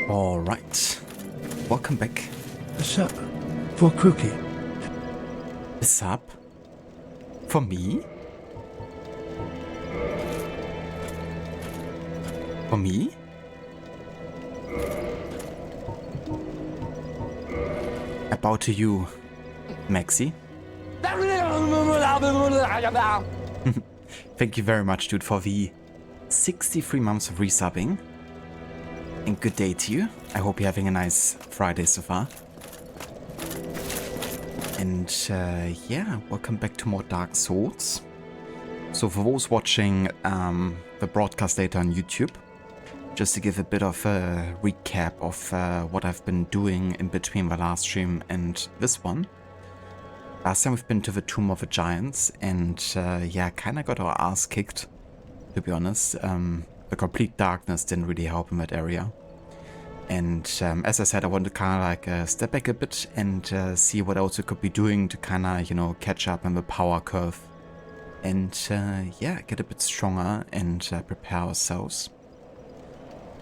Alright, welcome back. What's up? For cookie? A sub? For me? For me? I bow to you, Maxi. Thank you very much, dude, for the 63 months of resubbing. And good day to you. I hope you're having a nice Friday so far. And yeah, welcome back to more Dark Souls. So for those watching the broadcast later on YouTube, just to give a bit of a recap of what I've been doing in between the last stream and this one. Last time we've been to the Tomb of the Giants and yeah, kinda got our ass kicked, to be honest. The complete darkness didn't really help in that area. And as I said, I wanted to kind of like step back a bit and see what else we could be doing to kind of, you know, catch up on the power curve. And yeah, get a bit stronger and prepare ourselves.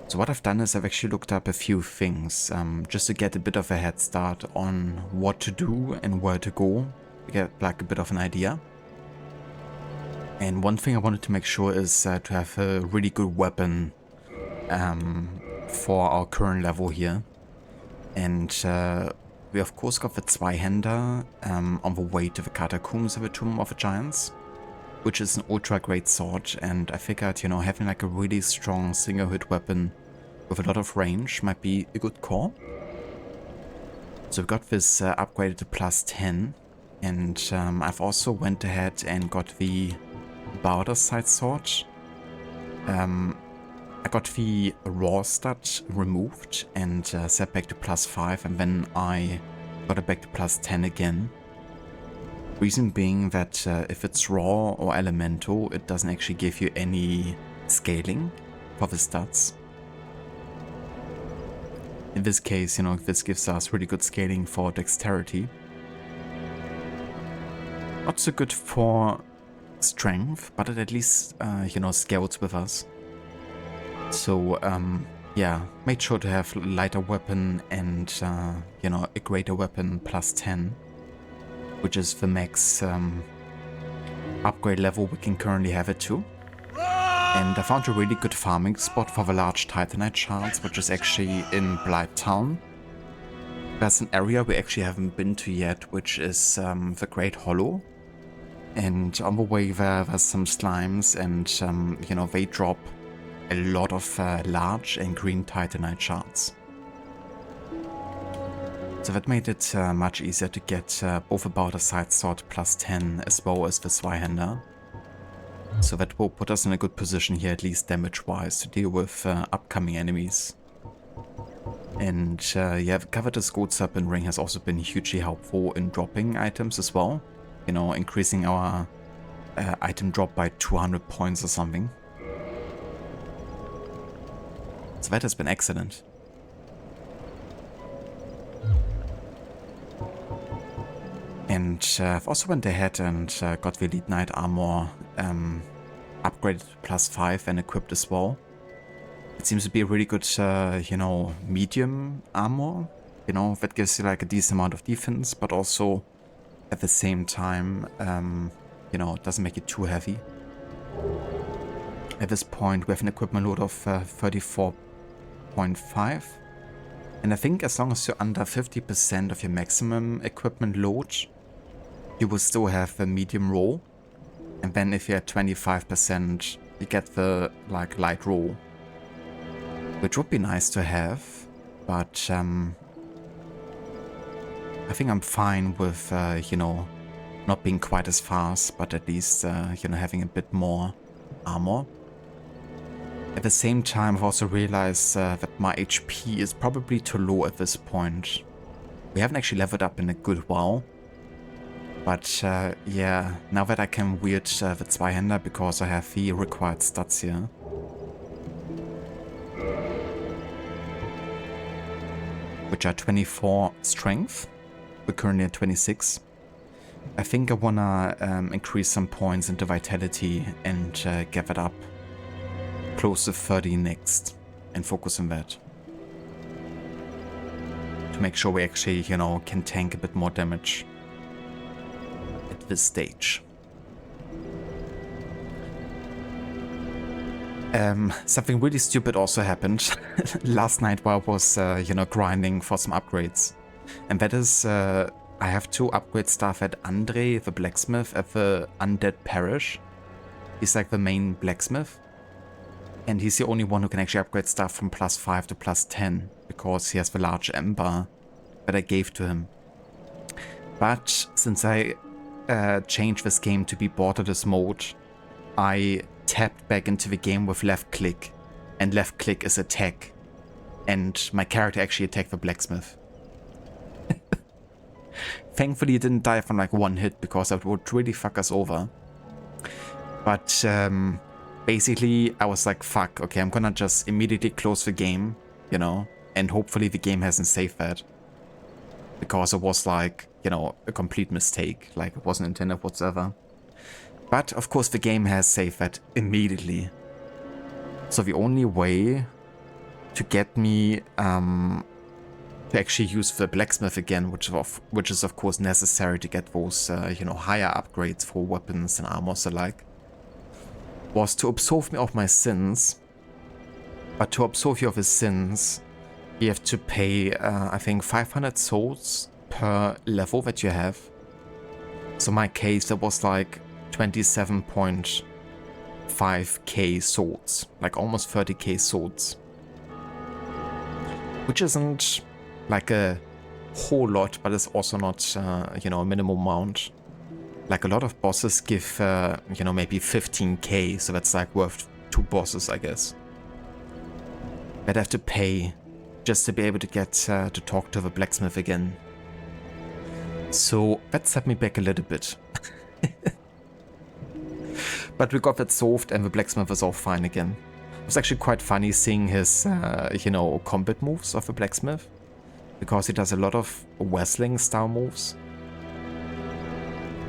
So what I've done is I've actually looked up a few things just to get a bit of a head start on what to do and where to go, to get like a bit of an idea. And one thing I wanted to make sure is to have a really good weapon for our current level here. And we of course got the Zweihander on the way to the catacombs of the Tomb of the Giants, which is an ultra great sword, and I figured, you know, having like a really strong single hit weapon with a lot of range might be a good call. So we got this upgraded to plus 10, and I've also went ahead and got the Border Side Sword. I got the raw stat removed and set back to plus 5, and then I got it back to plus 10 again. Reason being that if it's raw or elemental, it doesn't actually give you any scaling for the stats. In this case, you know, this gives us really good scaling for dexterity. Not so good for strength, but it at least, you know, scales with us. So, yeah, made sure to have lighter weapon and, you know, a greater weapon plus 10, which is the max upgrade level we can currently have it to. And I found a really good farming spot for the large Titanite shards, which is actually in Blight Town. There's an area we actually haven't been to yet, which is the Great Hollow. And on the way there's some slimes, and, you know, they drop a lot of large and green Titanite shards. So that made it much easier to get both a Border Side Sword plus 10 as well as the Zweihander. So that will put us in a good position here, at least damage-wise, to deal with upcoming enemies. And yeah, the Covetous Goat Serpent Ring has also been hugely helpful in dropping items as well. You know, increasing our item drop by 200 points or something. So that has been excellent. And I've also went ahead and got the Elite Knight armor upgraded to plus 5 and equipped as well. It seems to be a really good, you know, medium armor. You know, that gives you like a decent amount of defense, but also at the same time, you know, it doesn't make it too heavy. At this point, we have an equipment load of 34.5. And I think as long as you're under 50% of your maximum equipment load, you will still have the medium roll. And then if you're at 25%, you get the like light roll, which would be nice to have. But I think I'm fine with, you know, not being quite as fast, but at least, you know, having a bit more armor. At the same time, I've also realized that my HP is probably too low at this point. We haven't actually leveled up in a good while. But yeah, now that I can wield the Zweihander because I have the required stats here. Which are 24 strength. We're currently at 26. I think I wanna increase some points into vitality and get that up close to 30 next and focus on that. to make sure we actually, you know, can tank a bit more damage at this stage. Something really stupid also happened last night while I was, you know, grinding for some upgrades. And that is, I have to upgrade stuff at Andre, the blacksmith, at the Undead Parish. He's like the main blacksmith. And he's the only one who can actually upgrade stuff from +5 to +10, because he has the large ember that I gave to him. But since I changed this game to be borderless mode, I tapped back into the game with left click, and left click is attack. And my character actually attacked the blacksmith. Thankfully it didn't die from like one hit, because that would really fuck us over. But basically I was like, fuck, okay, I'm gonna just immediately close the game, you know, and hopefully the game hasn't saved that. Because it was like, you know, a complete mistake, like it wasn't intended whatsoever. But of course the game has saved that immediately. So the only way to get me to actually use the blacksmith again, which is of course necessary to get those you know, higher upgrades for weapons and armors alike, was to absolve me of my sins. But to absolve you of his sins, you have to pay I think 500 souls per level that you have. So in my case that was like 27.5k swords, like almost 30k swords, which isn't like a whole lot, but it's also not you know, a minimum amount. Like a lot of bosses give you know, maybe 15k, so that's like worth 2 bosses, I guess. But I have to pay just to be able to get to talk to the blacksmith again. So that set me back a little bit. But we got that solved and the blacksmith was all fine again. It was actually quite funny seeing his, you know, combat moves of the blacksmith. Because he does a lot of wrestling style moves.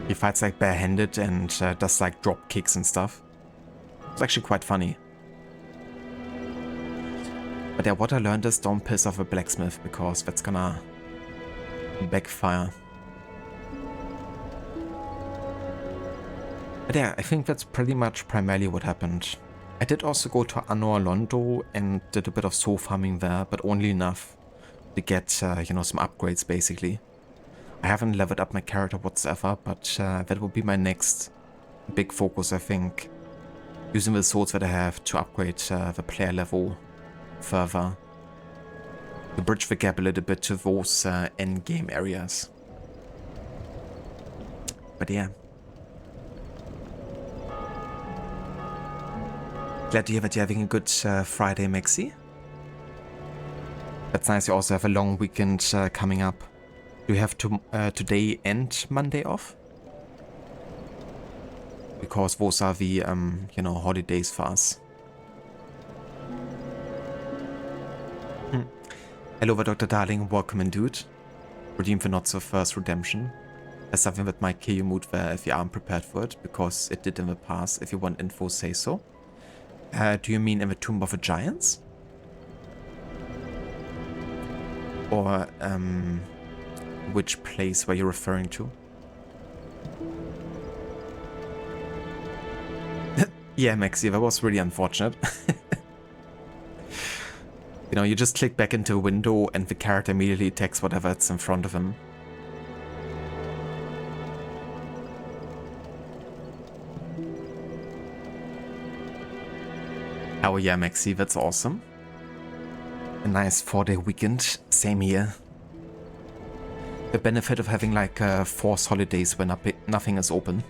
He fights like barehanded and does like drop kicks and stuff. It's actually quite funny. But yeah, what I learned is don't piss off a blacksmith, because that's gonna backfire. But yeah, I think that's pretty much primarily what happened. I did also go to Anor Londo and did a bit of soul farming there, but only enough to get, you know, some upgrades basically. I haven't leveled up my character whatsoever, but that will be my next big focus, I think. Using the swords that I have to upgrade the player level further. To bridge the gap a little bit to those endgame areas. But yeah. Glad to hear that you're having a good Friday, Maxi. That's nice, you also have a long weekend coming up. Do you have today and Monday off? Because those are the, you know, holidays for us. Hello there, Dr. Darling, welcome in, dude. Redeem for not so first redemption. That's something that might kill your mood there if you aren't prepared for it, because it did in the past. If you want info, say so. Do you mean in the Tomb of the Giants? Or, which place were you referring to? Yeah, Maxi, that was really unfortunate. You know, you just click back into a window and the character immediately attacks whatever's in front of him. Oh yeah, Maxi, that's awesome. A nice 4-day weekend, same here. The benefit of having like forced holidays when nothing is open.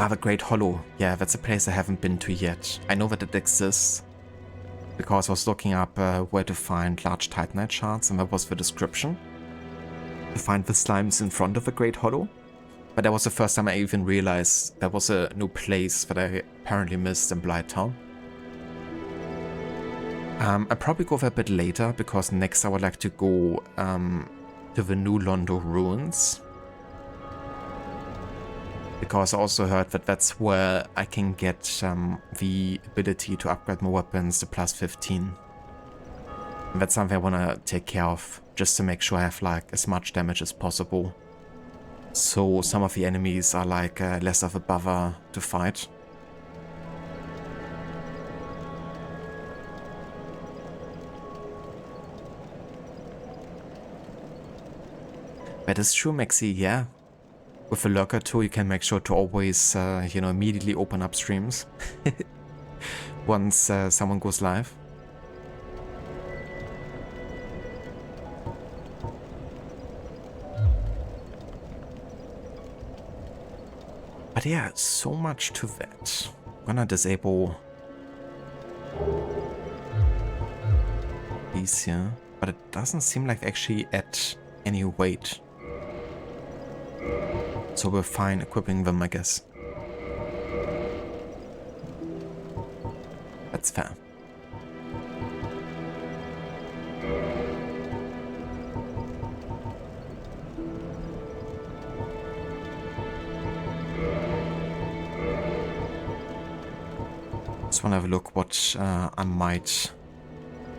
Ah, the Great Hollow. Yeah, that's a place I haven't been to yet. I know that it exists, because I was looking up where to find large Titanite shards, and that was the description. To find the slimes in front of the Great Hollow. But that was the first time I even realized there was a new place that I apparently missed in Blighttown. I'll probably go there a bit later, because next I would like to go to the new Londo Ruins. Because I also heard that that's where I can get the ability to upgrade my weapons to plus 15. And that's something I want to take care of, just to make sure I have like as much damage as possible. So some of the enemies are like less of a bother to fight. That is true, Maxi, yeah. With the lurker too, you can make sure to always, you know, immediately open up streams once someone goes live. But yeah, so much to that. I'm gonna disable these here, but it doesn't seem like they actually add any weight. So we're fine equipping them, I guess. That's fair. Just want to have a look what I might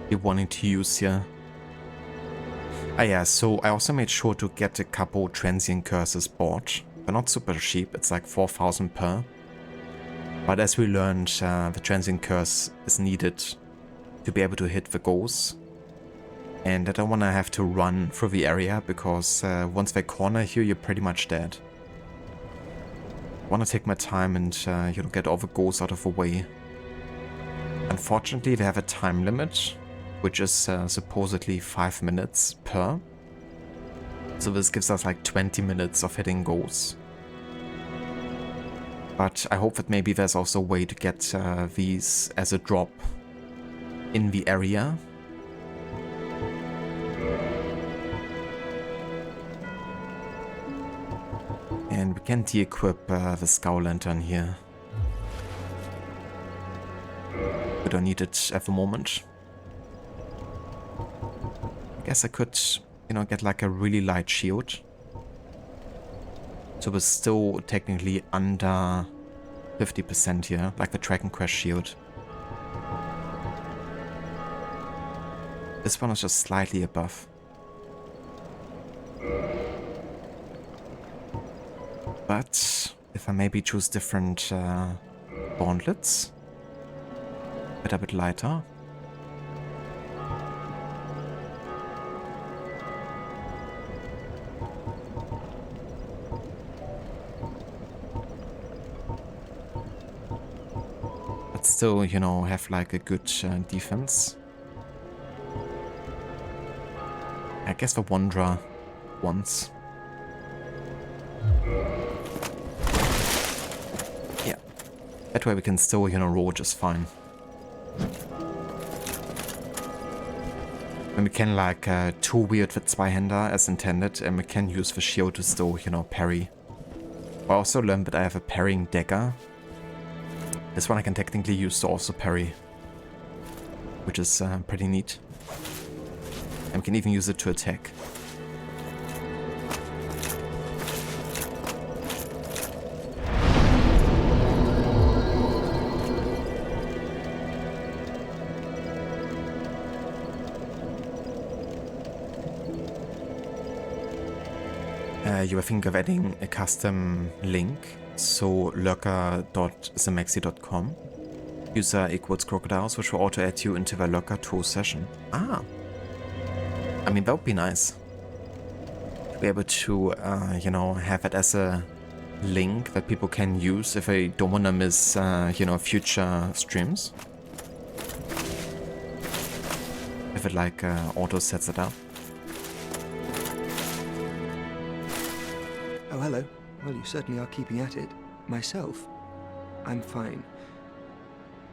be wanting to use here. Ah yeah, so I also made sure to get a couple transient curses bought. They're not super cheap, it's like 4,000 per. But as we learned, the transient curse is needed to be able to hit the goals. And I don't want to have to run through the area, because once they corner you, you're pretty much dead. I want to take my time and you know, get all the goals out of the way. Unfortunately, they have a time limit, which is supposedly 5 minutes per. So this gives us like 20 minutes of hitting goals. But I hope that maybe there's also a way to get these as a drop in the area. And we can de-equip the Scowl Lantern here. We don't need it at the moment. I guess I could, you know, get like a really light shield. So we're still technically under 50% here, like the Dragon Quest shield. This one is just slightly above. But if I maybe choose different gauntlets, a bit lighter. But still, you know, have like a good defense. I guess the Wanderer once. Yeah. That way we can still, you know, roll just fine. And we can like two wield with Zweihänder as intended, and we can use the shield to still, you know, parry. I also learned that I have a parrying dagger. This one I can technically use to also parry, which is pretty neat. And we can even use it to attack. You are thinking of adding a custom link, so lurker.zemaxi.com. User equals crocodiles, which will auto add you into the lurker 2 session. Ah! I mean, that would be nice. To be able to, you know, have it as a link that people can use if they don't want to miss, you know, future streams. If it, like, auto sets it up. Oh, hello. Well, you certainly are keeping at it. Myself, I'm fine.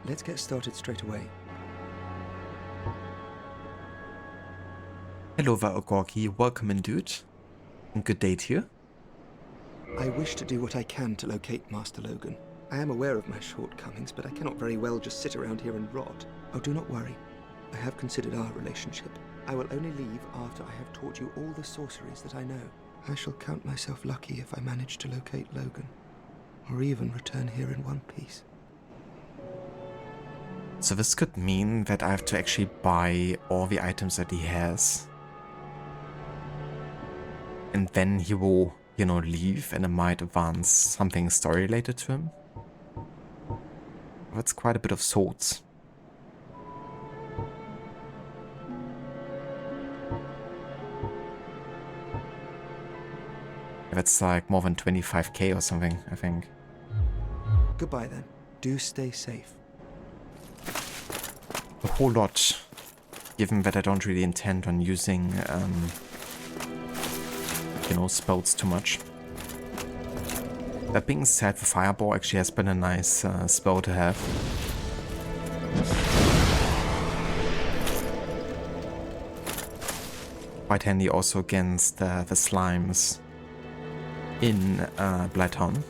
Let's get started straight away. Hello, Vaogorki. Welcome in, dude. And good day to you. I wish to do what I can to locate Master Logan. I am aware of my shortcomings, but I cannot very well just sit around here and rot. Oh, do not worry. I have considered our relationship. I will only leave after I have taught you all the sorceries that I know. I shall count myself lucky if I manage to locate Logan. or even return here in one piece. So this could mean that I have to actually buy all the items that he has. And then he will, you know, leave and I might advance something story related to him. That's quite a bit of swords. That's like more than 25k or something, I think. Goodbye then. Do stay safe. A whole lot, given that I don't really intend on using, you know, spells too much. That being said, the Fireball actually has been a nice spell to have. Quite handy also against the slimes in Blyton.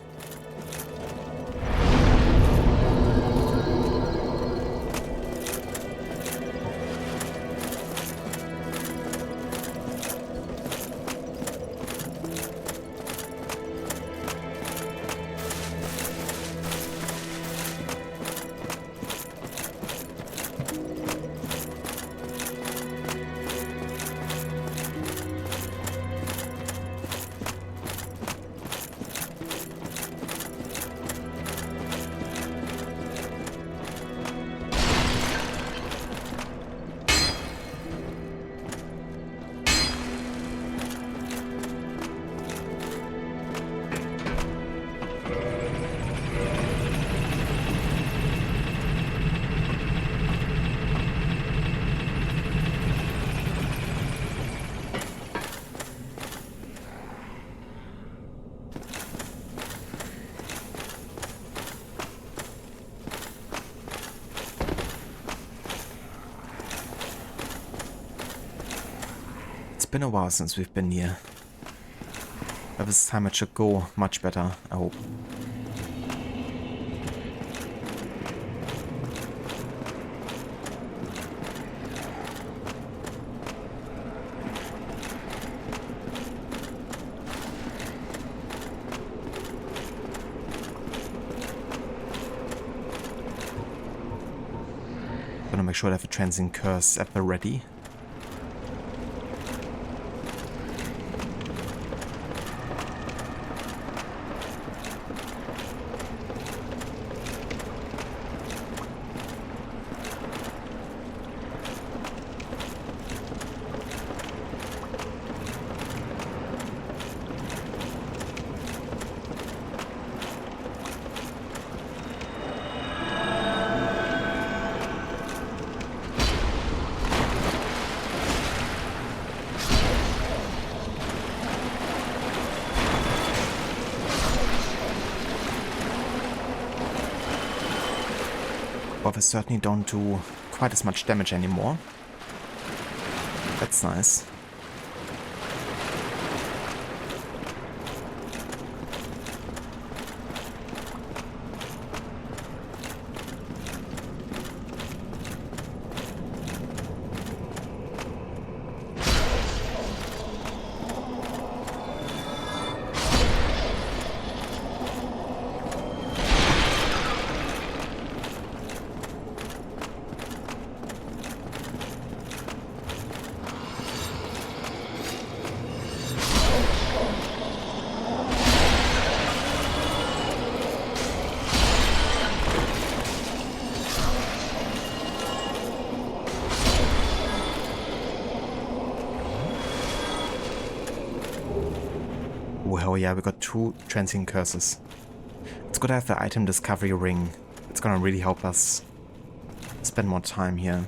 It's been a while since we've been here. But this time it should go much better, I hope. Gonna make sure I have a transient curse at the ready. Well, they certainly don't do quite as much damage anymore. That's nice. Oh hell yeah, we got 2 transient curses. It's good to have the item discovery ring. It's gonna really help us spend more time here.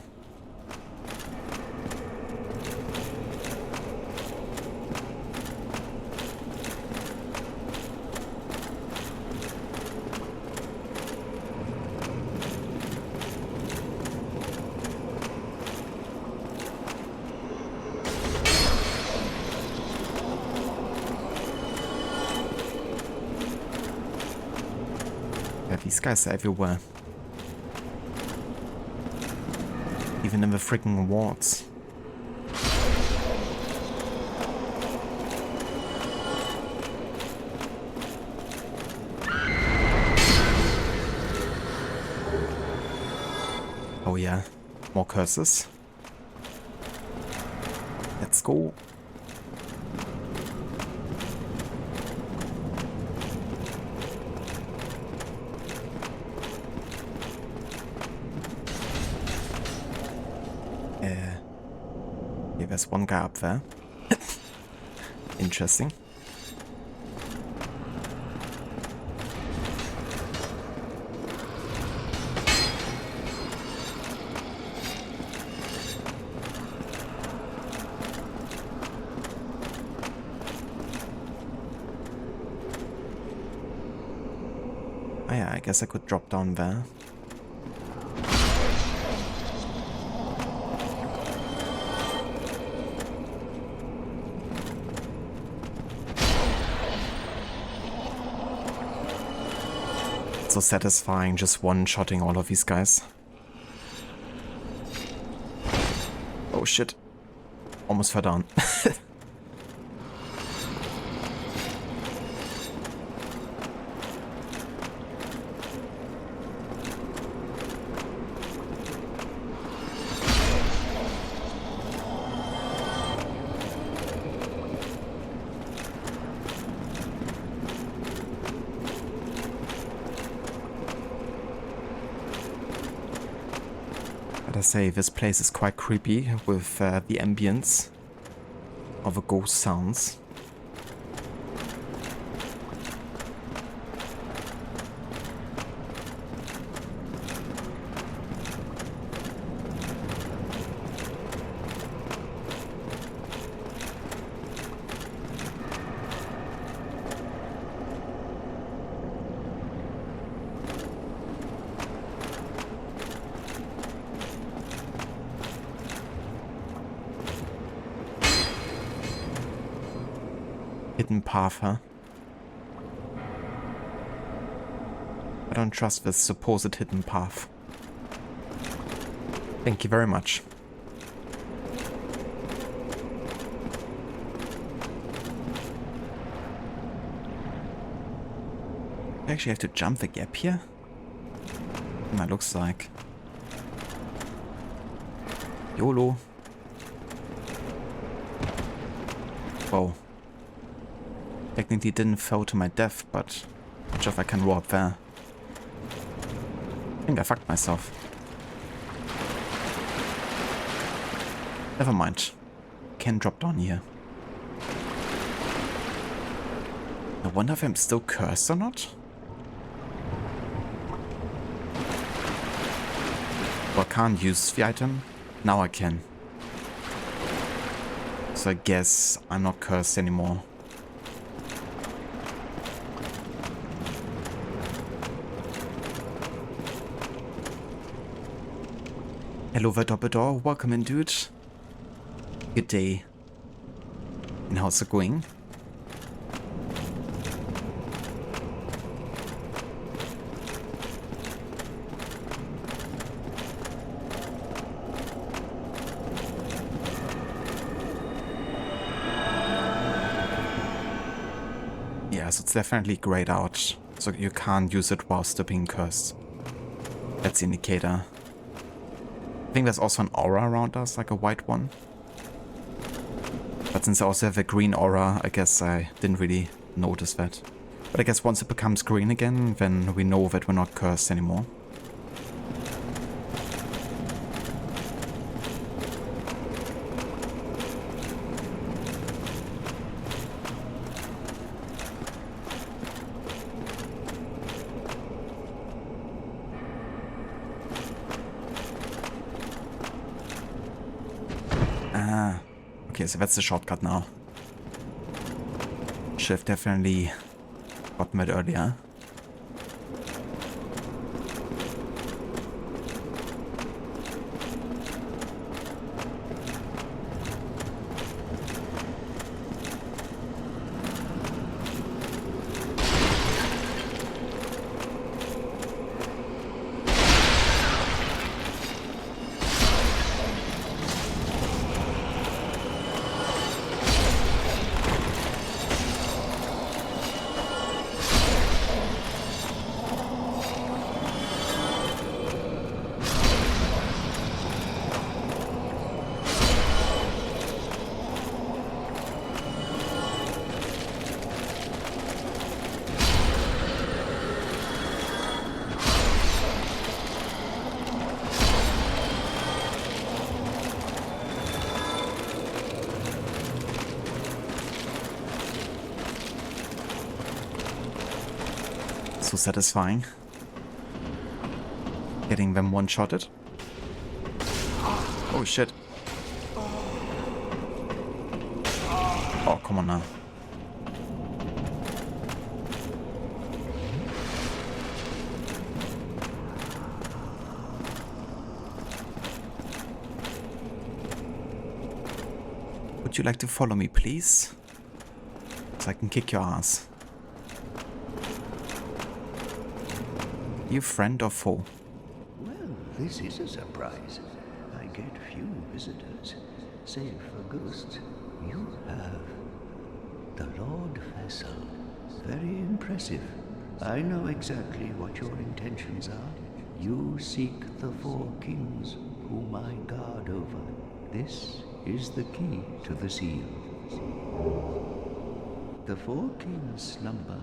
Yeah, these guys are everywhere. Even in the freaking wards. yeah, more curses. Let's go. Yeah, there's one guy up there. Interesting. Oh yeah, I guess I could drop down there. So satisfying just one-shotting all of these guys. Oh shit. Almost fell down. Gotta say, this place is quite creepy with the ambience of the ghost sounds. Hidden path, huh? I don't trust this supposed hidden path. Thank you very much. I actually have to jump the gap here? That looks like. YOLO. Whoa. Technically didn't fall to my death, but not sure if I can roll up there. I think I fucked myself. Never mind. Can drop down here. I wonder if I'm still cursed or not? Well, I can't use the item. Now I can. So I guess I'm not cursed anymore. Hello there, Doppledor. Welcome in, dude. Good day. And how's it going? Yeah, so it's definitely grayed out. So you can't use it while still being cursed. That's the indicator. I think there's also an aura around us, like a white one. But since I also have a green aura, I guess I didn't really notice that. But I guess once it becomes green again, then we know that we're not cursed anymore. Okay, so that's the shortcut now. Should have definitely gotten it earlier. so satisfying. Getting them one-shotted. Oh shit. Oh, come on now. Would you like to follow me, please? So I can kick your ass. You friend or foe? Well, this is a surprise. I get few visitors, save for ghosts. You have the Lord Vessel. Very impressive. I know exactly what your intentions are. You seek the four kings whom I guard over. This is the key to the seal. The four kings slumber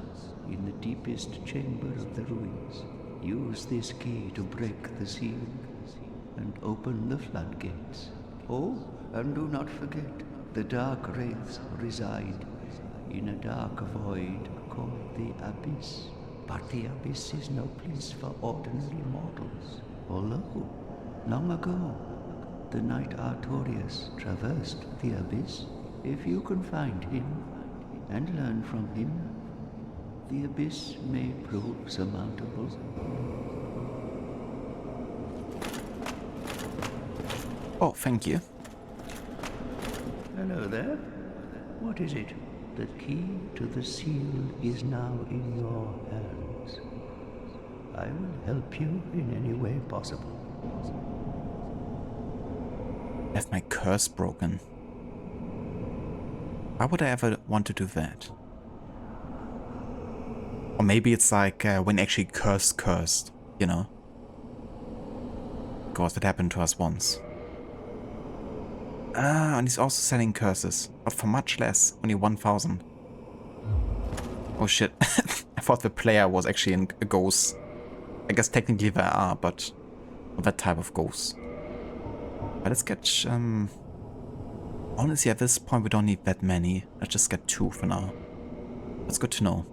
in the deepest chamber of the ruins. Use this key to break the seal and open the floodgates. Oh, and do not forget, the dark wraiths reside in a dark void called the Abyss. But the Abyss is no place for ordinary mortals. Although, long ago, the knight Artorius traversed the Abyss. If you can find him and learn from him, the Abyss may prove surmountable. Oh, thank you. Hello there. What is it? The key to the seal is now in your hands. I will help you in any way possible. I have my curse broken. Why would I ever want to do that? Or maybe it's like when actually cursed, you know? Because that happened to us once. Ah, and he's also selling curses, but for much less, only 1,000. Oh shit, I thought the player was actually a ghost. I guess technically there are, but not that type of ghost. But let's get, honestly at this point we don't need that many. Let's just get 2 for now. That's good to know.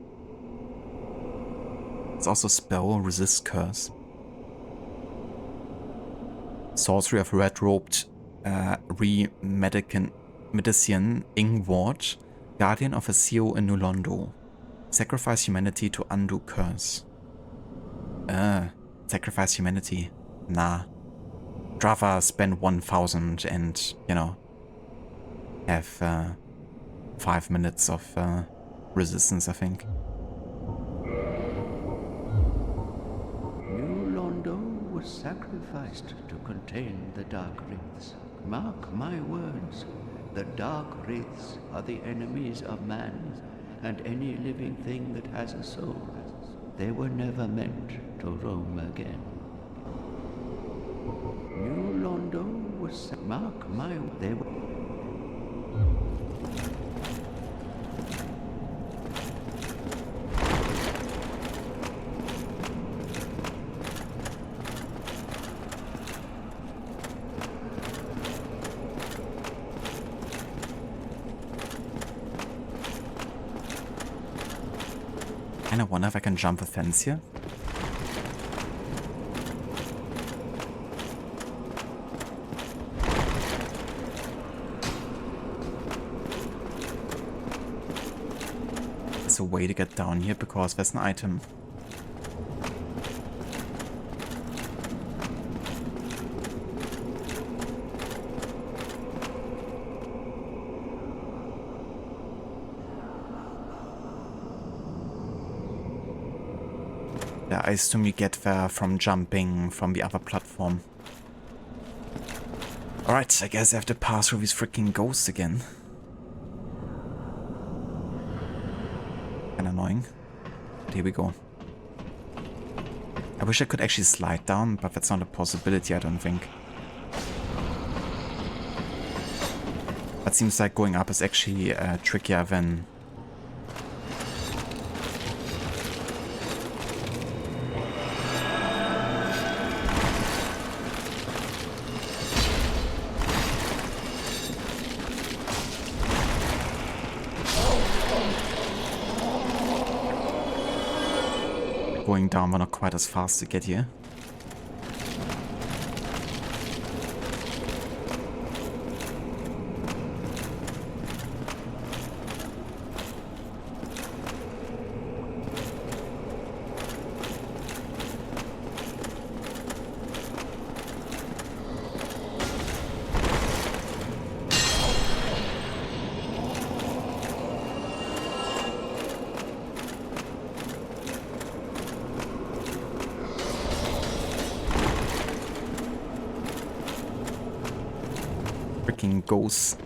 It's also spell, resist curse. Sorcery of red-robed Medician Ingward, Guardian of a CEO in Londo. Sacrifice humanity to undo curse. Sacrifice humanity. Nah. I'd rather spend 1,000 and, you know, have 5 minutes of resistance, I think. New Londo was sacrificed to contain the Dark Wraiths. Mark my words, the Dark Wraiths are the enemies of man and any living thing that has a soul. They were never meant to roam again. New Londo was mark my they were. And I wonder if I can jump a fence here. There's a way to get down here because there's an item. Yeah, I assume you get there from jumping from the other platform. Alright, I guess I have to pass through these freaking ghosts again. Kinda annoying. But here we go. I wish I could actually slide down, but that's not a possibility, I don't think. But seems like going up is actually trickier than... slowing down, but not quite as fast to get here. Freaking ghosts.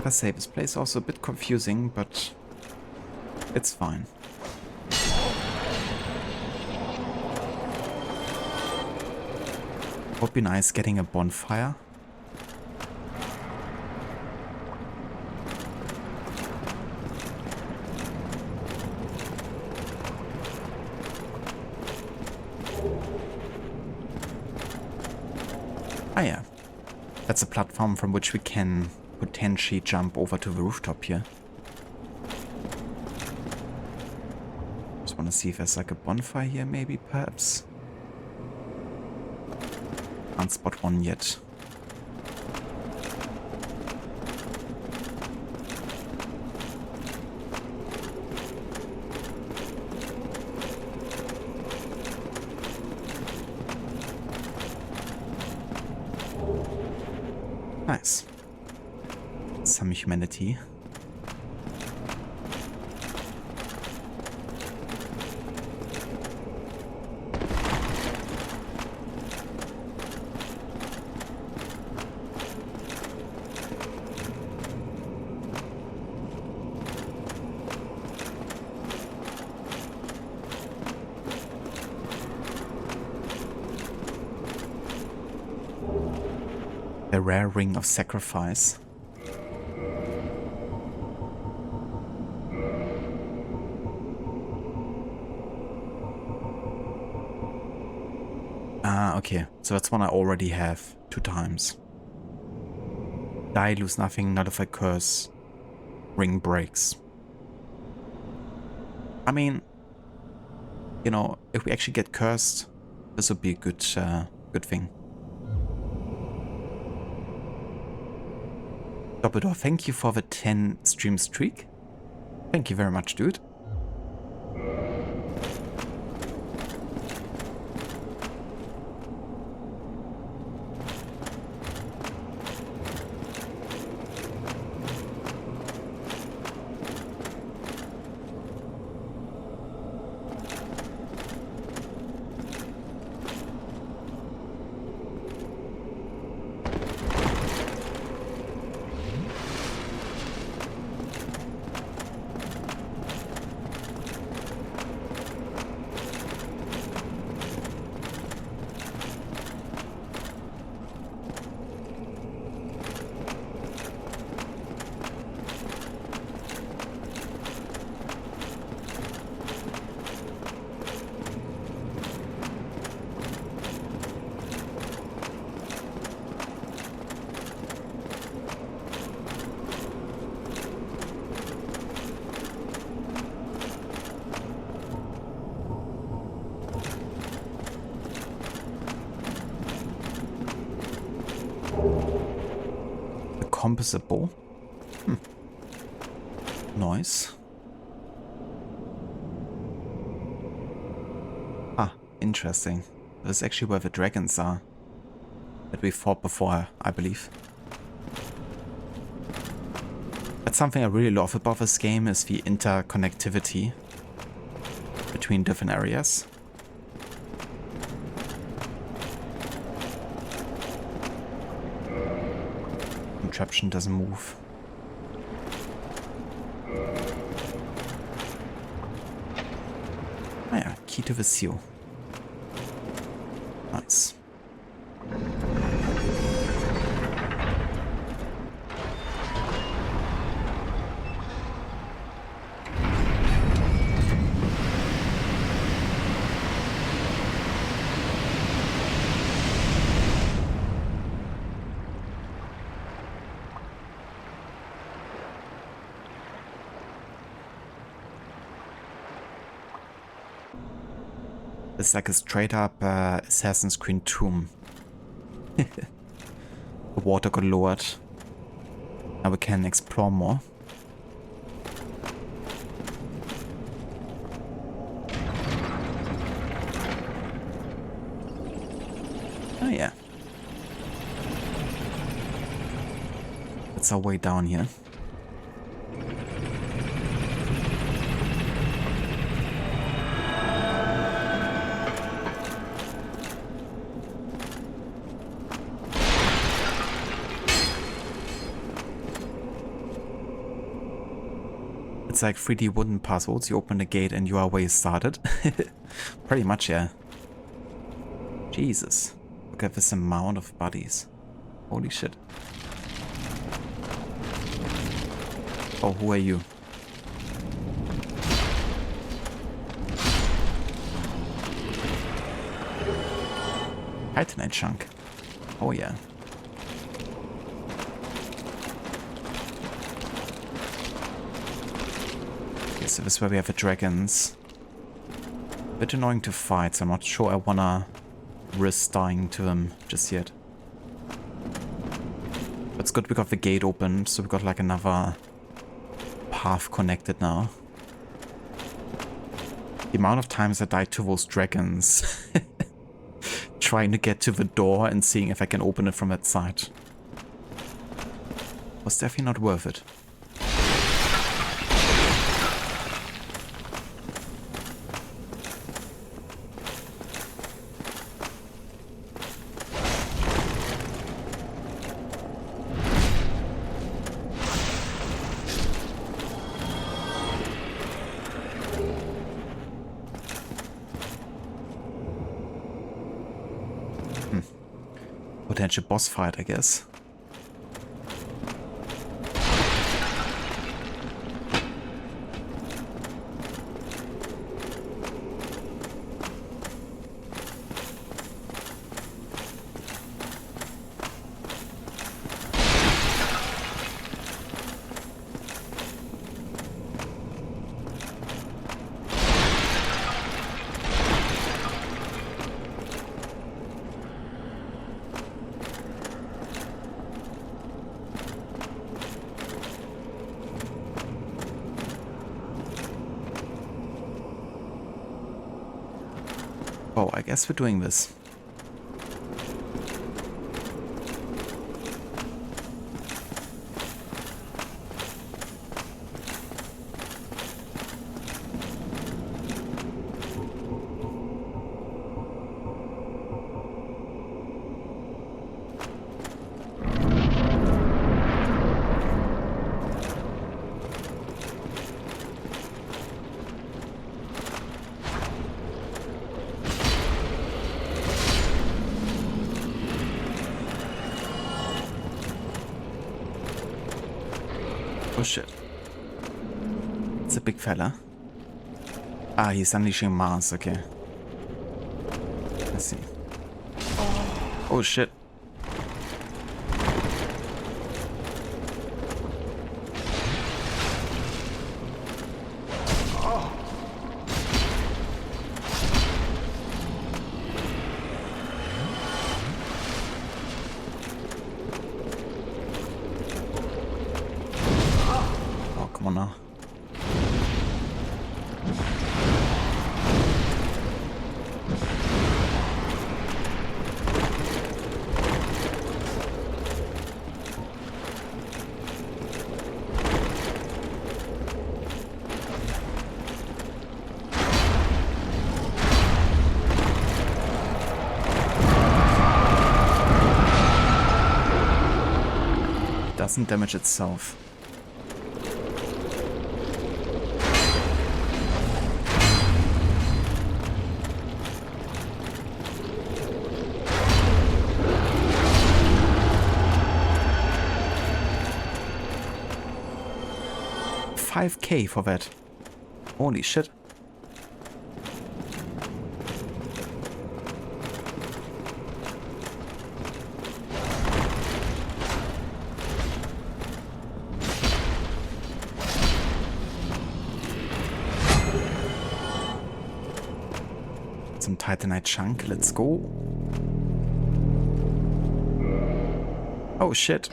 I say this place is also a bit confusing, but it's fine. Would be nice getting a bonfire. Ah yeah, that's a platform from which we can potentially jump over to the rooftop here. Just want to see if there's like a bonfire here maybe, perhaps. Can't spot one yet. Nice. Some humanity. The rare ring of sacrifice. Ah, okay. So that's one I already have 2 times. Die, lose nothing, nullify curse. Ring breaks. I mean, you know, if we actually get cursed, this would be a good thing. Doppeldoor, thank you for the 10 stream streak. Thank you very much, dude. Composable. Nice. Ah, interesting. That's actually where the dragons are. That we fought before, I believe. That's something I really love about this game, is the interconnectivity between different areas. Contraption doesn't move. Ah yeah, key to the seal. Nice. It's like a straight up Assassin's Creed tomb. The water got lowered. Now we can explore more. Oh yeah. That's our way down here. It's like 3D wooden puzzles. You open the gate and you are where you started. Pretty much, yeah. Jesus. Look at this amount of bodies. Holy shit. Oh, who are you? Titanite chunk. Oh yeah. Okay, so this is where we have the dragons. Bit annoying to fight, so I'm not sure I wanna risk dying to them just yet. But it's good we got the gate open, so we got like another path connected now. The amount of times I died to those dragons trying to get to the door and seeing if I can open it from that side was definitely not worth it. Potential boss fight, I guess. Oh, I guess we're doing this. Oh shit. It's a big fella. Ah, he's unleashing Mars, okay. Let's see. Oh shit. Come on now. Doesn't damage itself. $5K for that. Holy shit. Some Titanite chunk. Let's go. Oh shit.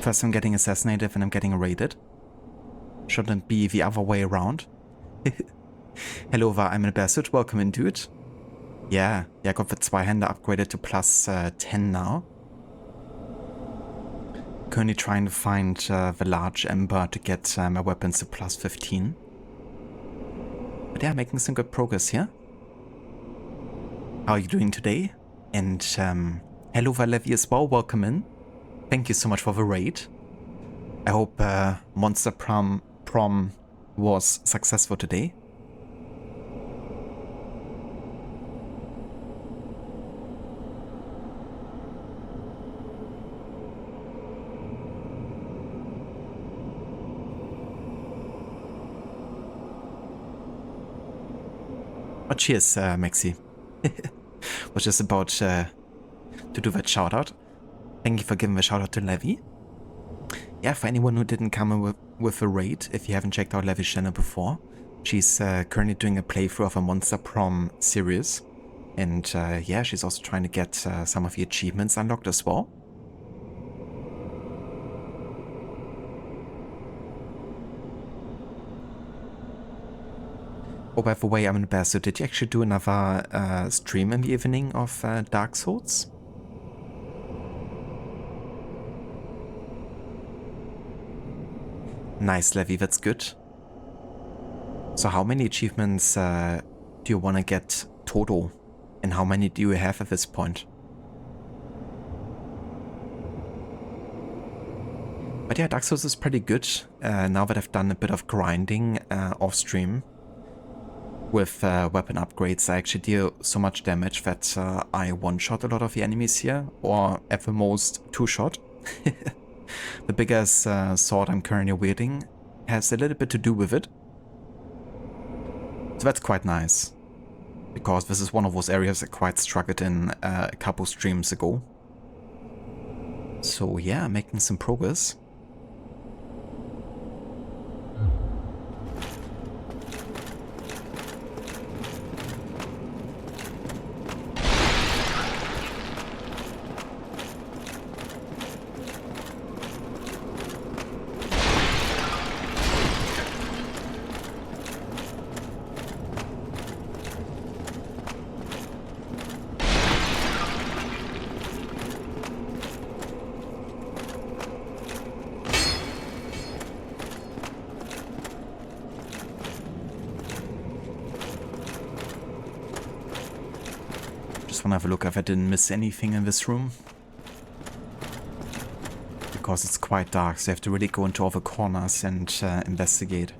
First I'm getting assassinated and I'm getting raided. Shouldn't be the other way around. Hello, I'm in a bear suit. Welcome in, dude. Yeah, I got the Zweihander upgraded to plus 10 now. Currently trying to find the large ember to get my weapons to plus 15. But yeah, making some good progress here. How are you doing today? And hello, Valevi as well. Welcome in. Thank you so much for the raid. I hope Monster Prom was successful today. Oh, cheers, Maxi. Was just about to do that shout out. Thank you for giving the shout out to Levi. Yeah, for anyone who didn't come with a raid, if you haven't checked out Levi's channel before, she's currently doing a playthrough of a Monster Prom series. And yeah, she's also trying to get some of the achievements unlocked as well. Oh, by the way, I'm in the bear, so did you actually do another stream in the evening of Dark Souls? Nice, Levi, that's good. So how many achievements do you want to get total? And how many do you have at this point? But yeah, Dark Souls is pretty good. Now that I've done a bit of grinding off stream with weapon upgrades, I actually deal so much damage that I one-shot a lot of the enemies here, or at the most two-shot. The biggest sword I'm currently wielding has a little bit to do with it. So that's quite nice, because this is one of those areas I quite struggled in a couple streams ago. So yeah, making some progress. Just want to have a look if I didn't miss anything in this room. Because it's quite dark, so you have to really go into all the corners and investigate.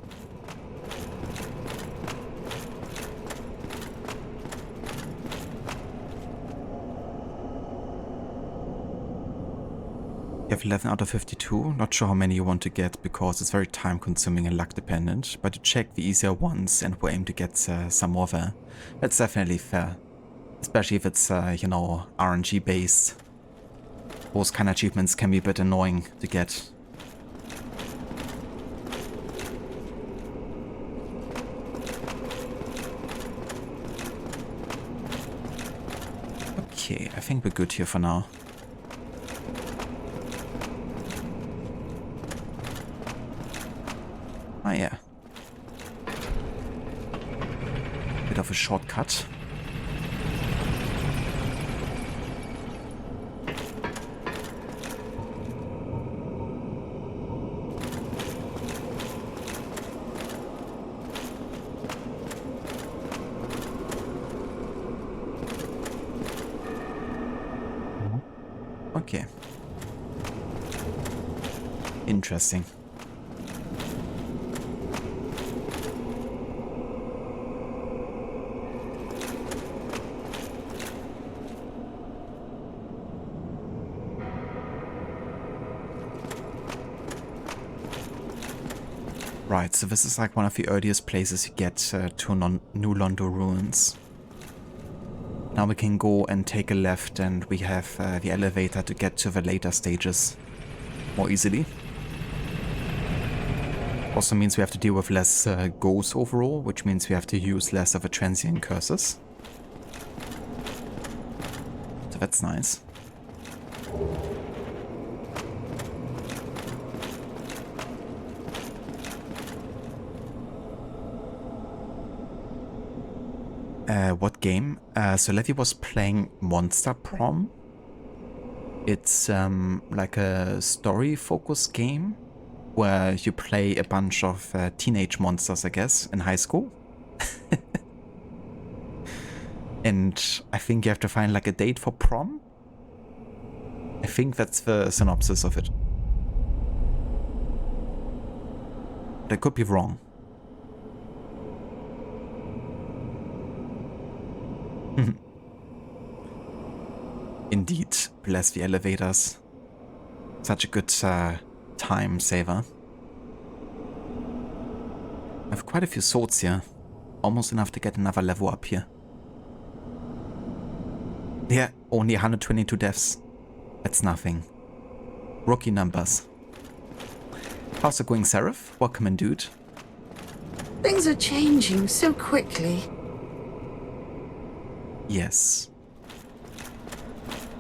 You have 11 out of 52. Not sure how many you want to get because it's very time consuming and luck dependent. But you check the easier ones and we aim to get some more there. That's definitely fair. Especially if it's, you know, RNG based. Those kind of achievements can be a bit annoying to get. Okay, I think we're good here for now. Ah yeah. Bit of a shortcut. Okay. Interesting. Right, so this is like one of the earliest places you get to New Londo Ruins. Now we can go and take a left and we have the elevator to get to the later stages more easily. Also means we have to deal with less ghosts overall, which means we have to use less of a transient curses. So that's nice. What game? So Letty was playing Monster Prom. It's like a story-focused game where you play a bunch of teenage monsters, I guess, in high school. And I think you have to find like a date for prom. I think that's the synopsis of it. But I could be wrong. Indeed, bless the elevators. Such a good time saver. I have quite a few swords here. Almost enough to get another level up here. Yeah, only 122 deaths. That's nothing. Rookie numbers. How's it going, Seraph? Welcome in, dude. Things are changing so quickly. Yes.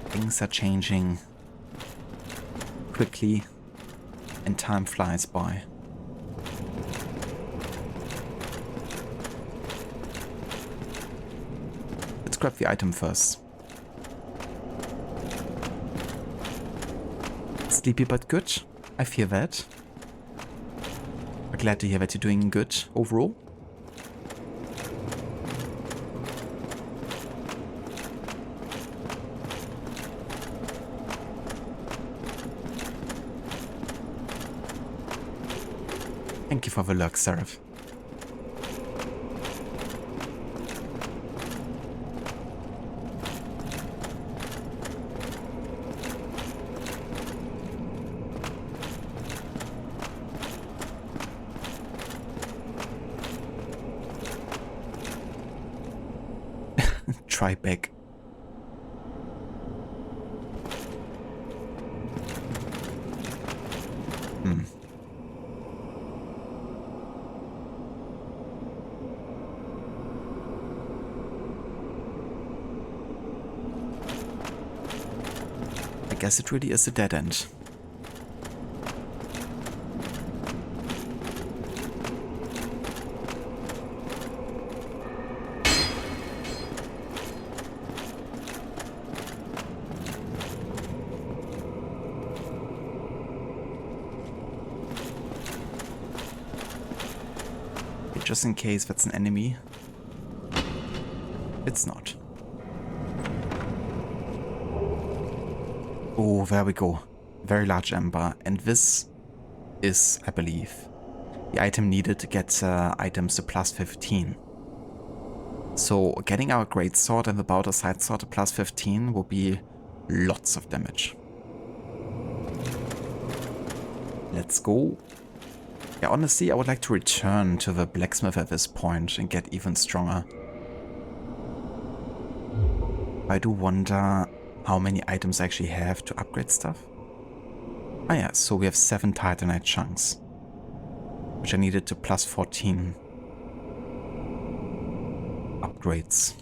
Things are changing quickly and time flies by. Let's grab the item first. Sleepy but good. I feel that. But glad to hear that you're doing good overall. Thank you for the lurk, Seraph. Try back. I guess it really is a dead end. Just in case that's an enemy. It's not. Oh, there we go. Very large ember. And this is, I believe, the item needed to get items to plus 15. So getting our great sword and the Bowder side sword to plus 15 will be lots of damage. Let's go. Yeah, honestly, I would like to return to the blacksmith at this point and get even stronger. I do wonder how many items I actually have to upgrade stuff. Ah yeah, so we have 7 titanite chunks, which I needed to plus 14 upgrades.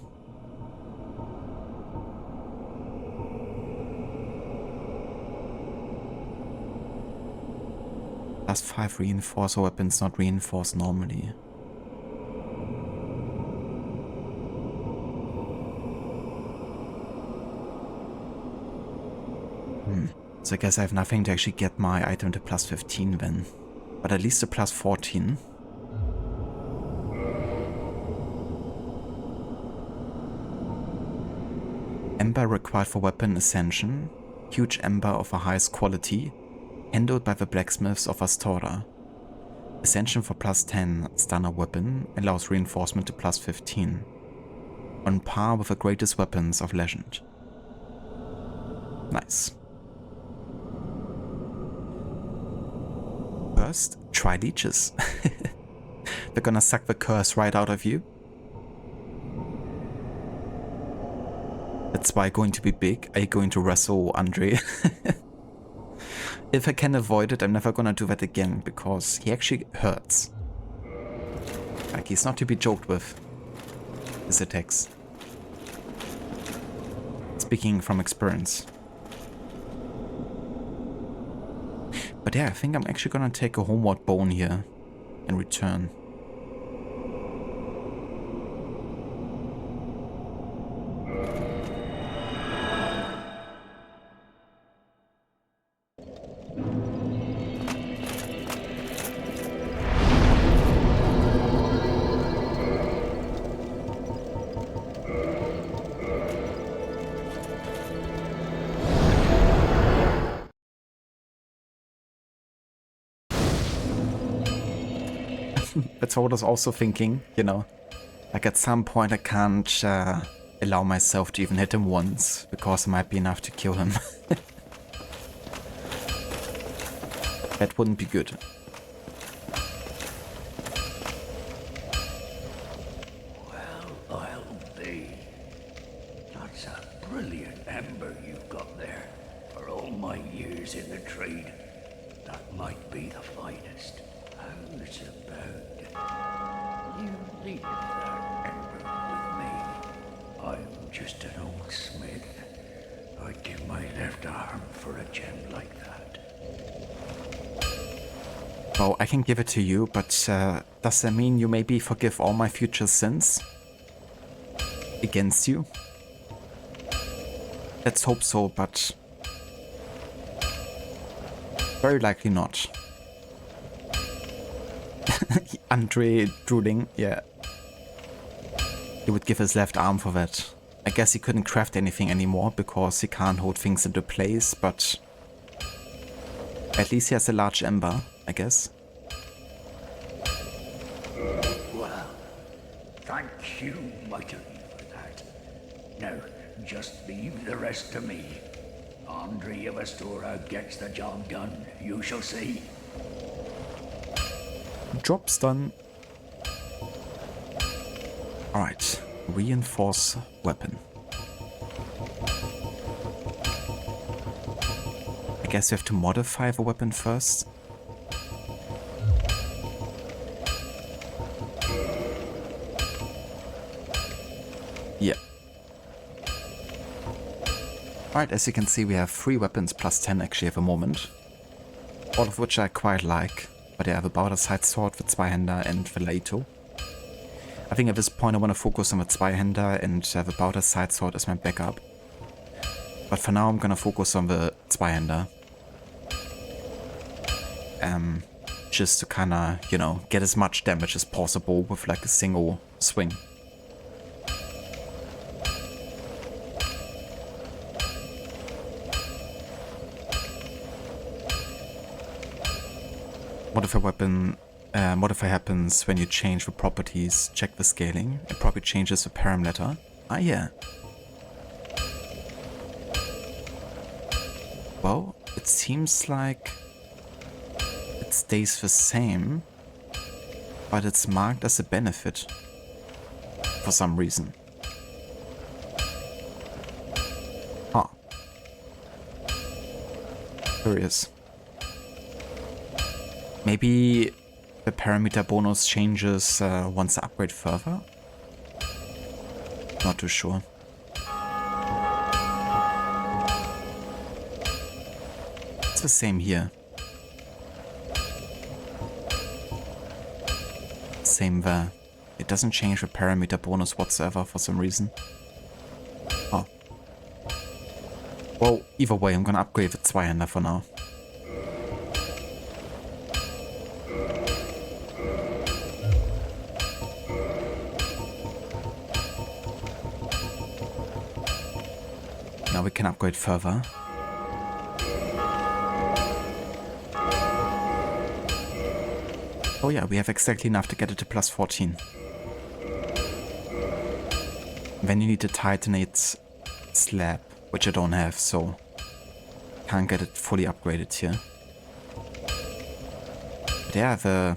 Plus 5 reinforce weapons not reinforced normally. So I guess I have nothing to actually get my item to plus 15 then. But at least to plus 14. Ember required for weapon ascension. Huge ember of the highest quality. Handled by the blacksmiths of Astora. Ascension for plus 10. Stunner weapon. Allows reinforcement to plus 15. On par with the greatest weapons of legend. Nice. First, try leeches. They're gonna suck the curse right out of you. That's why going to be big. Are you going to wrestle Andre? If I can avoid it, I'm never gonna do that again, because he actually hurts. Like, he's not to be joked with, his attacks. Speaking from experience. But yeah, I think I'm actually gonna take a homeward bone here and return. That's what I was also thinking, you know. Like at some point I can't allow myself to even hit him once, because it might be enough to kill him. That wouldn't be good. Well, I'll be. That's a brilliant ember you've got there. For all my years in the trade, that might be the finest. How's about you leave that ember with me? I'm just an old smith. I'd give my left arm for a gem like that. Well, I can give it to you, but does that mean you maybe forgive all my future sins? Against you? Let's hope so, but very likely not. Andre drooling, yeah. He would give his left arm for that. I guess he couldn't craft anything anymore because he can't hold things into place, but at least he has a large ember, I guess. Well, thank you mightily for that. Now, just leave the rest to me. Andre of Astora gets the job done, you shall see. Job's done. Alright, reinforce weapon. I guess we have to modify the weapon first. Yeah. Alright, as you can see we have 3 weapons plus 10 actually at the moment. All of which I quite like. But yeah, the Bauder Side Sword, the Zweihänder and the Laito. I think at this point I want to focus on the Zweihänder and the Bauder Side Sword as my backup. But for now I'm gonna focus on the Zweihänder. Just to kinda, you know, get as much damage as possible with like a single swing. Modify happens when you change the properties, check the scaling. It probably changes the parameter. Ah, yeah. Well, it seems like it stays the same, but it's marked as a benefit for some reason. Huh. Curious. Maybe the parameter bonus changes once I upgrade further? Not too sure. It's the same here. Same there. It doesn't change the parameter bonus whatsoever for some reason. Oh. Well, either way, I'm gonna upgrade the Zweihänder for now. Now we can upgrade further. Oh yeah, we have exactly enough to get it to plus 14. Then you need a Titanate slab, which I don't have, so can't get it fully upgraded here. But yeah, the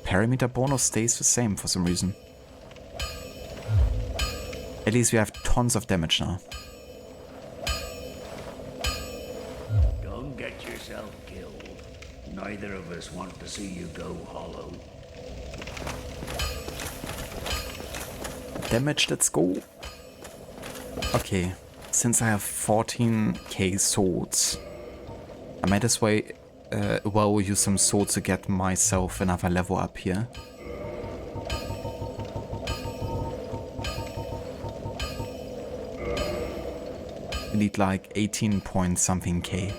parameter bonus stays the same for some reason. At least we have tons of damage now. Don't get yourself Neither of us want to see you go hollow. Damage, let's go. Okay, since I have 14k swords, I might as well use some swords to get myself another level up here. I need like 18 point something k.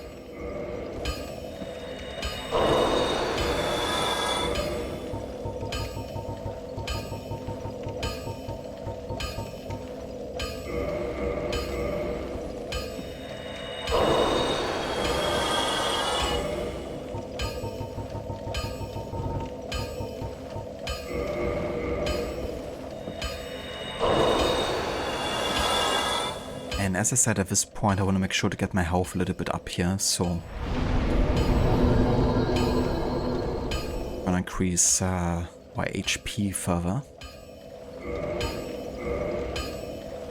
And as I said, at this point I want to make sure to get my health a little bit up here, so I'm gonna increase my HP further.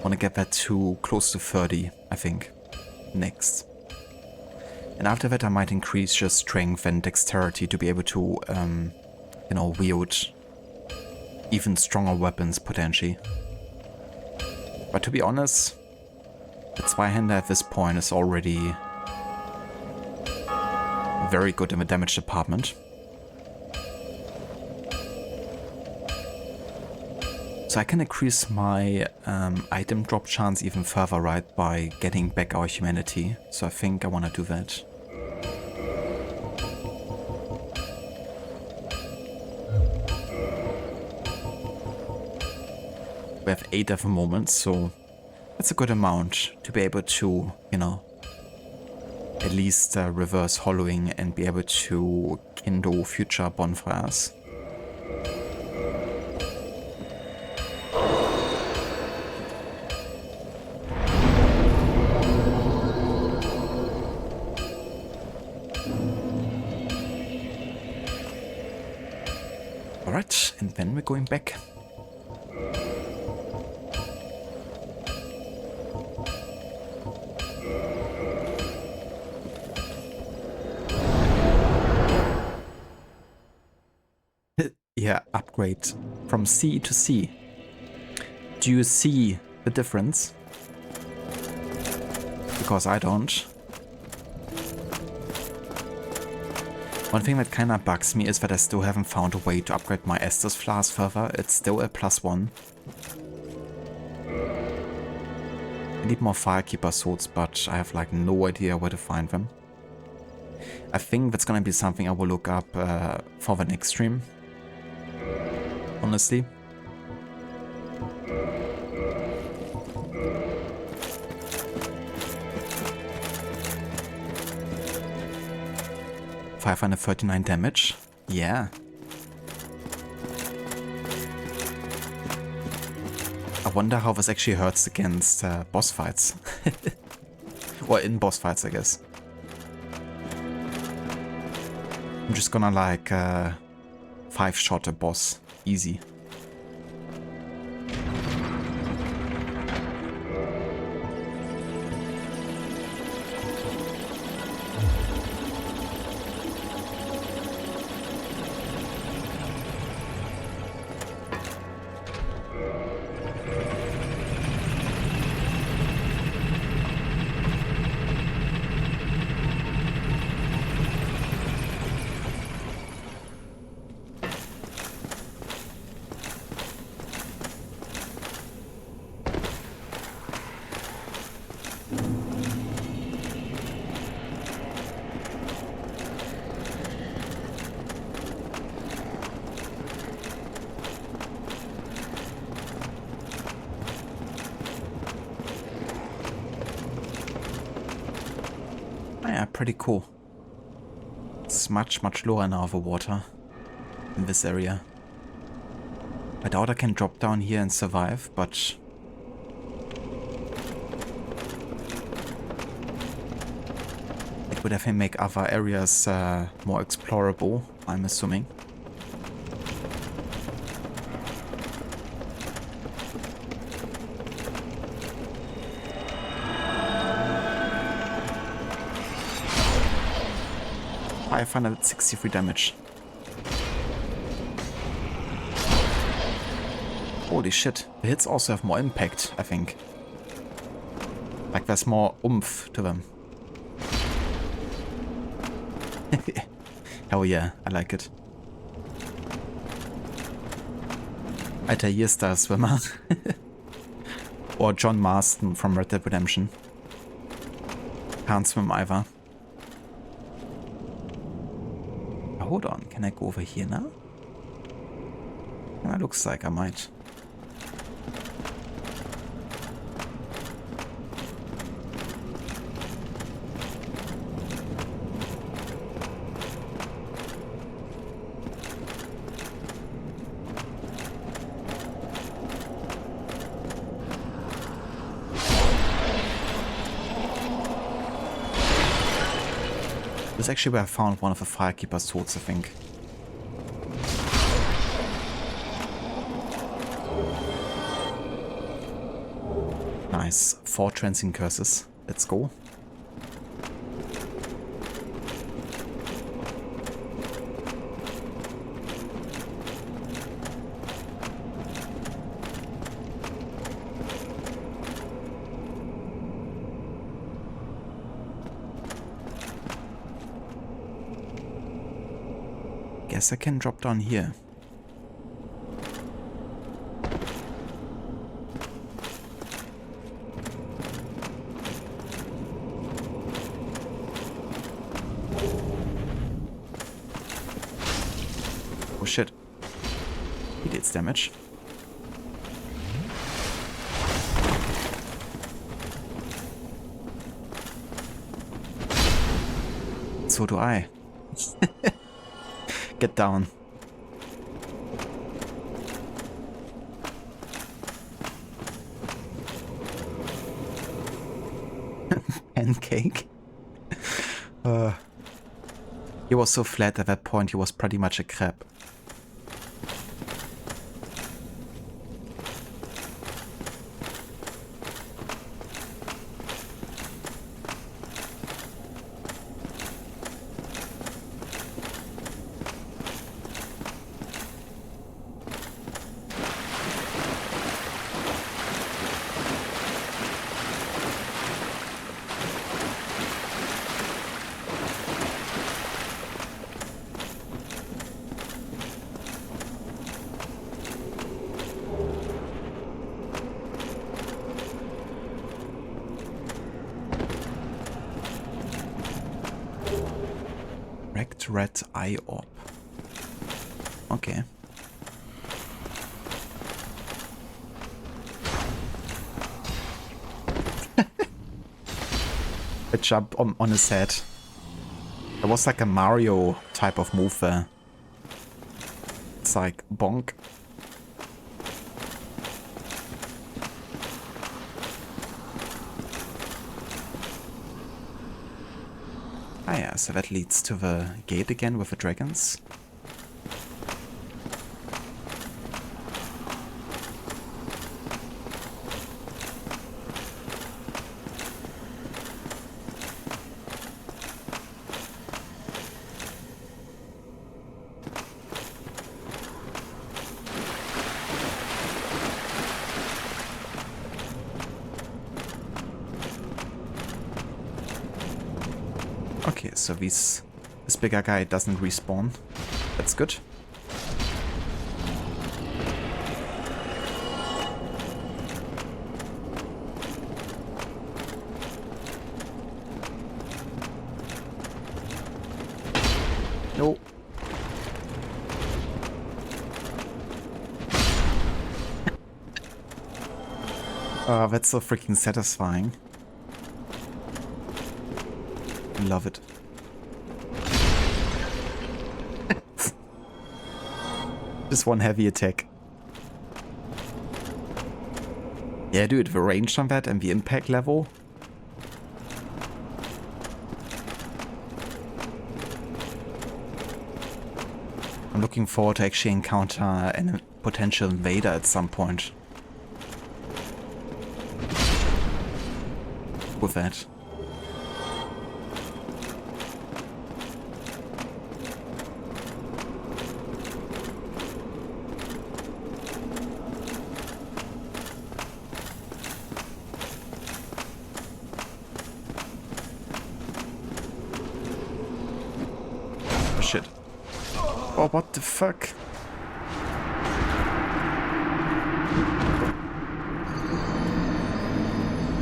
Want to get that to close to 30, I think, next. And after that I might increase just strength and dexterity to be able to, you know, wield even stronger weapons potentially. But to be honest, the Zweihander at this point is already very good in the damage department. So I can increase my item drop chance even further, right, by getting back our humanity. So I think I want to do that. We have 8 at the moment, so that's a good amount to be able to, you know, at least reverse hollowing and be able to kindle future bonfires. Alright, and then we're going back. Yeah, upgrade from C to C. Do you see the difference? Because I don't. One thing that kinda bugs me is that I still haven't found a way to upgrade my Estus Flask further. It's still a +1. I need more Firekeeper swords, but I have like no idea where to find them. I think that's gonna be something I will look up for the next stream. Honestly. $539 damage. Yeah. I wonder how this actually hurts against boss fights. Or in boss fights, I guess. I'm just gonna like 5-shot a boss. Easy. Yeah, pretty cool. It's much lower now over water in this area. I doubt I can drop down here and survive, but it would definitely make other areas more explorable, I'm assuming. 563 damage. Holy shit. The hits also have more impact, I think. Like there's more oomph to them. Hell yeah, I like it. Alter, hier ist der Swimmer. Or John Marston from Red Dead Redemption. Can't swim either. Hold on, can I go over here now? Yeah, looks like I might. This is actually where I found one of the Firekeeper's swords, I think. Nice. 4 transient curses. Let's go. Guess I can drop down here. Oh shit. He did damage. So do I. Get down. Pancake. He was so flat at that point, he was pretty much a crab. Red eye orb. Okay. A jump on his head. There was like a Mario type of move there. It's like bonk. Ah yeah, so that leads to the gate again with the dragons. Okay, so this bigger guy doesn't respawn. That's good. No. Oh, that's so freaking satisfying. Love it. Just one heavy attack. Yeah, dude, the range on that and the impact level. I'm looking forward to actually encounter a potential invader at some point. With that. shit. Oh, what the fuck?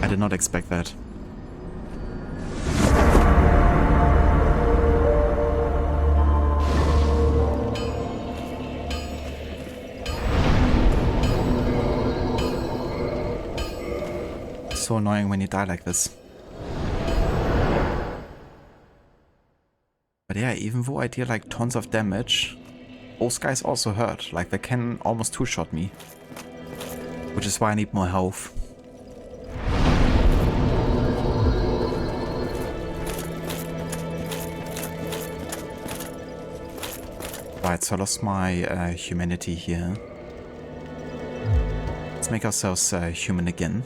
I did not expect that. So annoying when you die like this. But yeah, even though I deal like tons of damage, those guys also hurt. Like they can almost two-shot me. Which is why I need more health. Right, so I lost my humanity here. Let's make ourselves human again.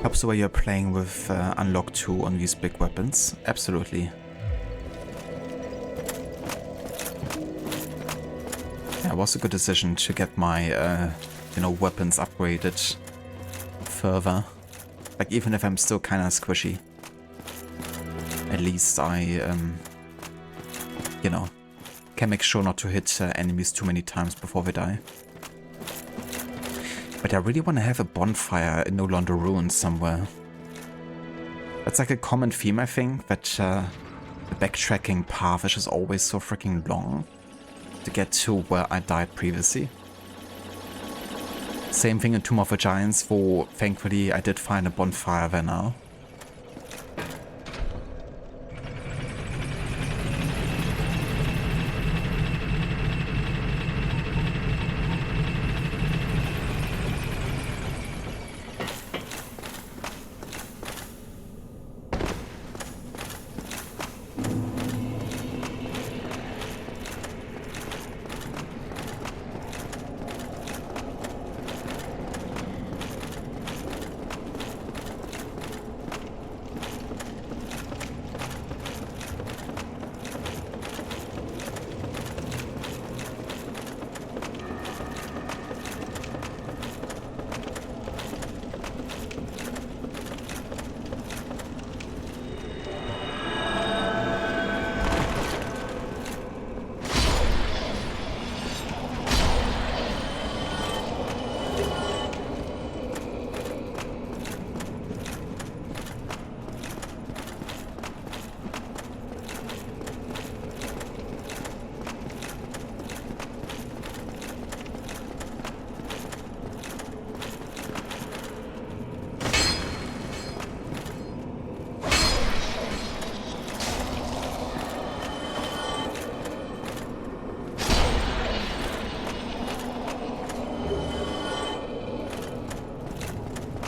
Helps the way you're playing with Unlock 2 on these big weapons. Absolutely. Yeah, it was a good decision to get my, you know, weapons upgraded further. Like, even if I'm still kind of squishy. At least I, you know, can make sure not to hit enemies too many times before they die. But I really want to have a bonfire in Londo Ruins somewhere. That's like a common theme, I think, that the backtracking path is just always so freaking long to get to where I died previously. Same thing in Tomb of the Giants, though thankfully I did find a bonfire there now.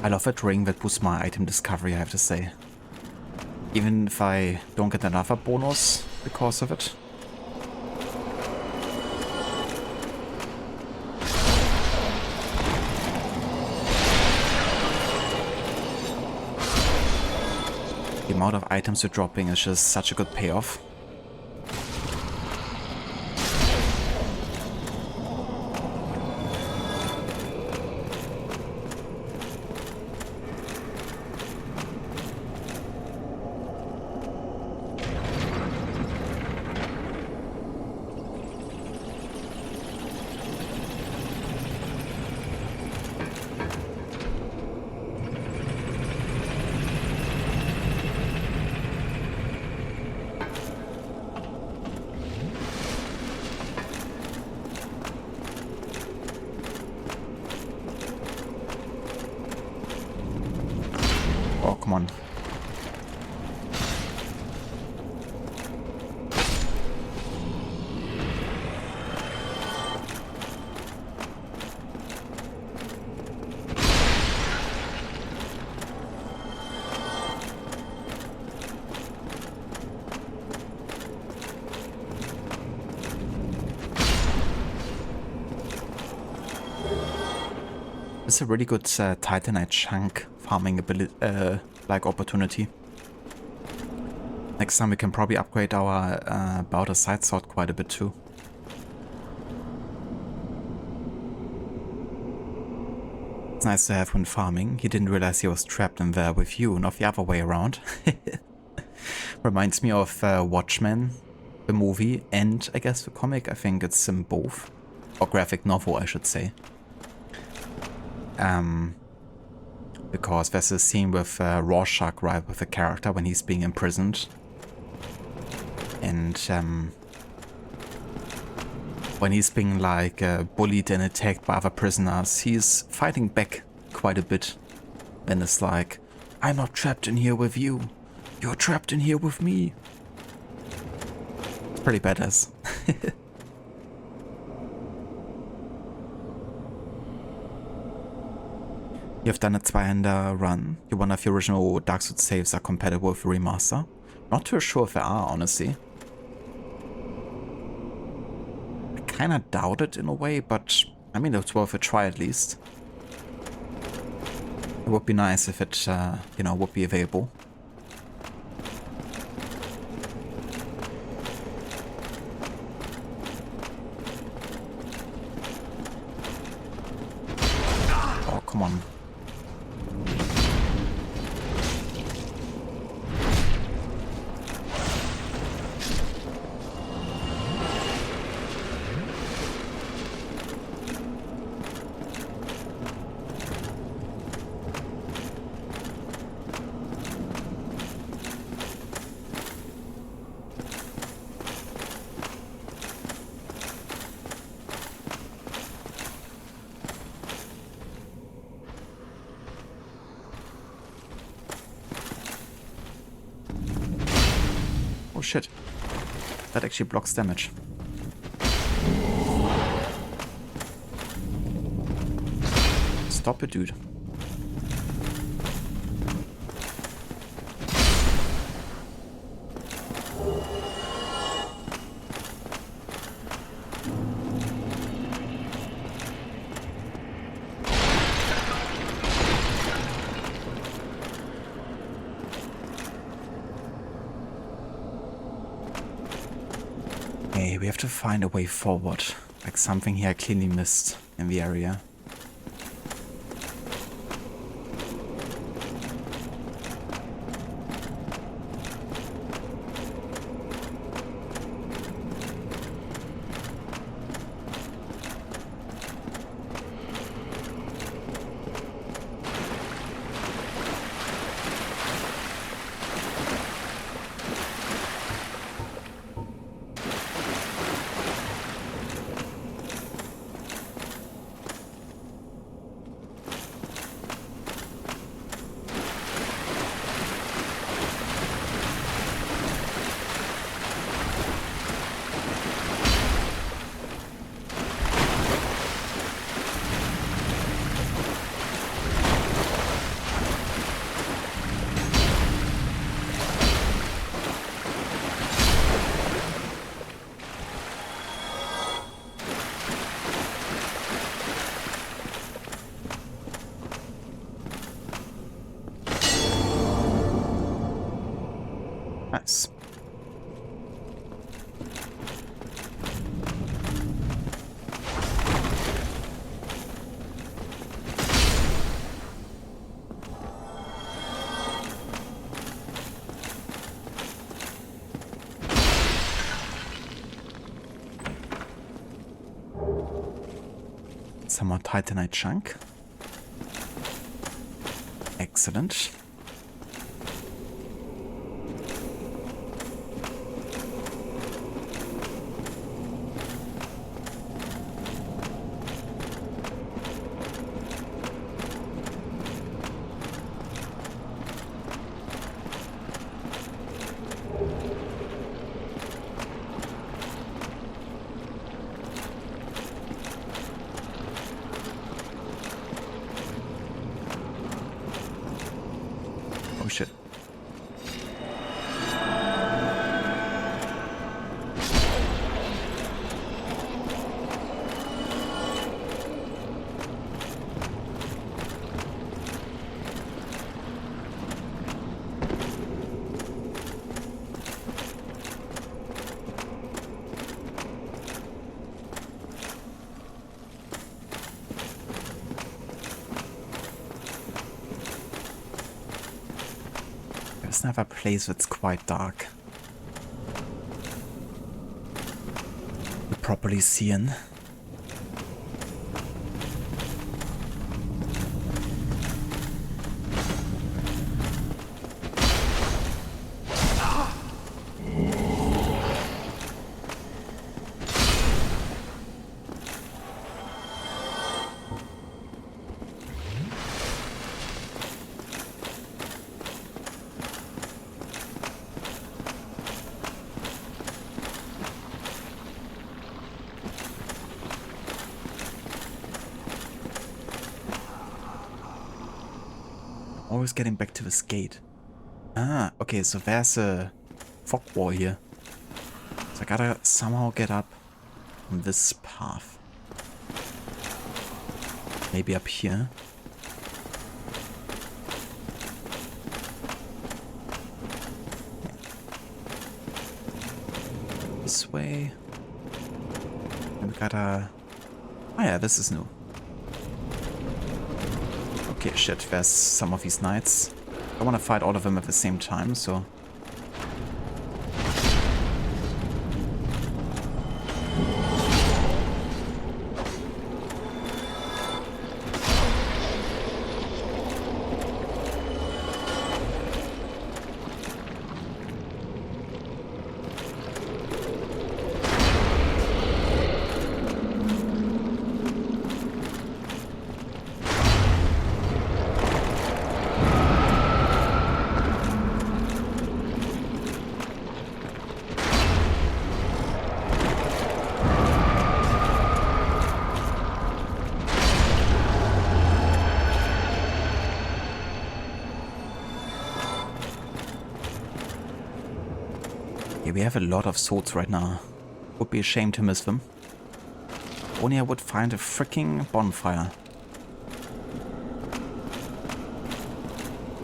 I love that ring that boosts my item discovery, I have to say. Even if I don't get another bonus because of it. The amount of items you're dropping is just such a good payoff. Oh, come on. It's a really good Titanite chunk farming ability, like opportunity. Next time we can probably upgrade our Bowder Side Sword quite a bit too. nice to have when farming. He didn't realize he was trapped in there with you, not the other way around. Reminds me of Watchmen, the movie, and I guess the comic. I think it's in both. Or graphic novel, I should say. Because there's a scene with Rorschach, right, with the character when he's being imprisoned. And when he's being like bullied and attacked by other prisoners, he's fighting back quite a bit. And it's like, I'm not trapped in here with you. You're trapped in here with me. It's pretty badass. You've done a 2-hander run. You wonder if the original Dark Souls saves are compatible with the remaster. Not too sure if they are, honestly. I kinda doubt it in a way, but I mean, it's worth a try at least. It would be nice if it, you know, would be available. Oh, come on. Oh shit. That actually blocks damage. Stop it, dude. Okay, we have to find a way forward. Like something here I clearly missed in the area. Nice. Some more titanite chunk. Excellent. Just have a place that's quite dark. You properly see in. Always getting back to this gate. Ah, okay, so there's a fog wall here. So I gotta somehow get up on this path. Maybe up here. This way. And we gotta... Oh yeah, this is new. Okay, shit, there's some of these knights. I want to fight all of them at the same time, so... Yeah, we have a lot of swords right now. Would be a shame to miss them. Only I would find a freaking bonfire.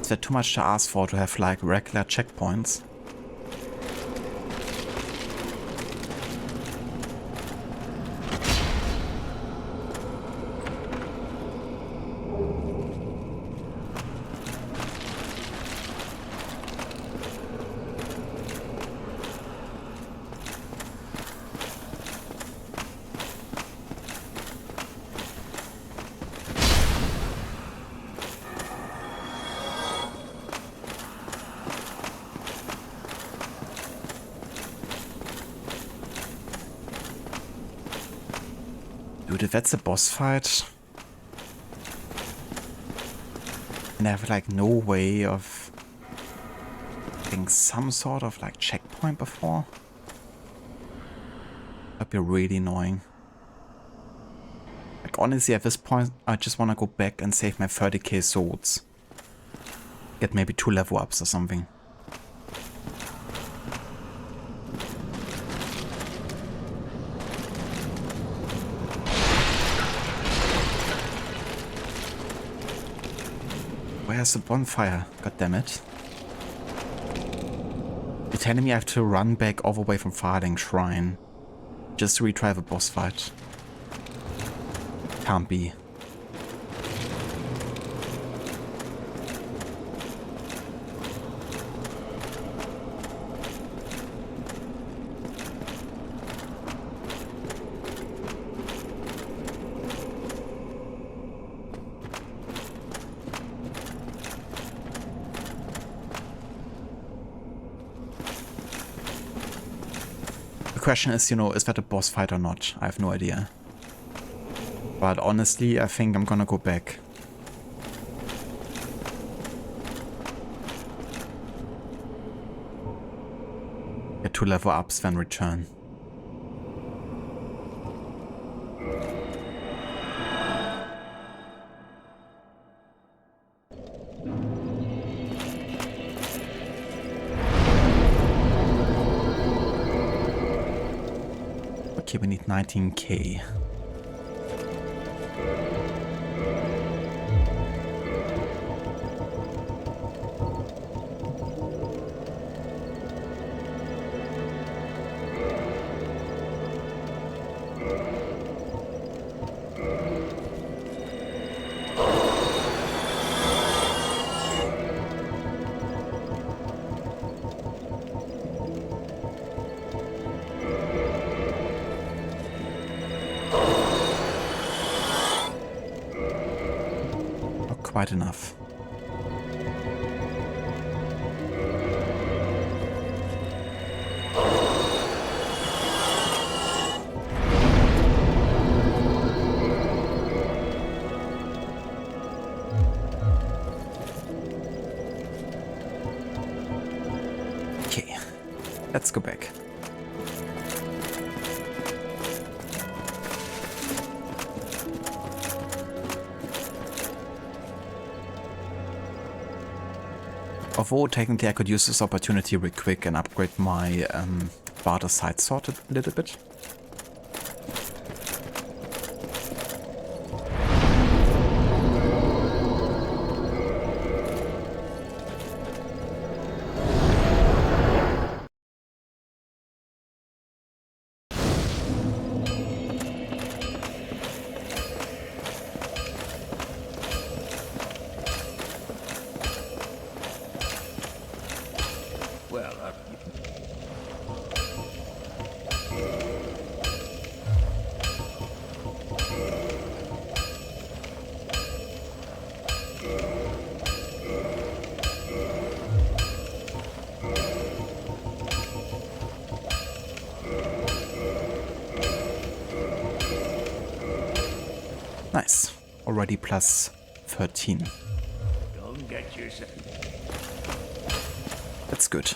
Is that too much to ask for to have like regular checkpoints? Dude, if that's a boss fight, and I have like no way of getting some sort of like checkpoint before, that'd be really annoying. Like honestly, at this point, I just want to go back and save my 30k swords. Get maybe 2 level ups or something. Where's the bonfire? God damn it. You're telling me I have to run back all the way from Firelink Shrine just to retry the boss fight. Can't be. The question is, you know, is that a boss fight or not? I have no idea. But honestly, I think I'm gonna go back. Get 2 level ups, then return. Okay, we need 19k. quite enough. Okay, let's go back. Although technically I could use this opportunity real quick and upgrade my barter side sword a little bit. Well, Nice. Already plus 13. don't get yourself. That's good.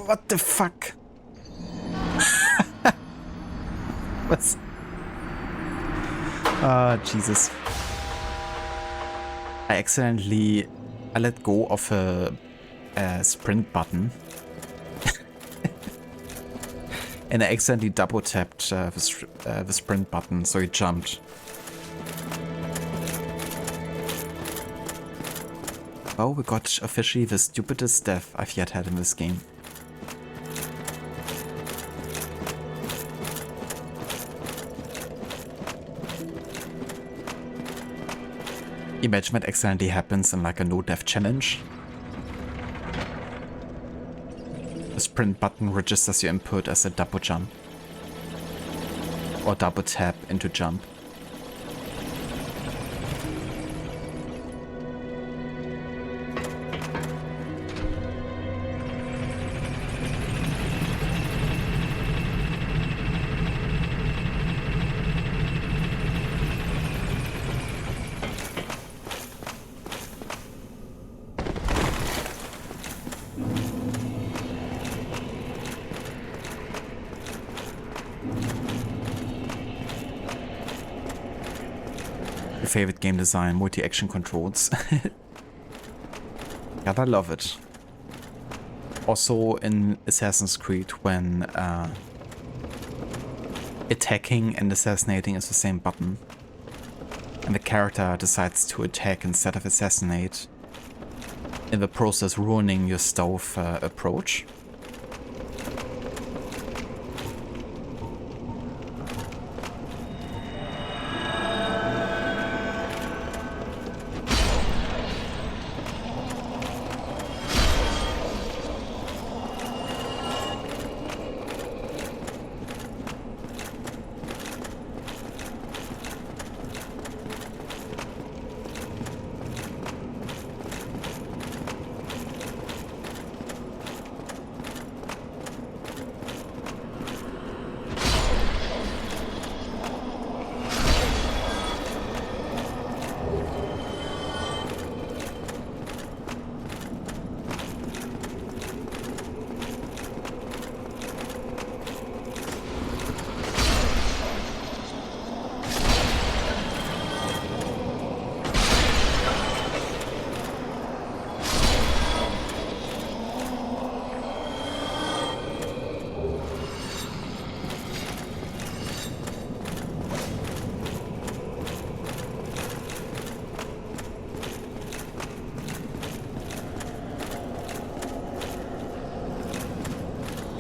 What the fuck? What's... Jesus. I let go of a sprint button. And I accidentally double tapped the sprint button, so he jumped. Oh, we got officially the stupidest death I've yet had in this game. Imagine that accidentally happens in like a no-death challenge. The sprint button registers your input as a double jump. Or double tap into jump. Favorite game design, multi-action controls. God, I love it. Also in Assassin's Creed, when attacking and assassinating is the same button, and the character decides to attack instead of assassinate, in the process ruining your stealth approach.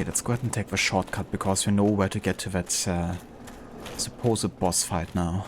Okay, let's go ahead and take the shortcut because we know where to get to that supposed boss fight now.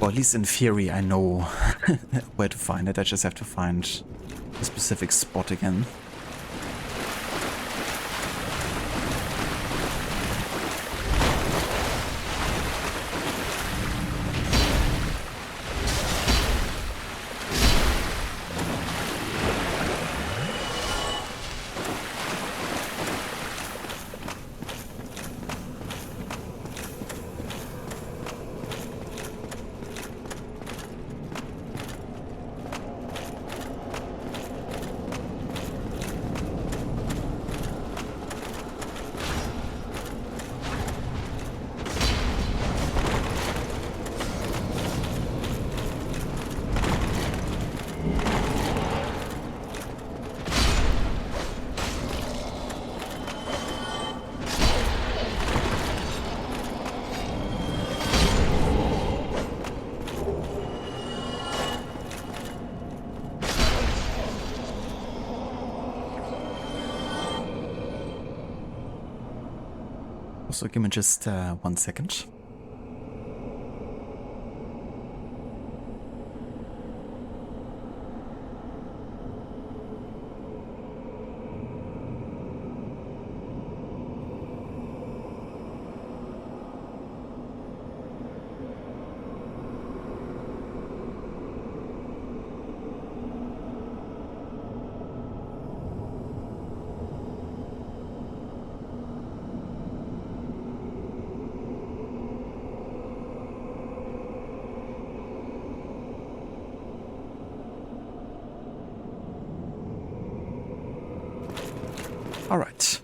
Or at least in theory I know where to find it. I just have to find a specific spot again. So give me just 1 second. All right.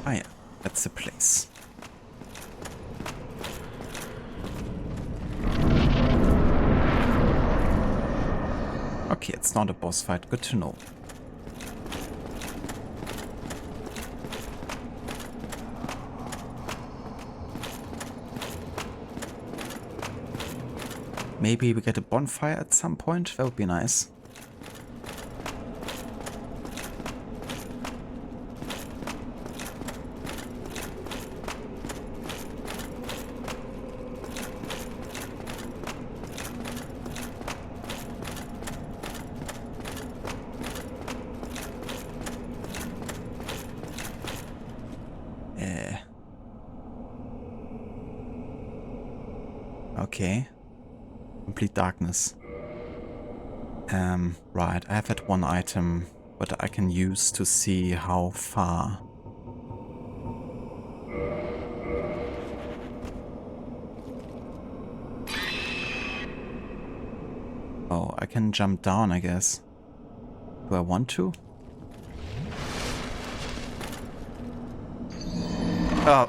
Ah yeah, that's the place. Okay, it's not a boss fight. Good to know. Maybe we get a bonfire at some point. That would be nice. Okay. Complete darkness. Right, I have that one item that I can use to see how far. Oh, I can jump down, I guess. Do I want to?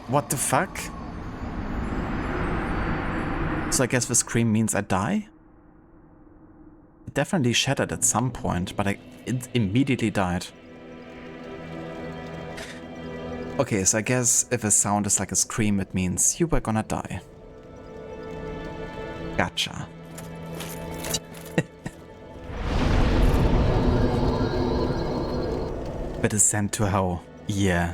What the fuck? So I guess the scream means I die? It definitely shattered at some point, but it immediately died. Okay, so I guess if a sound is like a scream, it means you were gonna die. Gotcha. The descent to hell. Yeah.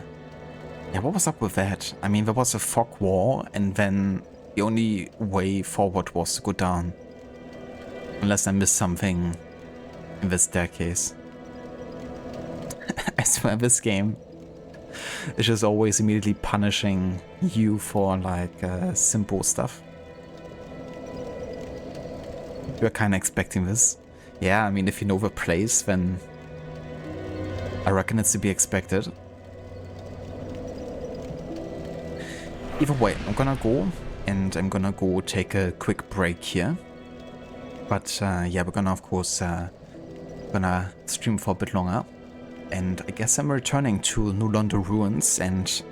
Yeah, what was up with that? I mean, there was a fog wall, and then the only way forward was to go down. Unless I missed something in the staircase. I swear this game is just always immediately punishing you for like simple stuff. You're kind of expecting this. Yeah, I mean, if you know the place, then I reckon it's to be expected. Either way, I'm gonna go, and I'm gonna go take a quick break here. But yeah, we're gonna, of course, gonna stream for a bit longer. And I guess I'm returning to Anor Londo Ruins, and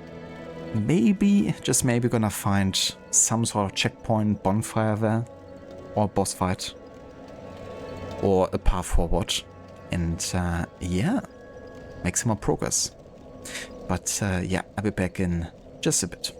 maybe, just maybe, gonna find some sort of checkpoint, bonfire there, or boss fight, or a path forward. And yeah, make some more progress. But yeah, I'll be back in just a bit.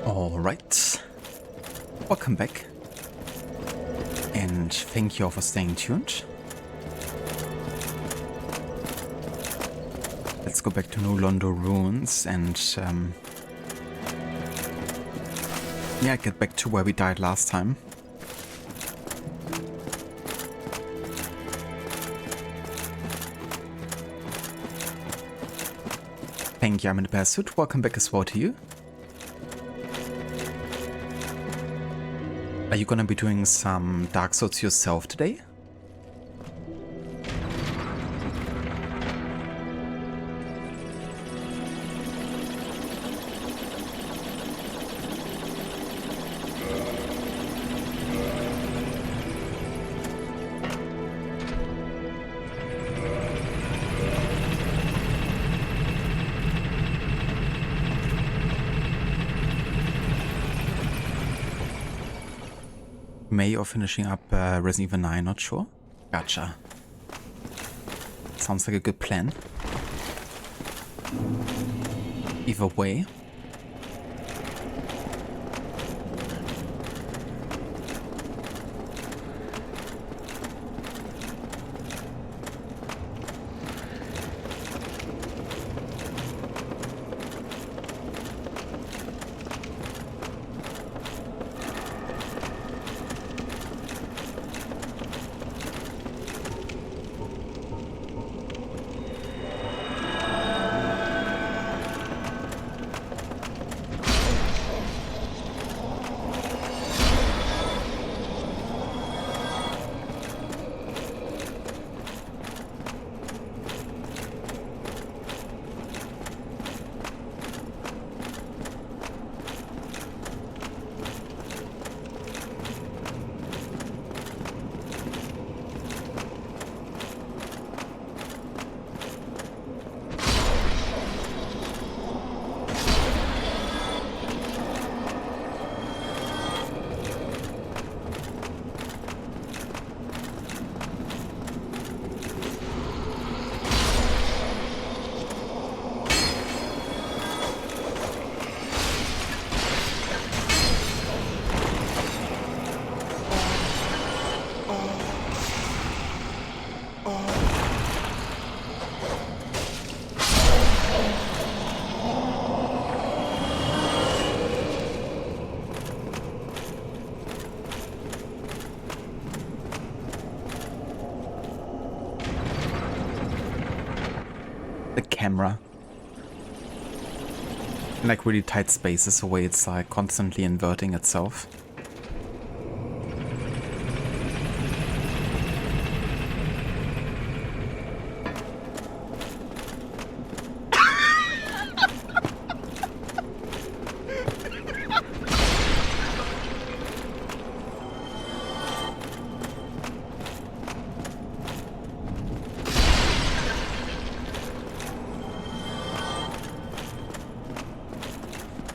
Alright, welcome back, and thank you all for staying tuned. Let's go back to Londo Ruins and yeah, get back to where we died last time. Thank you, I'm in the bear suit. Welcome back as well to you. Are you gonna be doing some Dark Souls yourself today? May or finishing up Resident Evil 9, not sure. Gotcha. Sounds like a good plan. Either way. The camera. In like really tight spaces, the way it's like constantly inverting itself.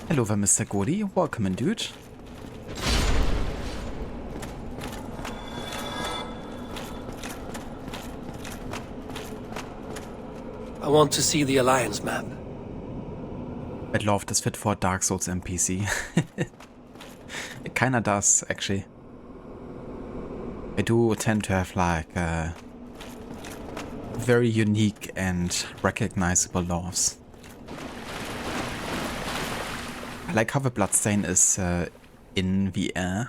Hello there, Mr. Gordy. Welcome in, dude. I want to see the Alliance map. I'd love this fit for a Dark Souls NPC. It kinda does, actually. I do tend to have like very unique and recognizable laws. I like how the bloodstain is in the air.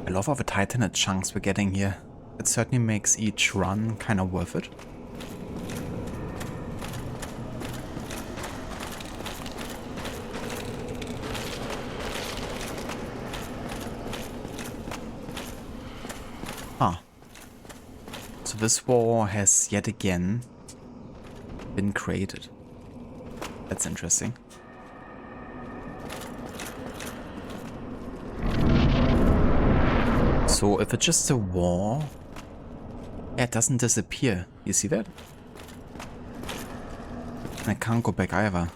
I love all the Titanite chunks we're getting here. it certainly makes each run kind of worth it. Huh. So this war has yet again been created. That's interesting. So if it's just a war, yeah, it doesn't disappear. You see that? And I can't go back either.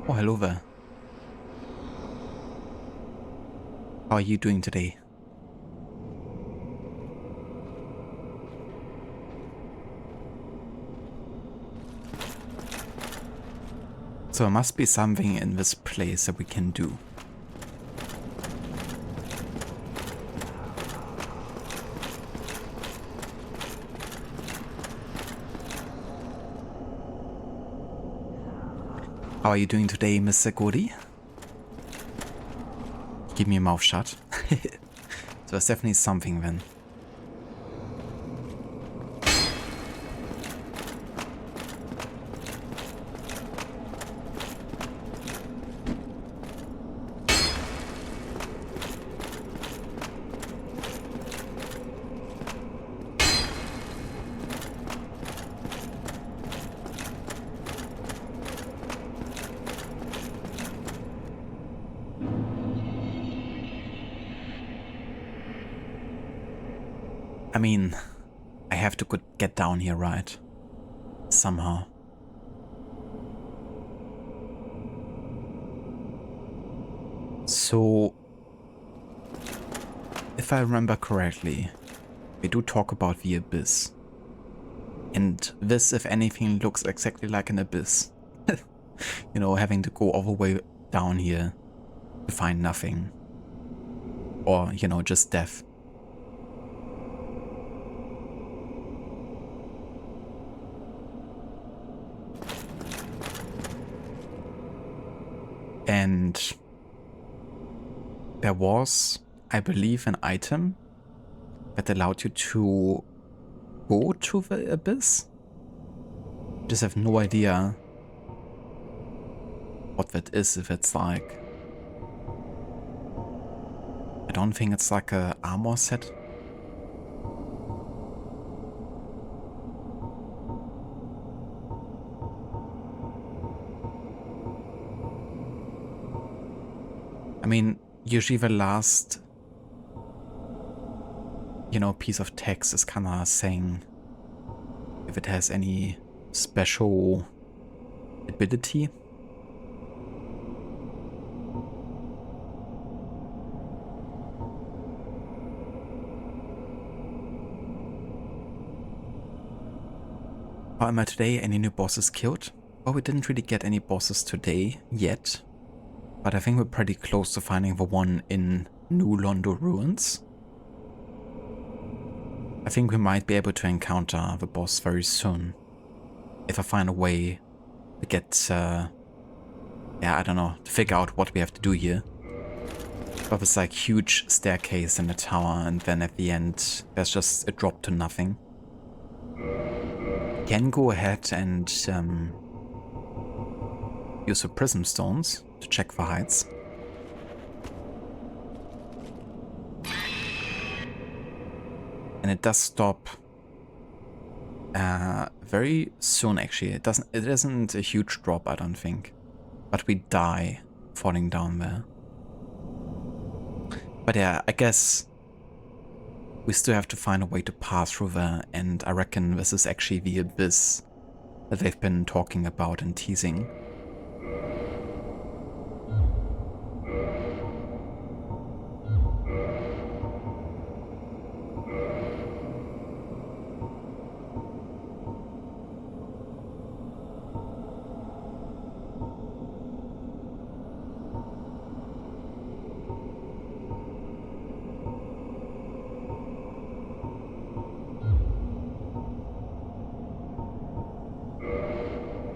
Oh, hello there. How are you doing today? So there must be something in this place that we can do. How are you doing today, Mr. Godi? Keep your mouth shut. So there's definitely something then. I mean, I have to get down here, right? Somehow. So, if I remember correctly, we do talk about the abyss. And this, if anything, looks exactly like an abyss. You know, having to go all the way down here to find nothing. Or, you know, just death. And there was, I believe, an item that allowed you to go to the abyss. Just have no idea what that is, if it's like... I don't think it's like a armor set. I mean, usually the last, you know, piece of text is kind of saying if it has any special ability. How am I today? Any new bosses killed? Well, we didn't really get any bosses today yet. But I think we're pretty close to finding the one in New Londo Ruins. I think we might be able to encounter the boss very soon. If I find a way to get, yeah, I don't know, to figure out what we have to do here. But it's like huge staircase in the tower, and then at the end there's just a drop to nothing. Can go ahead and use the prism stones to check for heights. And it does stop very soon actually. It isn't a huge drop, I don't think. But we die falling down there. But yeah, I guess we still have to find a way to pass through there, and I reckon this is actually the abyss that they've been talking about and teasing.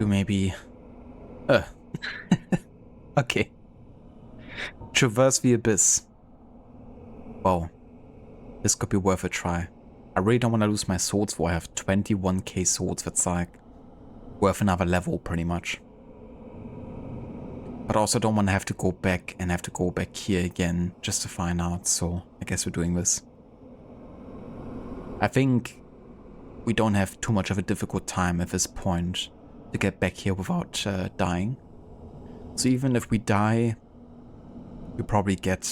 Maybe... okay. Traverse the abyss. Wow. This could be worth a try. I really don't want to lose my swords, for I have 21k swords. That's like worth another level pretty much. But I also don't want to have to go back and have to go back here again just to find out, so I guess we're doing this. I think we don't have too much of a difficult time at this point to get back here without dying. So even if we die, we probably get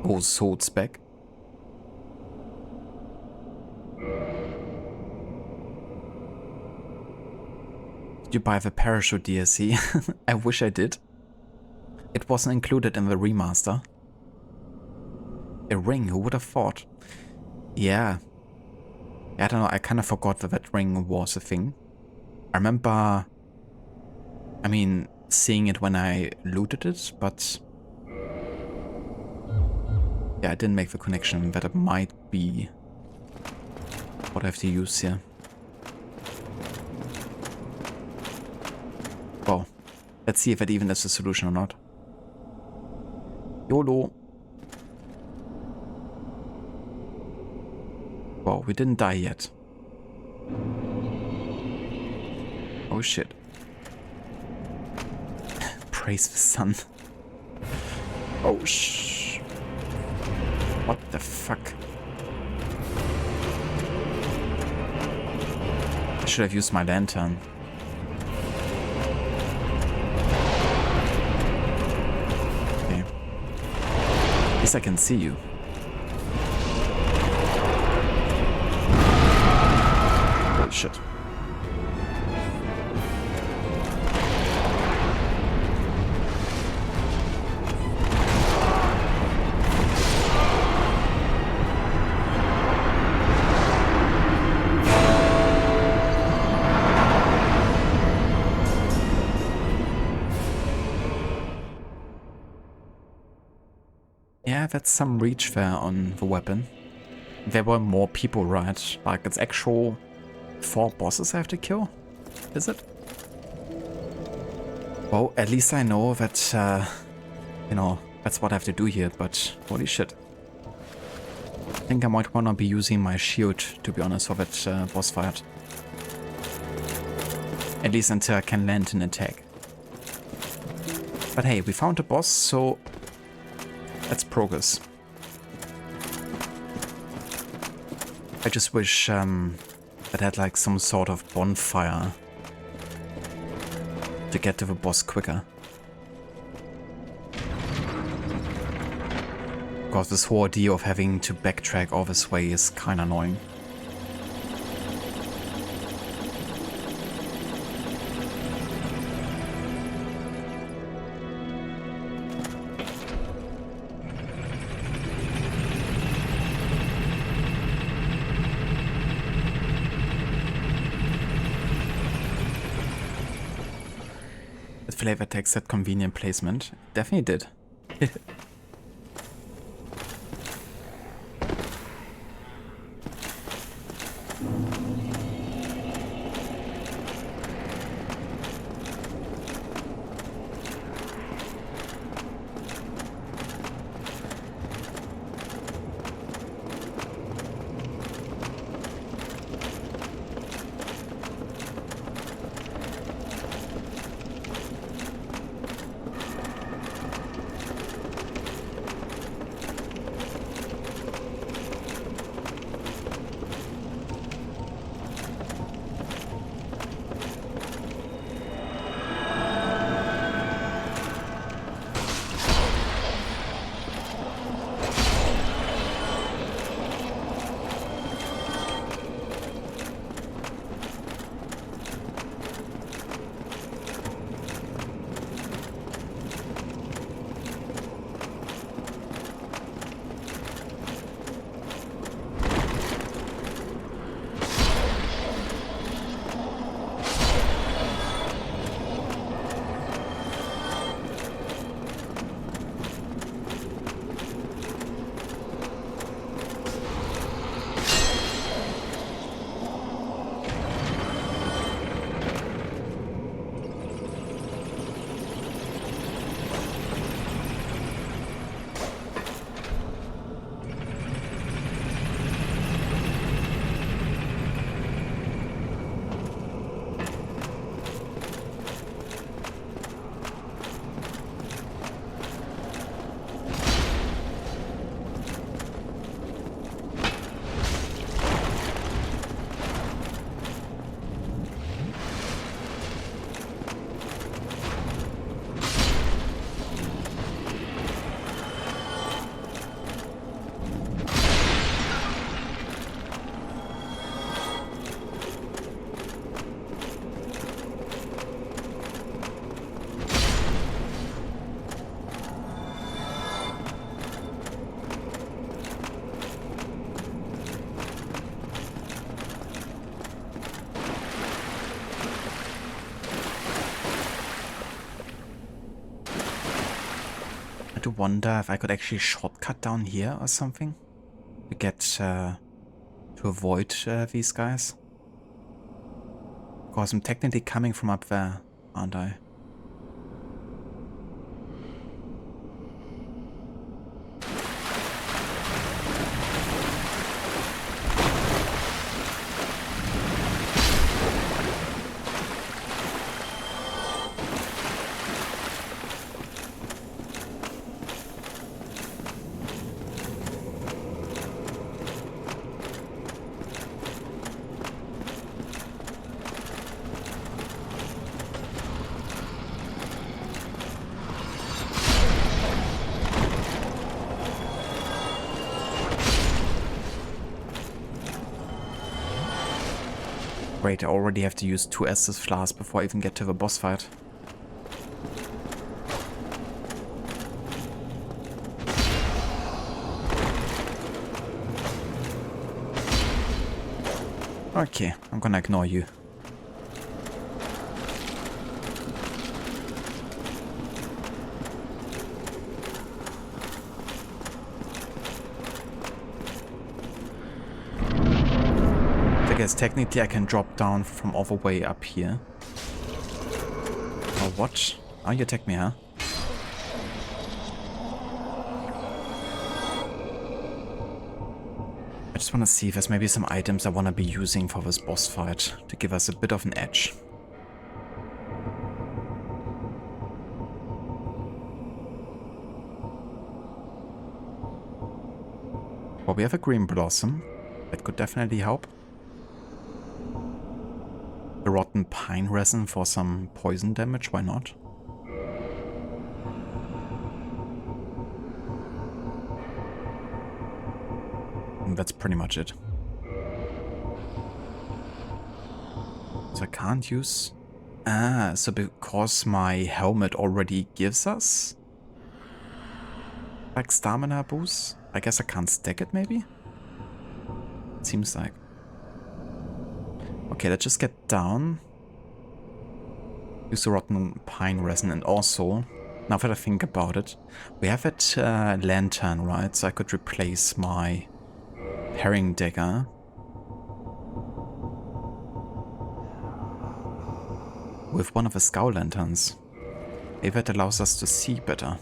those swords back. Did you buy the parachute DLC? I wish I did. It wasn't included in the remaster. A ring, who would have thought? Yeah. I don't know, I kind of forgot that that ring was a thing. I remember, I mean, seeing it when I looted it, but yeah, I didn't make the connection that it might be what I have to use here. Well, let's see if that even is a solution or not. YOLO. Well, we didn't die yet. Oh shit. Praise the sun. Oh shh. What the fuck? I should have used my lantern. Okay. At least I can see you. Oh shit. Yeah, that's some reach there on the weapon. There were more people, right? Like, it's actual 4 bosses I have to kill? Is it? Well, at least I know that, you know, that's what I have to do here, but holy shit. I think I might want to be using my shield, to be honest, for that boss fight. At least until I can land an attack. But hey, we found a boss, so that's progress. I just wish that had like some sort of bonfire to get to the boss quicker. Because this whole idea of having to backtrack all this way is kinda annoying. Flavor text that convenient placement. Definitely did. I do wonder if I could actually shortcut down here or something to get to avoid these guys. Because I'm technically coming from up there, aren't I? Great, I already have to use 2 Estus flasks before I even get to the boss fight. Okay, I'm gonna ignore you. I guess technically I can drop down from all the way up here. Or what? Oh, you attacked me, huh? I just want to see if there's maybe some items I want to be using for this boss fight to give us a bit of an edge. Well, we have a green blossom. That could definitely help. A rotten pine resin for some poison damage, why not? And that's pretty much it. So I can't use... Ah, so because my helmet already gives us like stamina boost, I guess I can't stack it maybe? It seems like. Okay, let's just get down. Use the rotten pine resin, and also, now that I think about it, we have that lantern, right? So I could replace my herring dagger with one of the scout lanterns. Maybe that allows us to see better.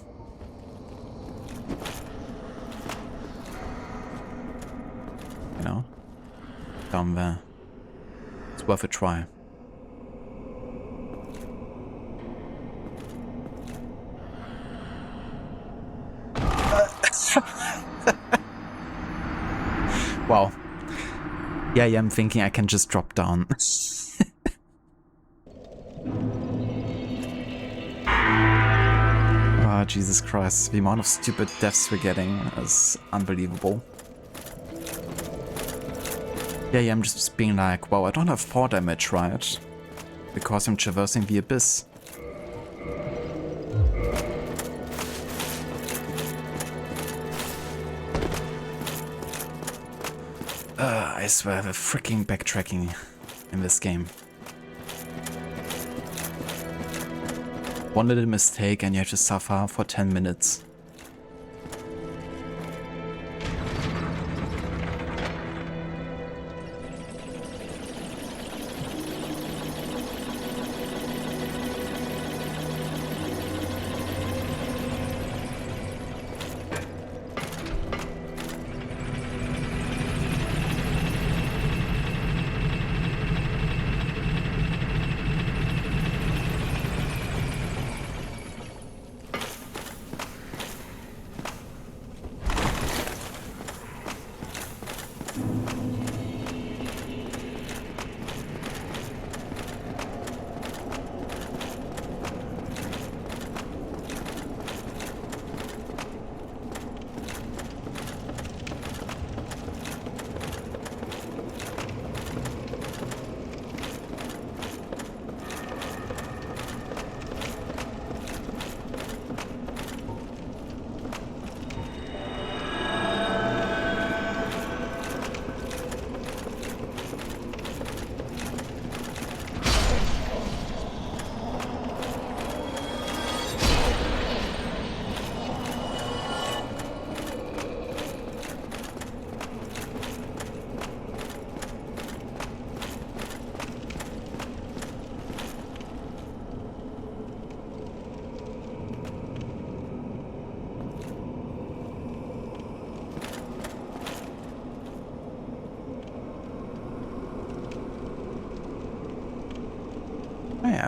You know? Down there. It's worth a try. Wow. Yeah, I'm thinking I can just drop down. Oh, Jesus Christ. The amount of stupid deaths we're getting is unbelievable. Yeah, I'm just being like, wow, I don't have 4 damage, right? Because I'm traversing the abyss. I swear, the freaking backtracking in this game. One little mistake and you have to suffer for 10 minutes.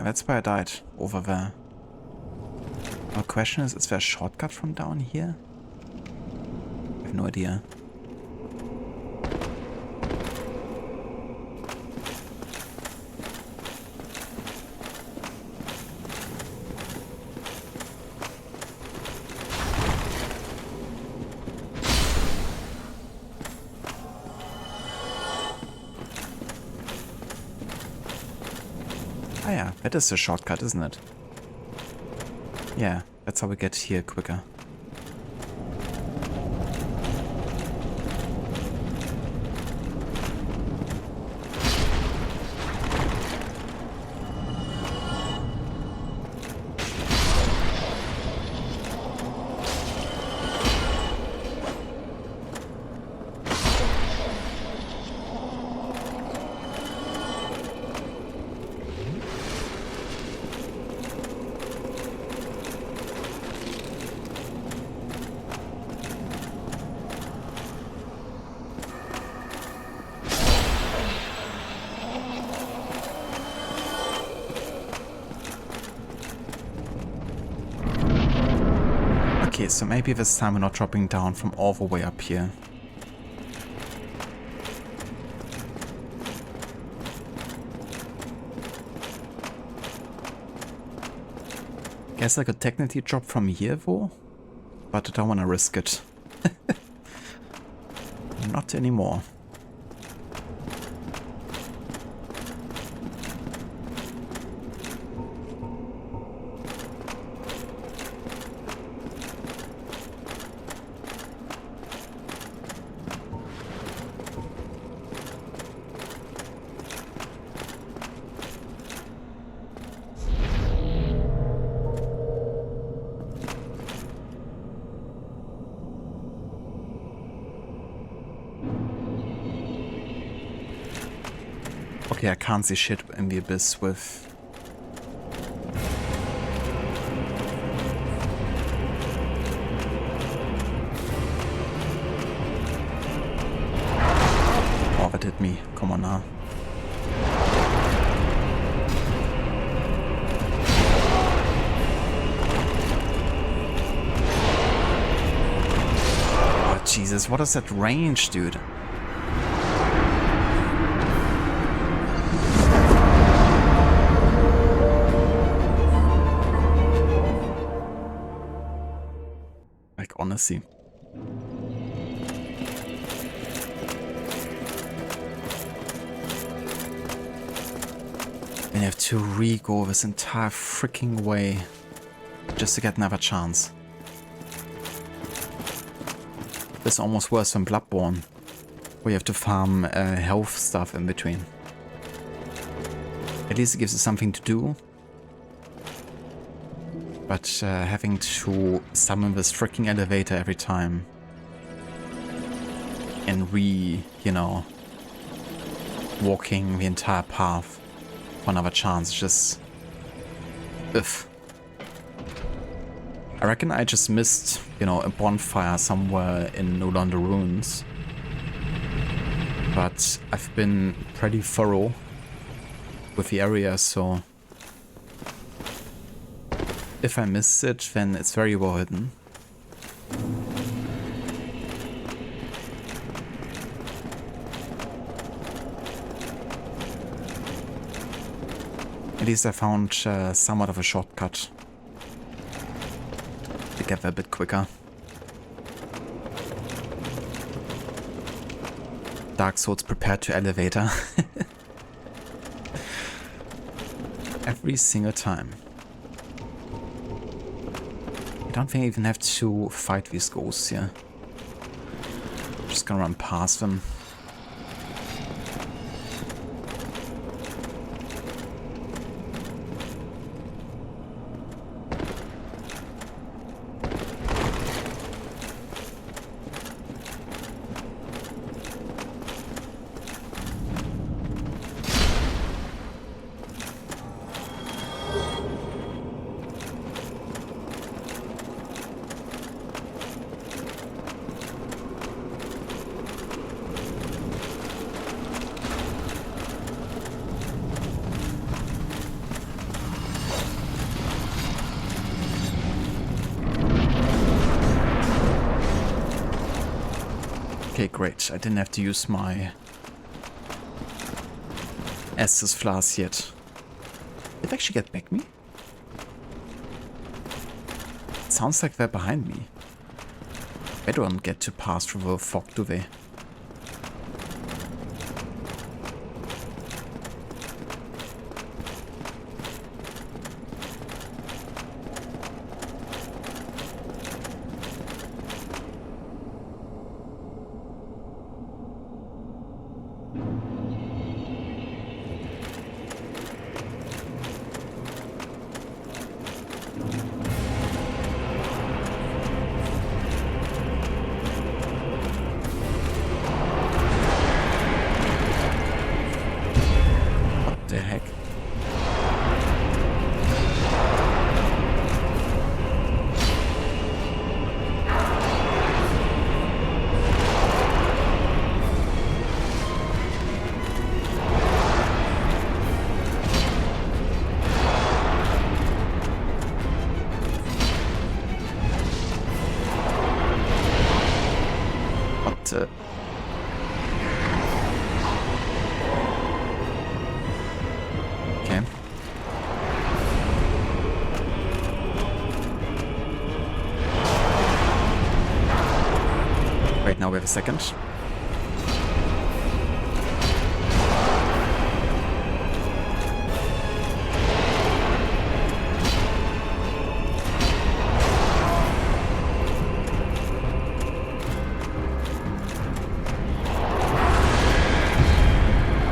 that's why I died, over there. My question is there a shortcut from down here? I have no idea. Ah yeah, that is a shortcut, isn't it? Yeah, that's how we get here quicker. Okay, so maybe this time we're not dropping down from all the way up here. Guess I could technically drop from here though, but I don't want to risk it. Not anymore. Okay, I can't see shit in the abyss with... Oh, that hit me. Come on now. Oh, Jesus, what is that range, dude? Honestly. And I have to re-go this entire freaking way just to get another chance. This is almost worse than Bloodborne, where you have to farm health stuff in between. At least it gives you something to do. But having to summon this freaking elevator every time and you know, walking the entire path for another chance, just... Ugh. I reckon I just missed, you know, a bonfire somewhere in Londo Ruins. But I've been pretty thorough with the area, so... If I missed it, then it's very well hidden. At least I found somewhat of a shortcut to get there a bit quicker. Dark Souls prepared to elevator. Every single time. I don't think I even have to fight these ghosts here. Just gonna run past them. Okay, great. I didn't have to use my Estus flask yet. Did they actually get back me? It sounds like they're behind me. They don't get to pass through the fog, do they? The heck? What the? Okay. Wait, now we have a second.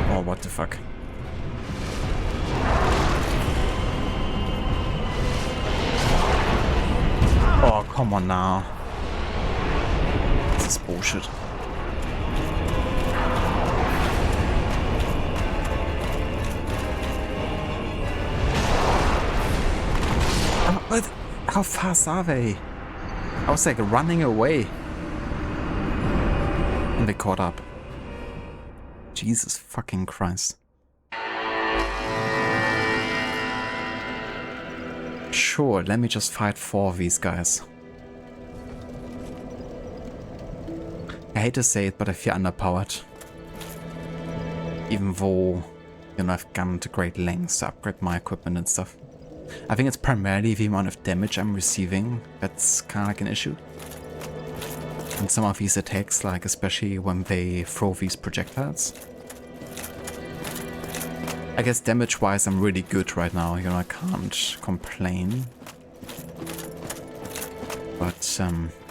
Oh, what the fuck? Oh, come on now. This is bullshit. But how fast are they? I was like running away. And they caught up. Jesus fucking Christ. Sure, let me just fight 4 of these guys. I hate to say it, but I feel underpowered. Even though, you know, I've gone to great lengths to upgrade my equipment and stuff. I think it's primarily the amount of damage I'm receiving that's kind of like an issue. And some of these attacks, like especially when they throw these projectiles. I guess damage-wise I'm really good right now, you know, I can't complain. But,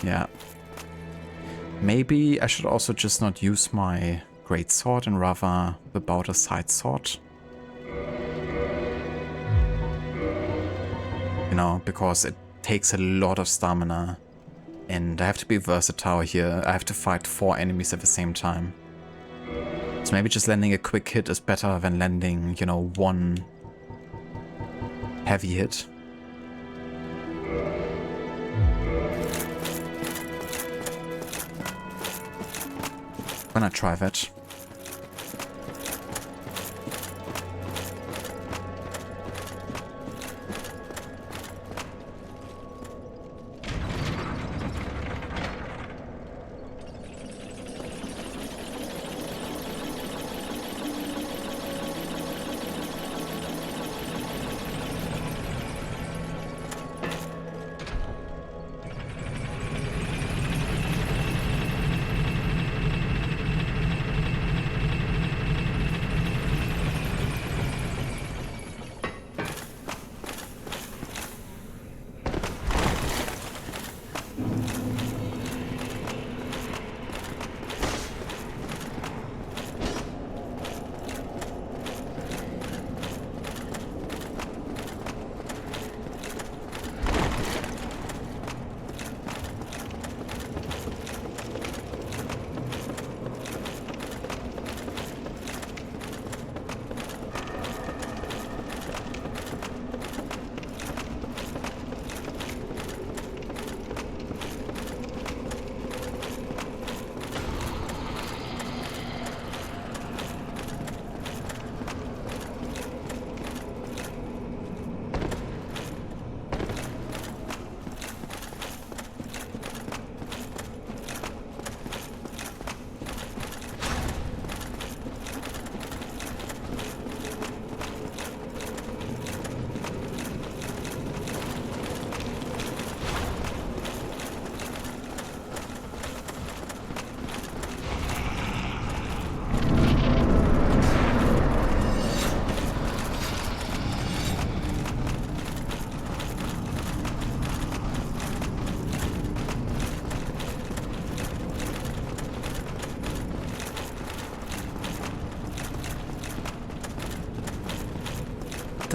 yeah. Maybe I should also just not use my great sword and rather whip out a side sword. You know, because it takes a lot of stamina. And I have to be versatile here. I have to fight 4 enemies at the same time. So maybe just landing a quick hit is better than landing, you know, 1 heavy hit. Gonna try that.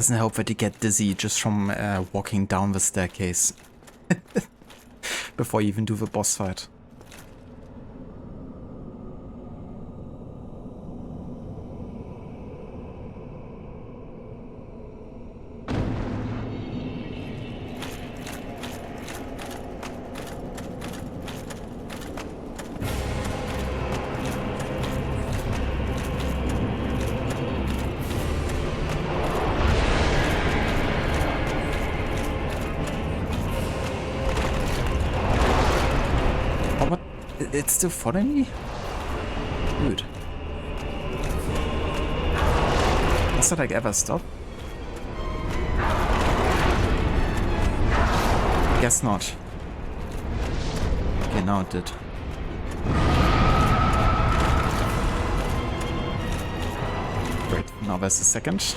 Doesn't help that you get dizzy just from walking down the staircase before you even do the boss fight. It's still following me? Dude. Does that like ever stop? Guess not. Okay, now it did. Great, now there's the second.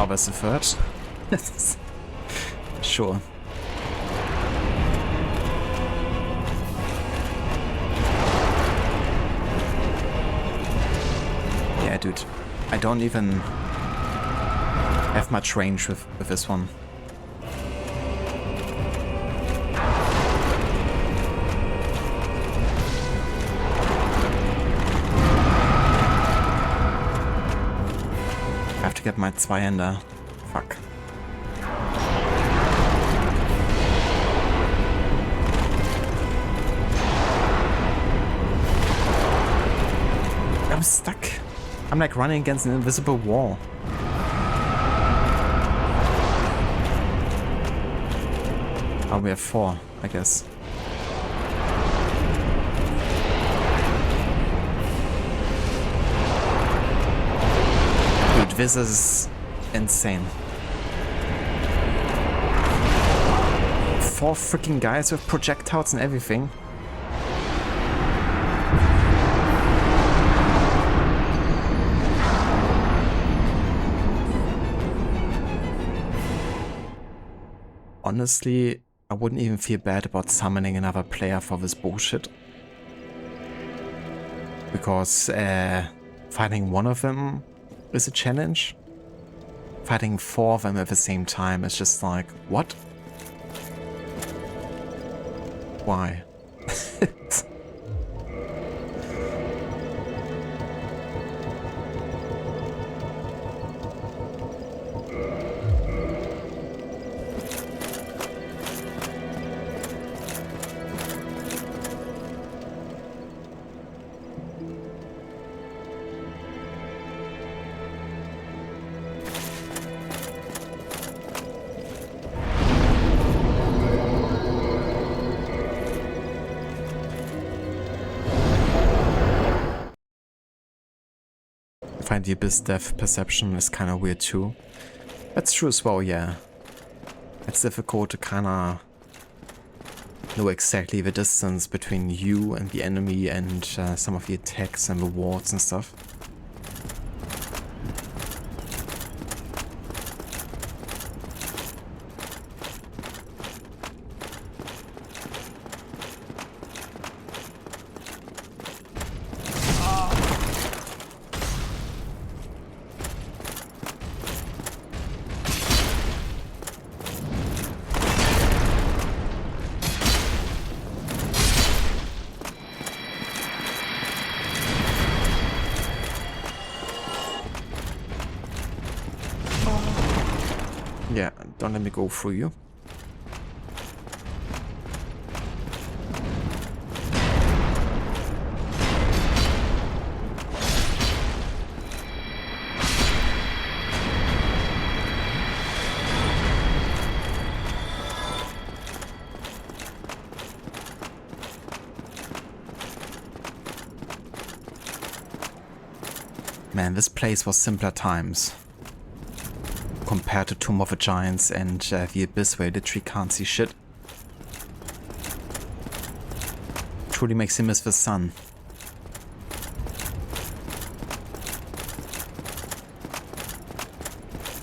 That's the third. Sure. Yeah, dude. I don't even have much range with this one. I have to get my Zweihänder. Fuck. I'm stuck. I'm like running against an invisible wall. Oh, we have 4, I guess. Dude, this is insane. 4 freaking guys with projectiles and everything. Honestly, I wouldn't even feel bad about summoning another player for this bullshit. Because fighting one of them is a challenge. Fighting 4 of them at the same time is just like, what? Why? I find the Abyss depth perception is kind of weird too. That's true as well, yeah. It's difficult to kind of know exactly the distance between you and the enemy and some of the attacks and the wards and stuff. Yeah, don't let me go through you. man, this place was simpler times. Compared to Tomb of the Giants and the Abyss, where you literally can't see shit. Truly makes you miss the sun.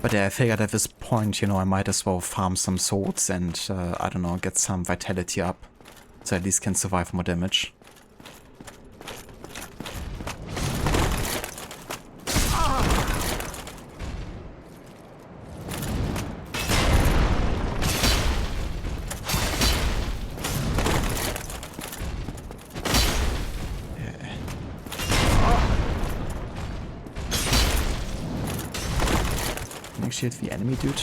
But yeah, I figured at this point, you know, I might as well farm some swords and, I don't know, get some vitality up. So at least can survive more damage. Actually hit the enemy dude.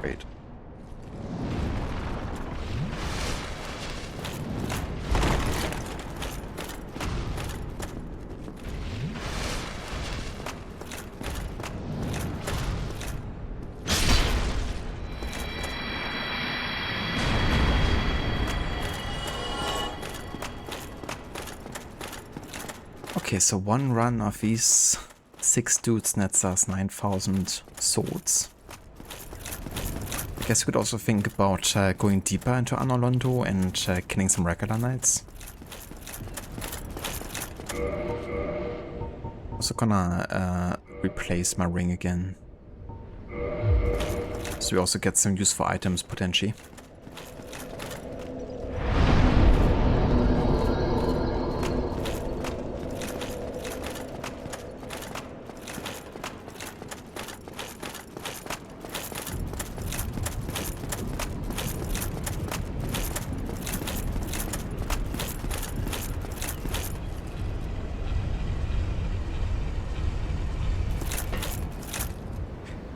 Great. Okay, so one run of these 6 dudes nets us 9,000 swords. I guess we could also think about going deeper into Anor Londo and killing some regular knights. Also gonna replace my ring again. So we also get some useful items potentially.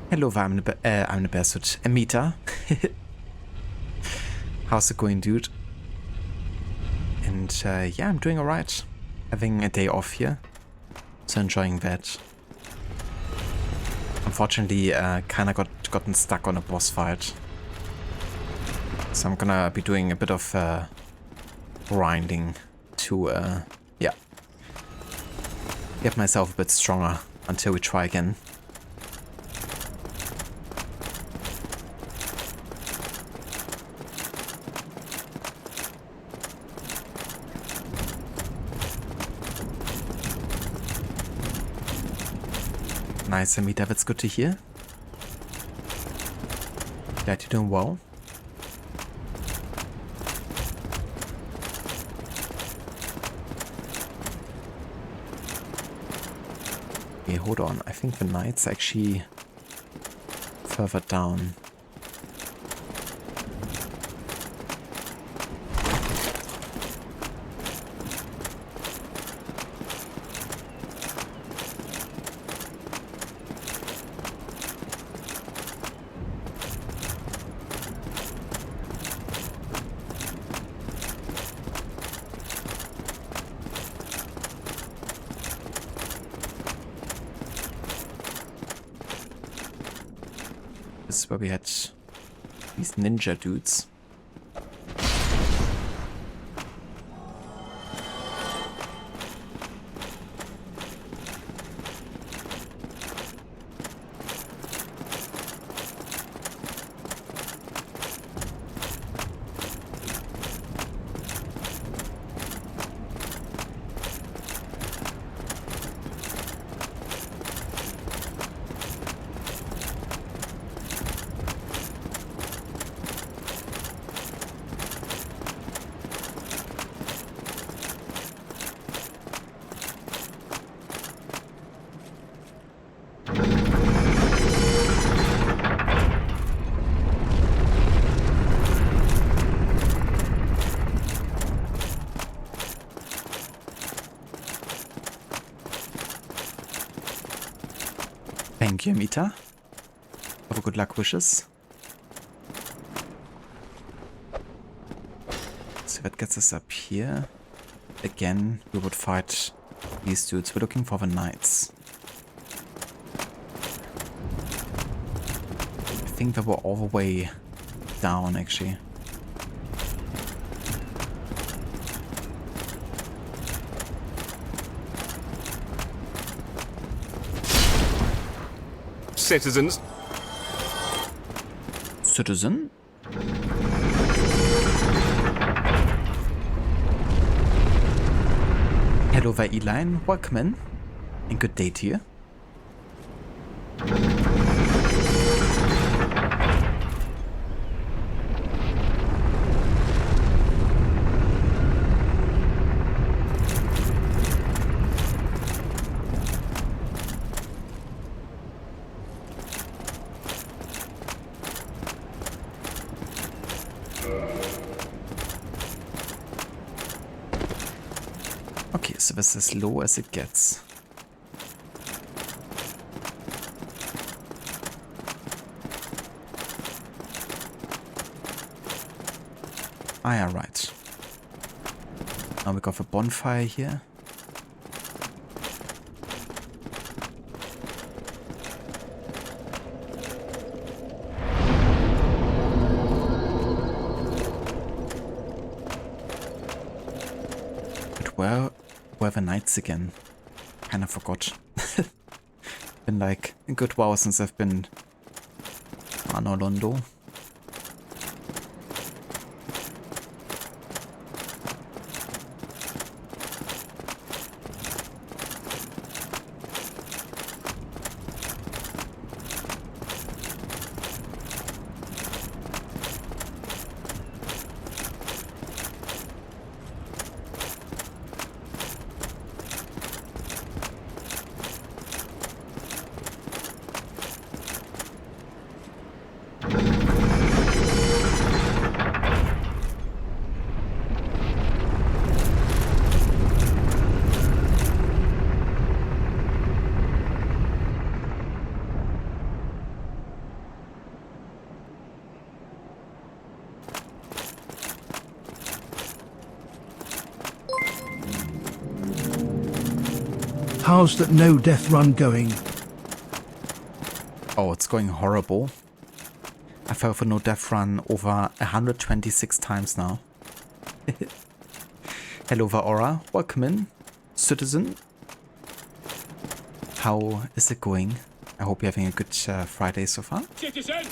Hello, I'm the best Amita. How's it going, dude? And yeah, I'm doing alright. Having a day off here, so enjoying that. Unfortunately, kinda gotten stuck on a boss fight, so I'm gonna be doing a bit of grinding to yeah, get myself a bit stronger until we try again. Nice, Amita, that's good to hear. Glad you're doing well. Okay, hold on. I think the knight's actually further down. This is where we had these ninja dudes. Thank you, Amita. Have a good luck wishes. So that gets us up here. Again, we would fight these dudes. We're looking for the knights. I think they were all the way down, actually. Citizens. Citizen? Hello there, Eline. Welcome in. And good day to you. Okay, so this is as low as it gets. Ah, yeah, right. Now we got a bonfire here. But where were the knights again? Kinda forgot. Been like a good while since I've been Anor Londo. How's that no death run going? Oh, it's going horrible. I fell for no death run over 126 times now. Hello, Vaora. Welcome in, citizen. How is it going? I hope you're having a good Friday so far. Citizen.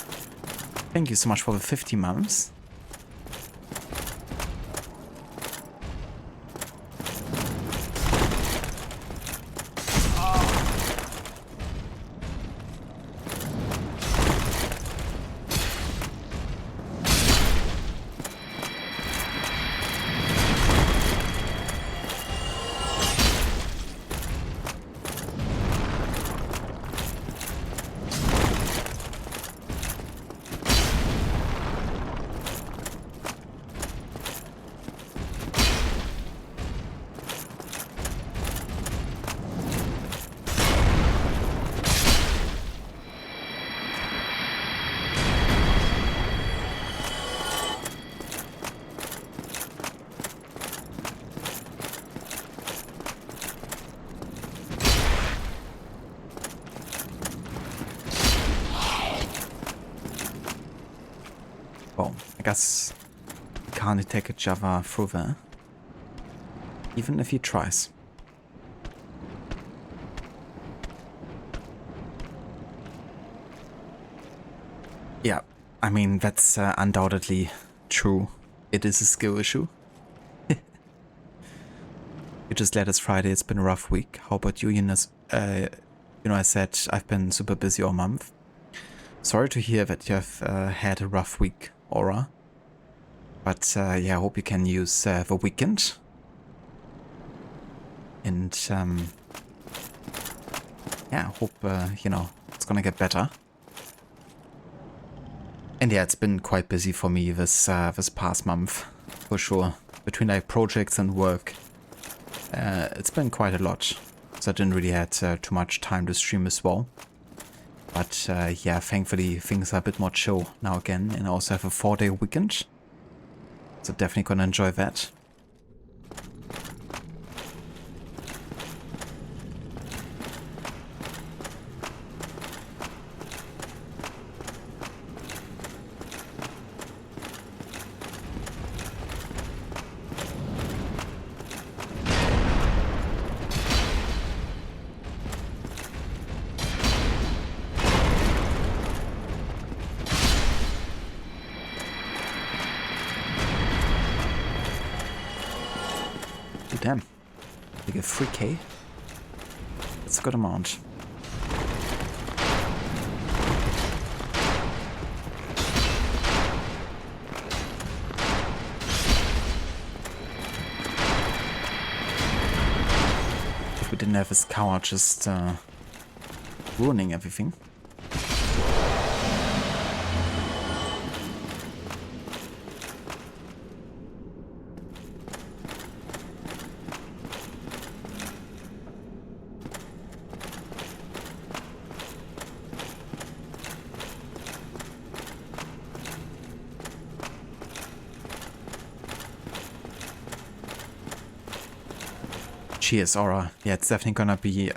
Thank you so much for the 50 months. Well, I guess he can't attack a Java through there. Even if he tries. Yeah, I mean, that's undoubtedly true. It is a skill issue. You just let us Friday, it's been a rough week. How about you, Eunice? You know, I said I've been super busy all month. Sorry to hear that you have had a rough week, Aura. But yeah, I hope you can use the weekend. And yeah, I hope, you know, it's gonna get better. And yeah, it's been quite busy for me this past month, for sure. Between like projects and work, it's been quite a lot. So I didn't really have too much time to stream as well. But yeah, thankfully things are a bit more chill now again, and I also have a 4-day weekend. So definitely gonna enjoy that. Damn. We get 3k. That's a good amount. If we didn't have his cow just ruining everything. Cheers, Aura. Yeah, it's definitely gonna be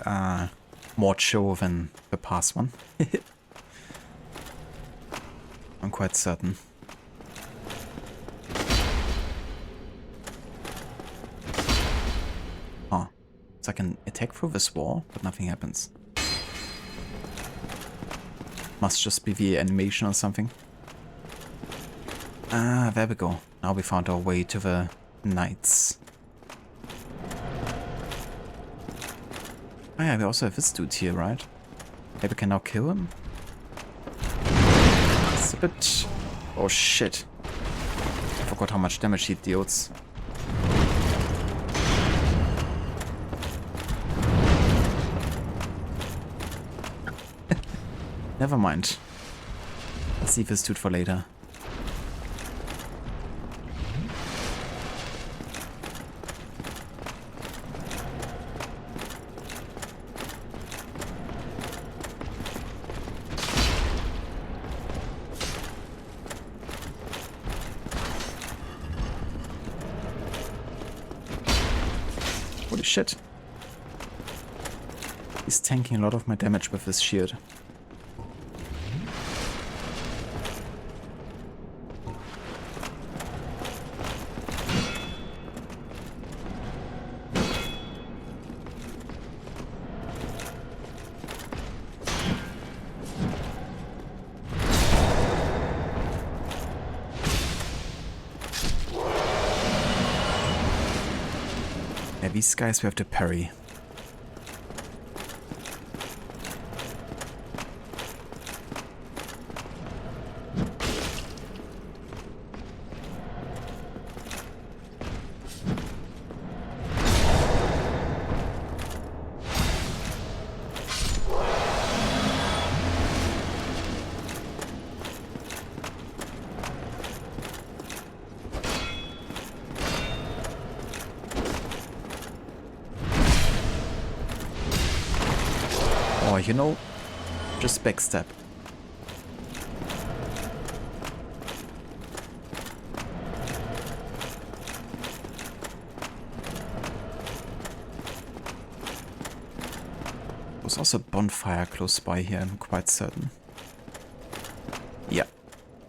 more chill than the past one. I'm quite certain. Oh, so I can attack through this wall, but nothing happens. Must just be the animation or something. Ah, there we go. Now we found our way to the knights. Oh yeah, we also have this dude here, right? Maybe we can now kill him? It's a bit... Oh shit. I forgot how much damage he deals. Never mind. Let's leave this dude for later. Holy shit. He's tanking a lot of my damage with his shield. Yeah, these guys we have to parry. Or, you know, just backstab. There's also a bonfire close by here, I'm quite certain. Yeah,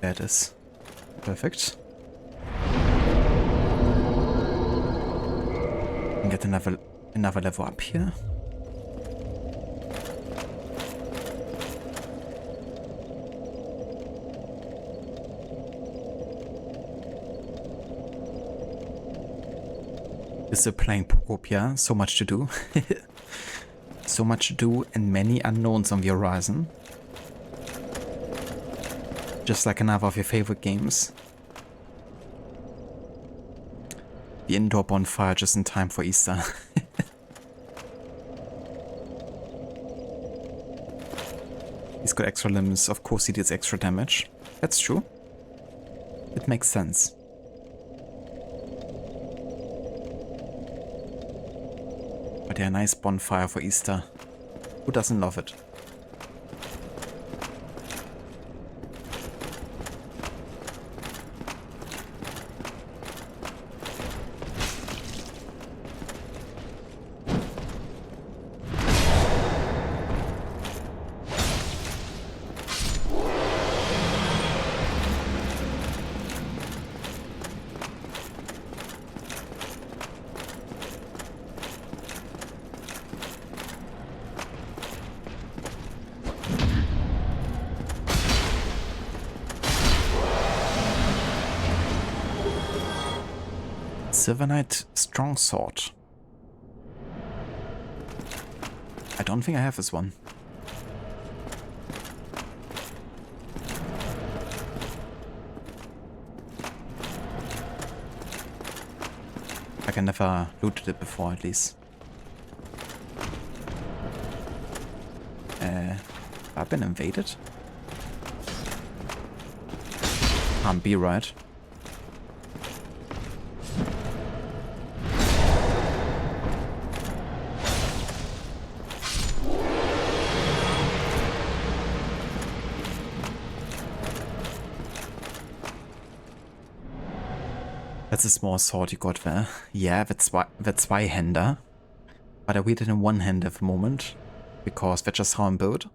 there it is. Perfect. And get another level up here. This is playing Pokopia, so much to do. So much to do and many unknowns on the horizon. Just like another of your favorite games. The indoor bonfire just in time for Easter. He's got extra limbs, of course he deals extra damage. That's true. It makes sense. But yeah, nice bonfire for Easter. Who doesn't love it? Silver Knight Strong Sword. I don't think I have this one. Like I never looted it before, at least. I've been invaded? Can't be right. That's a small sword you got there. Yeah, the Zweihänder. But I read it in one hand at the moment. Because that's just how I'm built.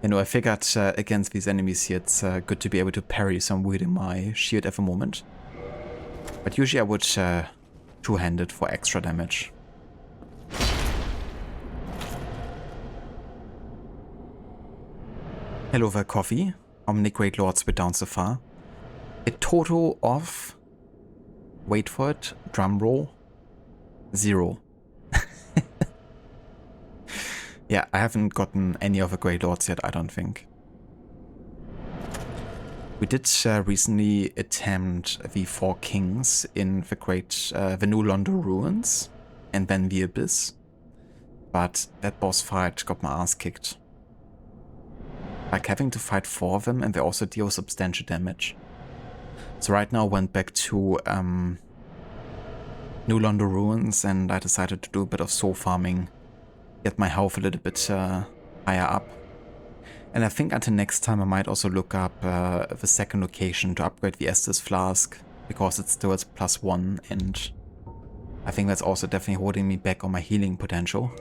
You know, I figured against these enemies here, it's good to be able to parry some weird in my shield at the moment. But usually I would two-hand it for extra damage. Hello there, Coffee. How many Great Lords we're down so far? A total of... Wait for it. Drum roll. 0. Yeah, I haven't gotten any of the Great Lords yet, I don't think. We did recently attempt the 4 Kings in the new Londo Ruins and then the Abyss. But that boss fight got my ass kicked. Like having to fight 4 of them and they also deal substantial damage. So right now I went back to new Londo Ruins and I decided to do a bit of soul farming. Get my health a little bit higher up. And I think until next time I might also look up the second location to upgrade the Estus Flask. Because it's still at +1 and I think that's also definitely holding me back on my healing potential.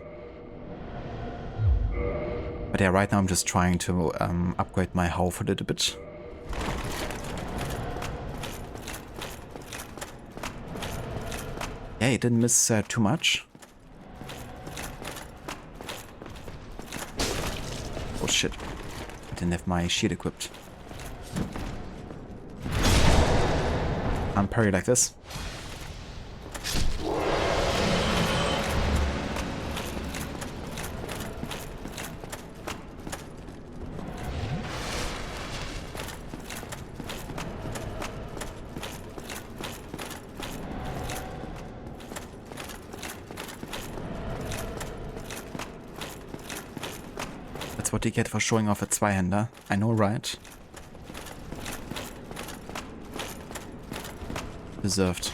But yeah, right now I'm just trying to upgrade my health a little bit. Yeah, you didn't miss too much. Oh shit, I didn't have my shield equipped. I'm parry like this. That's what you get for showing off a Zweihänder. I know, right? Deserved.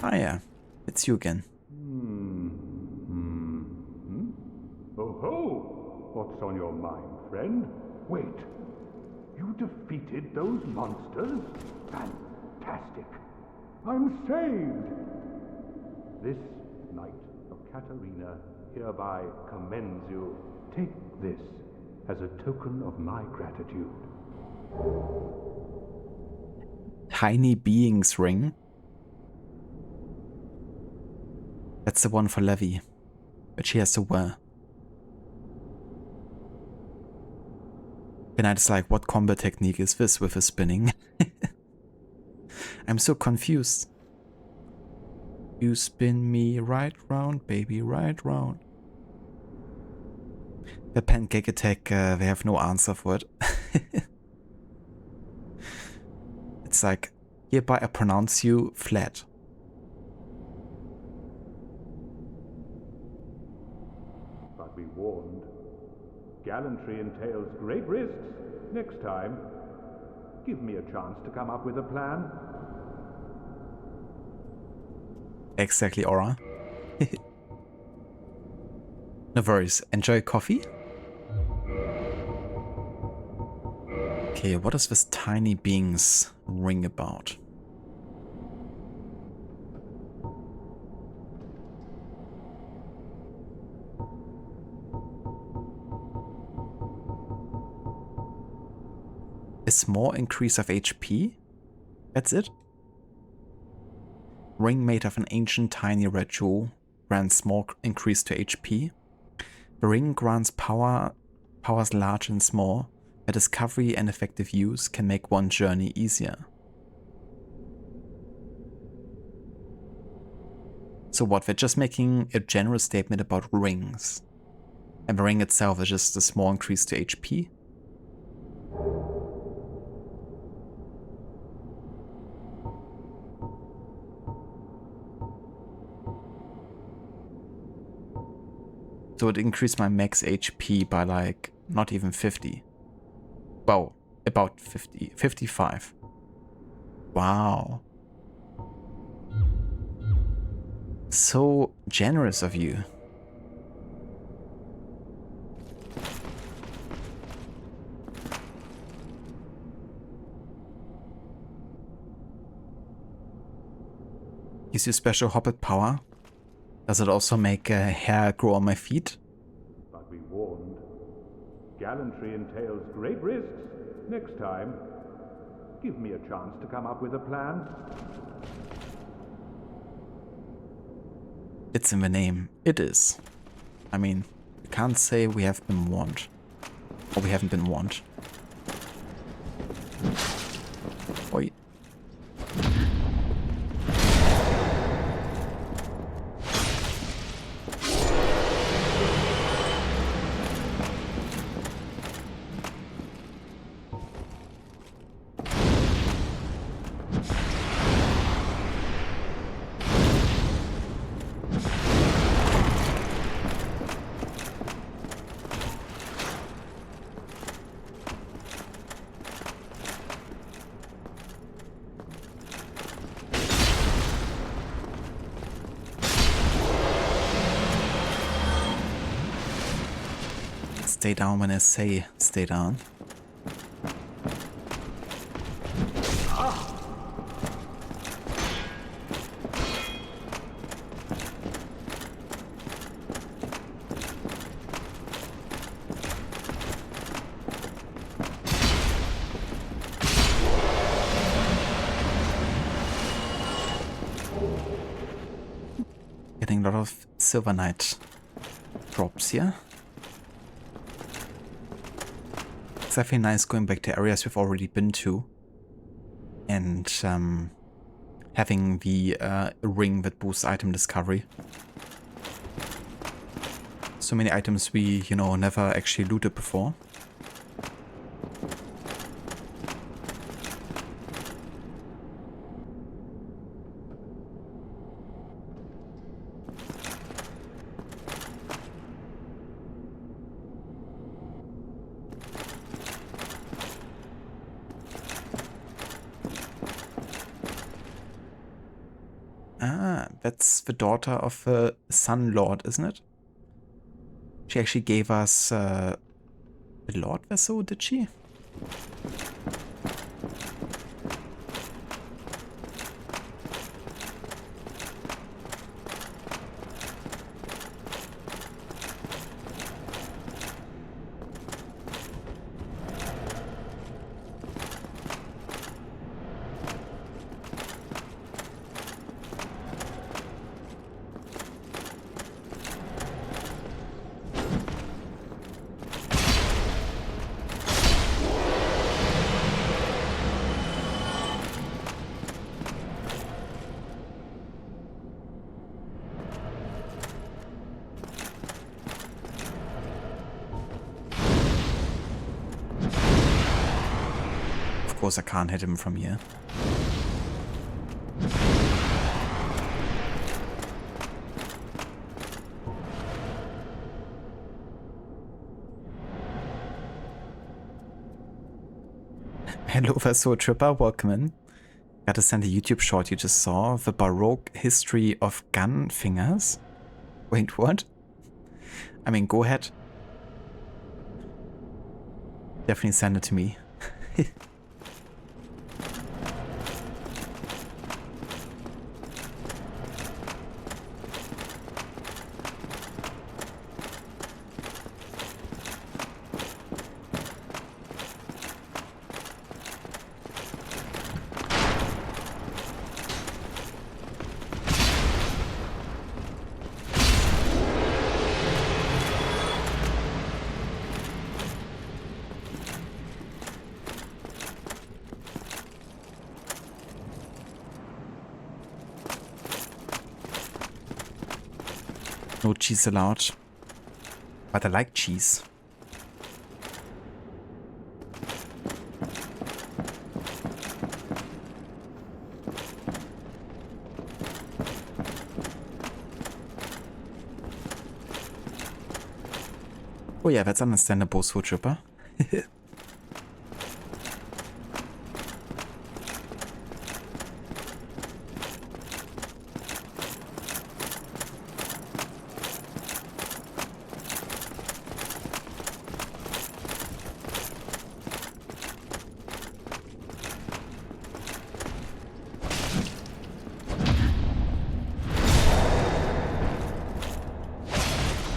Ah yeah, it's you again. Oh ho! What's on your mind, friend? Wait, you defeated those monsters? Fantastic! I'm saved! This Knight of Katarina hereby commends you. Take this as a token of my gratitude. Tiny Being's Ring. That's the one for Levi, but she has to wear. And I just like, what combat technique is this with the spinning? I'm so confused. You spin me right round, baby, right round. The pancake attack, they have no answer for it. It's like, hereby I pronounce you flat. But be warned, gallantry entails great risks. Next time, give me a chance to come up with a plan. Exactly, Aura. No worries. Enjoy coffee. Okay, what is this tiny being's ring about? A small increase of HP? That's it? Ring made of an ancient tiny red jewel grants small increase to HP. The ring grants powers large and small. A discovery and effective use can make one journey easier. So what, they're just making a general statement about rings. And the ring itself is just a small increase to HP. So it increased my max HP by like not even 50. Well, about 50, 55. Wow. So generous of you. Gives you special hobbit power. Does it also make hair grow on my feet? But be warned, gallantry entails great risks. Next time, give me a chance to come up with a plan. It's in the name. It is. I mean, you can't say we have been warned. Or we haven't been warned. Oi. Stay down when I say stay down. Getting a lot of Silver Knight drops here. It's definitely nice going back to areas we've already been to and having the ring that boosts item discovery. So many items we, you know, never actually looted before. Ah, that's the daughter of the Sun Lord, isn't it? She actually gave us a Lord vessel, did she? Of course I can't hit him from here. Hello, Vaso Tripper, welcome in. Gotta send a YouTube short you just saw. The Baroque history of gun fingers. Wait, what? I mean, go ahead. Definitely send it to me. No cheese allowed. But I like cheese. Oh yeah, that's understandable, Soul Tripper.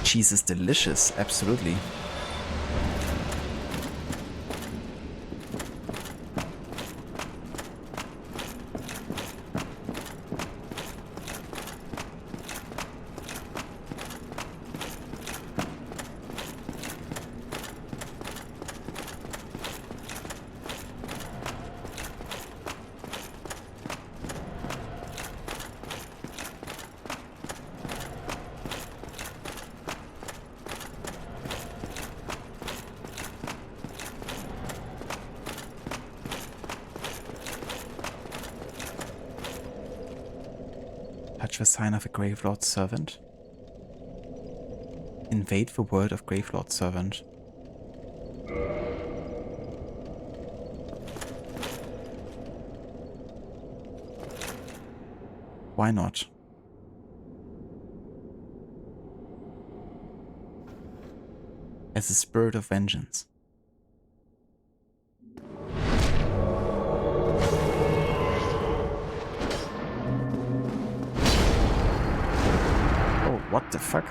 Cheese is delicious, absolutely. Touch the sign of a Gravelord servant. Invade the world of Gravelord servant. Why not? As a spirit of vengeance. Oh, what the fuck?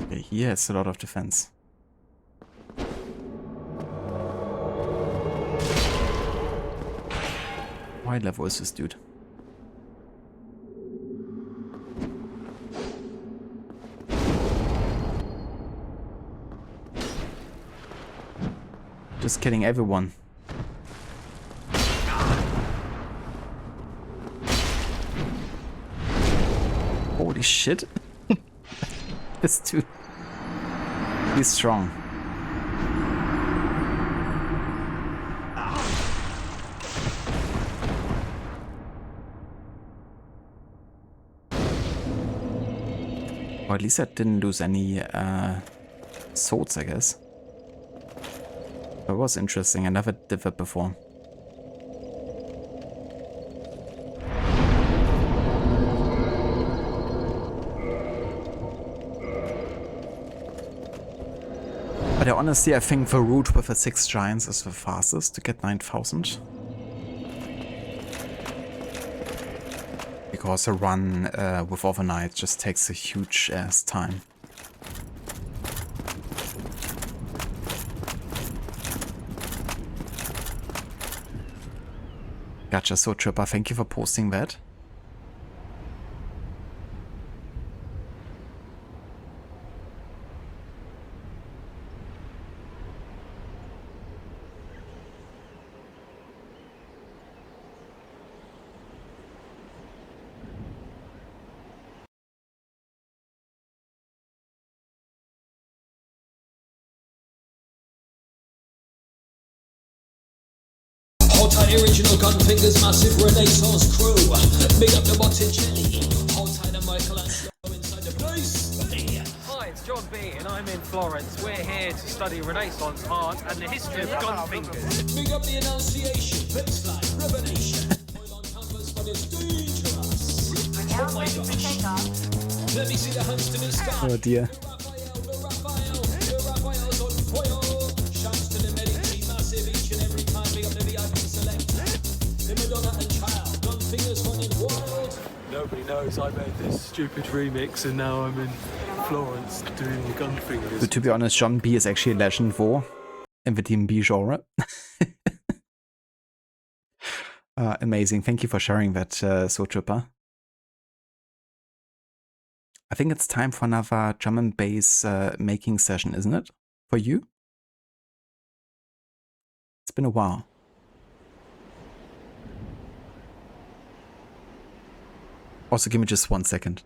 Okay, he has a lot of defense. What level is this dude? Just killing everyone. Holy shit. This dude. He's strong. Or at least I didn't lose any swords, I guess. That was interesting. I never did that before. But honestly, I think the route with the 6 giants is the fastest to get 9,000. Because a run with overnight just takes a huge ass time. Gotcha, so Tripper, thank you for posting that. Hold tight, original Gunfingers, massive Renaissance crew. Big up the Botticelli. Hold tight, the Michelangelo inside the place. Hi, it's John B, and I'm in Florence. We're here to study Renaissance art and the history of Gunfingers. Big up the Annunciation, baseline, revelation. Oil on canvas, but it's dangerous. Oh my gosh. Let me see the hands to the sky. Oh dear. The Raphael's on foil. Shouts to the Medici, massive each and every time. Big up the VIP selector. The Madonna and Child, Gunfingers running wild. Nobody knows I made this stupid remix, and now I'm in Florence doing the Gunfingers. So to be honest, John B is actually a legend war in the Team B genre. Amazing. Thank you for sharing that, Soul Trooper. I think it's time for another drum and bass making session, isn't it? For you? It's been a while. Also, give me just 1 second.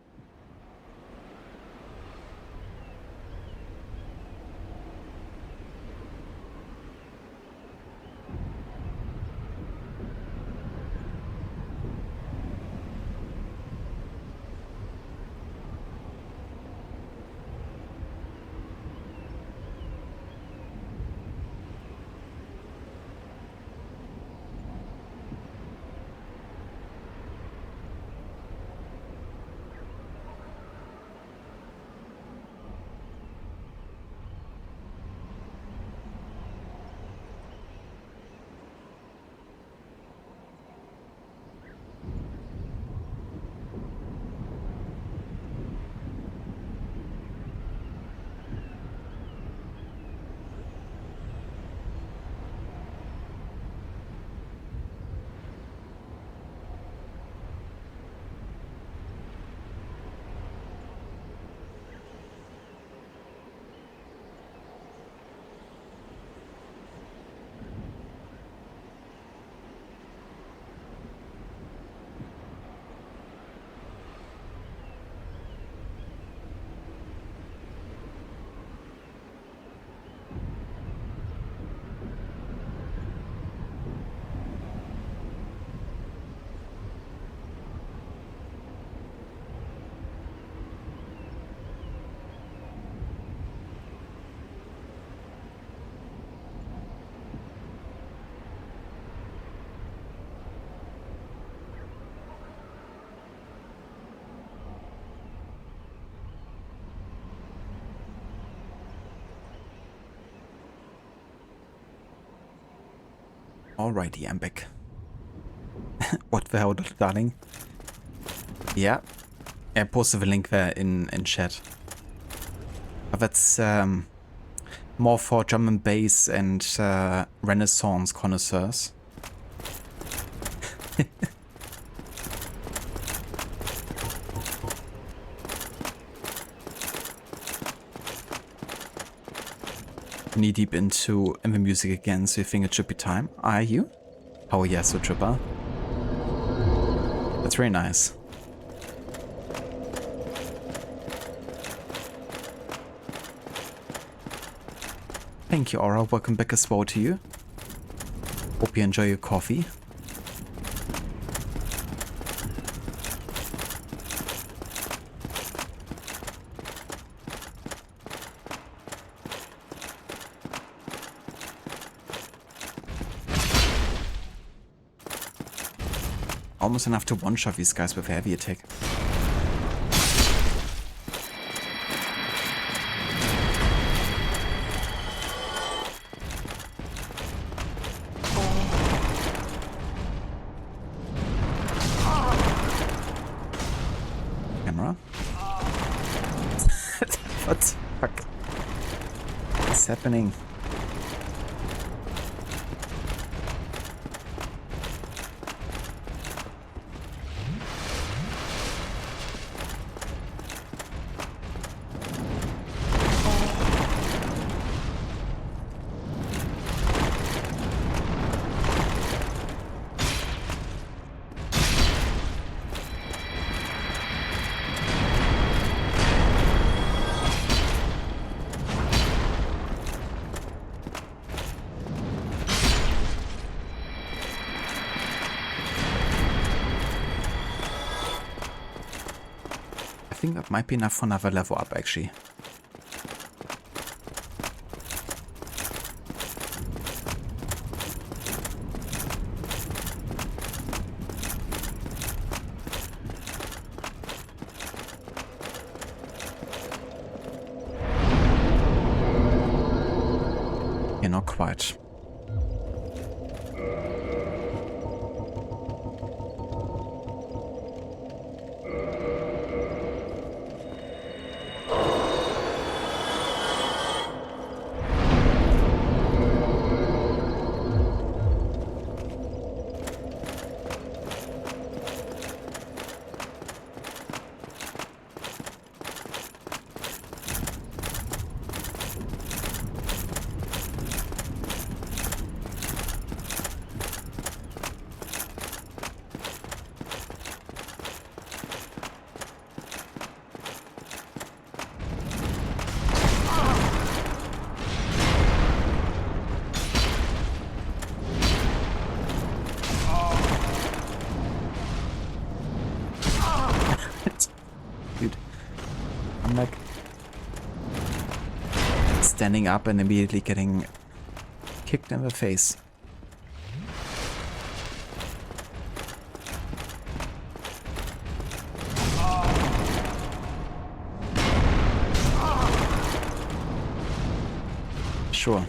Alrighty, I'm back. What the hell, darling? Yeah, I posted the link there in chat. But that's more for drum and bass and Renaissance connoisseurs. Knee deep into the music again, so you think it should be time? Are you? Oh yes, so Tripper. That's very nice. Thank you, Aura. Welcome back as well to you. Hope you enjoy your coffee. Almost enough to one-shot these guys with a heavy attack. Camera? What the fuck? What's happening? think that might be enough for another level up, actually. Yeah, not quite. Dude, I'm like standing up and immediately getting kicked in the face. Sure.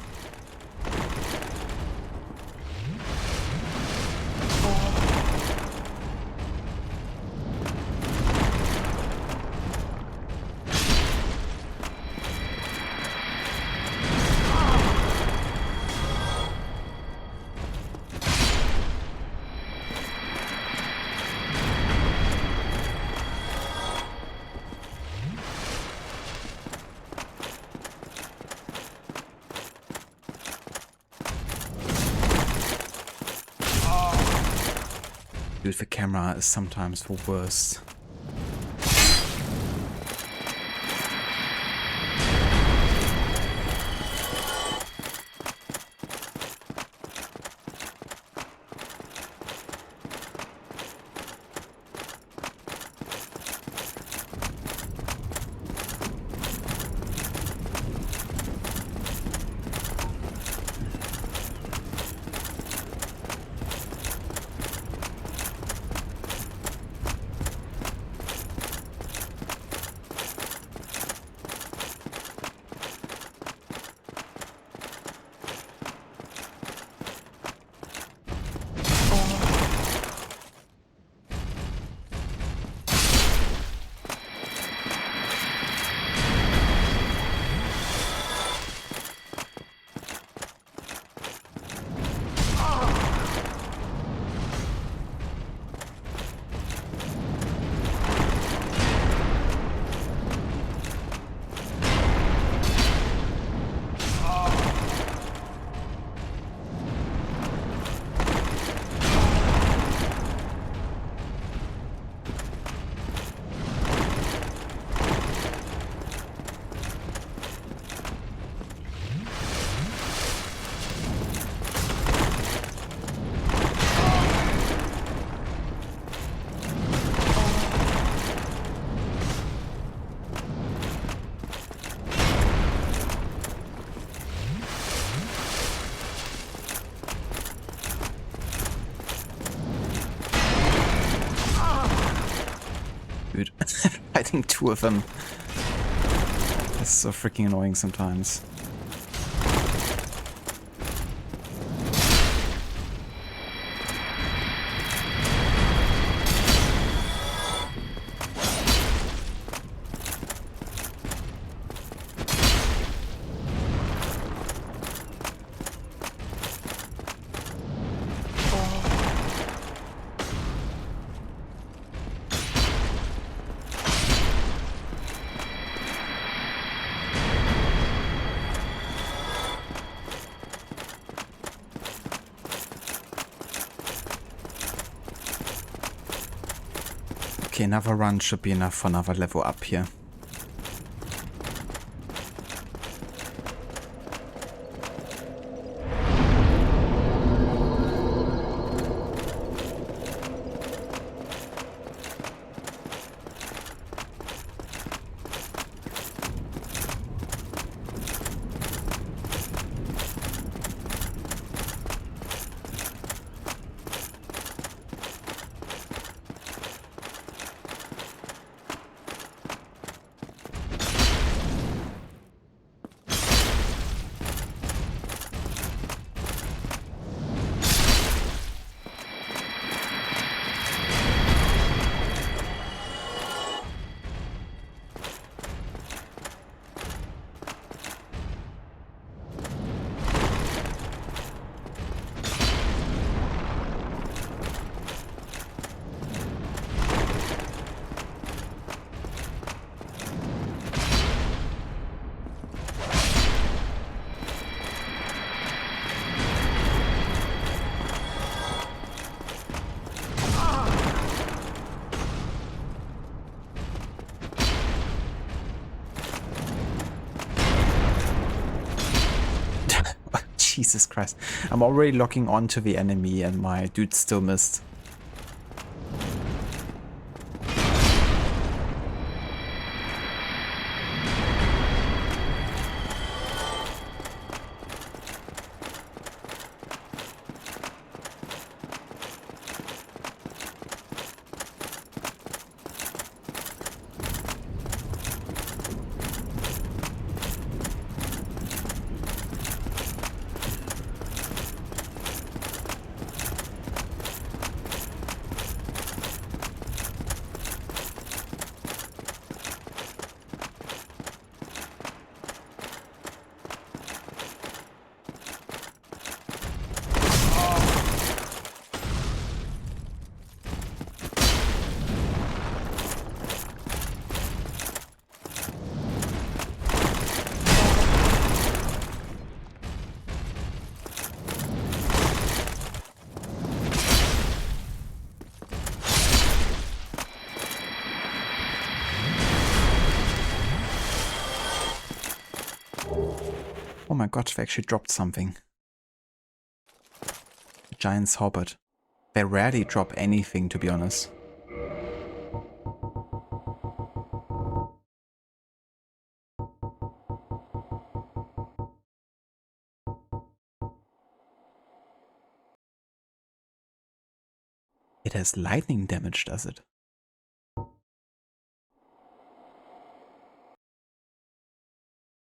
Dude, the camera is sometimes the worst. Dude, fighting two of them is so freaking annoying sometimes. Okay, another run should be enough for another level up here. Jesus Christ. I'm already locking onto the enemy and my dude still missed. Oh my god, they actually dropped something. A giant halberd. They rarely drop anything, to be honest. It has lightning damage, does it?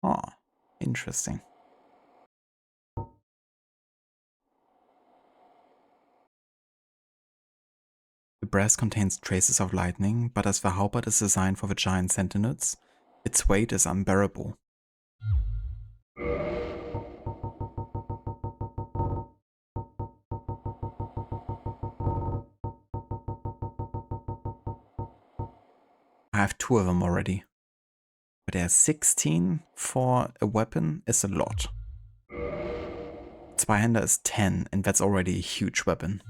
Oh, interesting. The brass contains traces of lightning, but as the halberd is designed for the giant sentinels, its weight is unbearable. I have 2 of them already. But there's 16 for a weapon is a lot. Zweihander is 10, and that's already a huge weapon.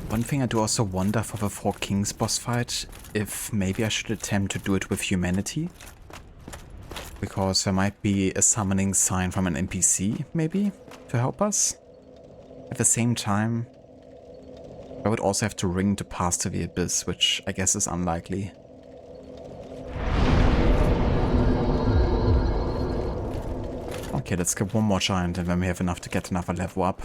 One thing I do also wonder for the Four Kings boss fight, if maybe I should attempt to do it with humanity. Because there might be a summoning sign from an NPC, maybe, to help us. At the same time, I would also have to ring to pass to the abyss, which I guess is unlikely. Okay, let's get one more giant and then we have enough to get another level up.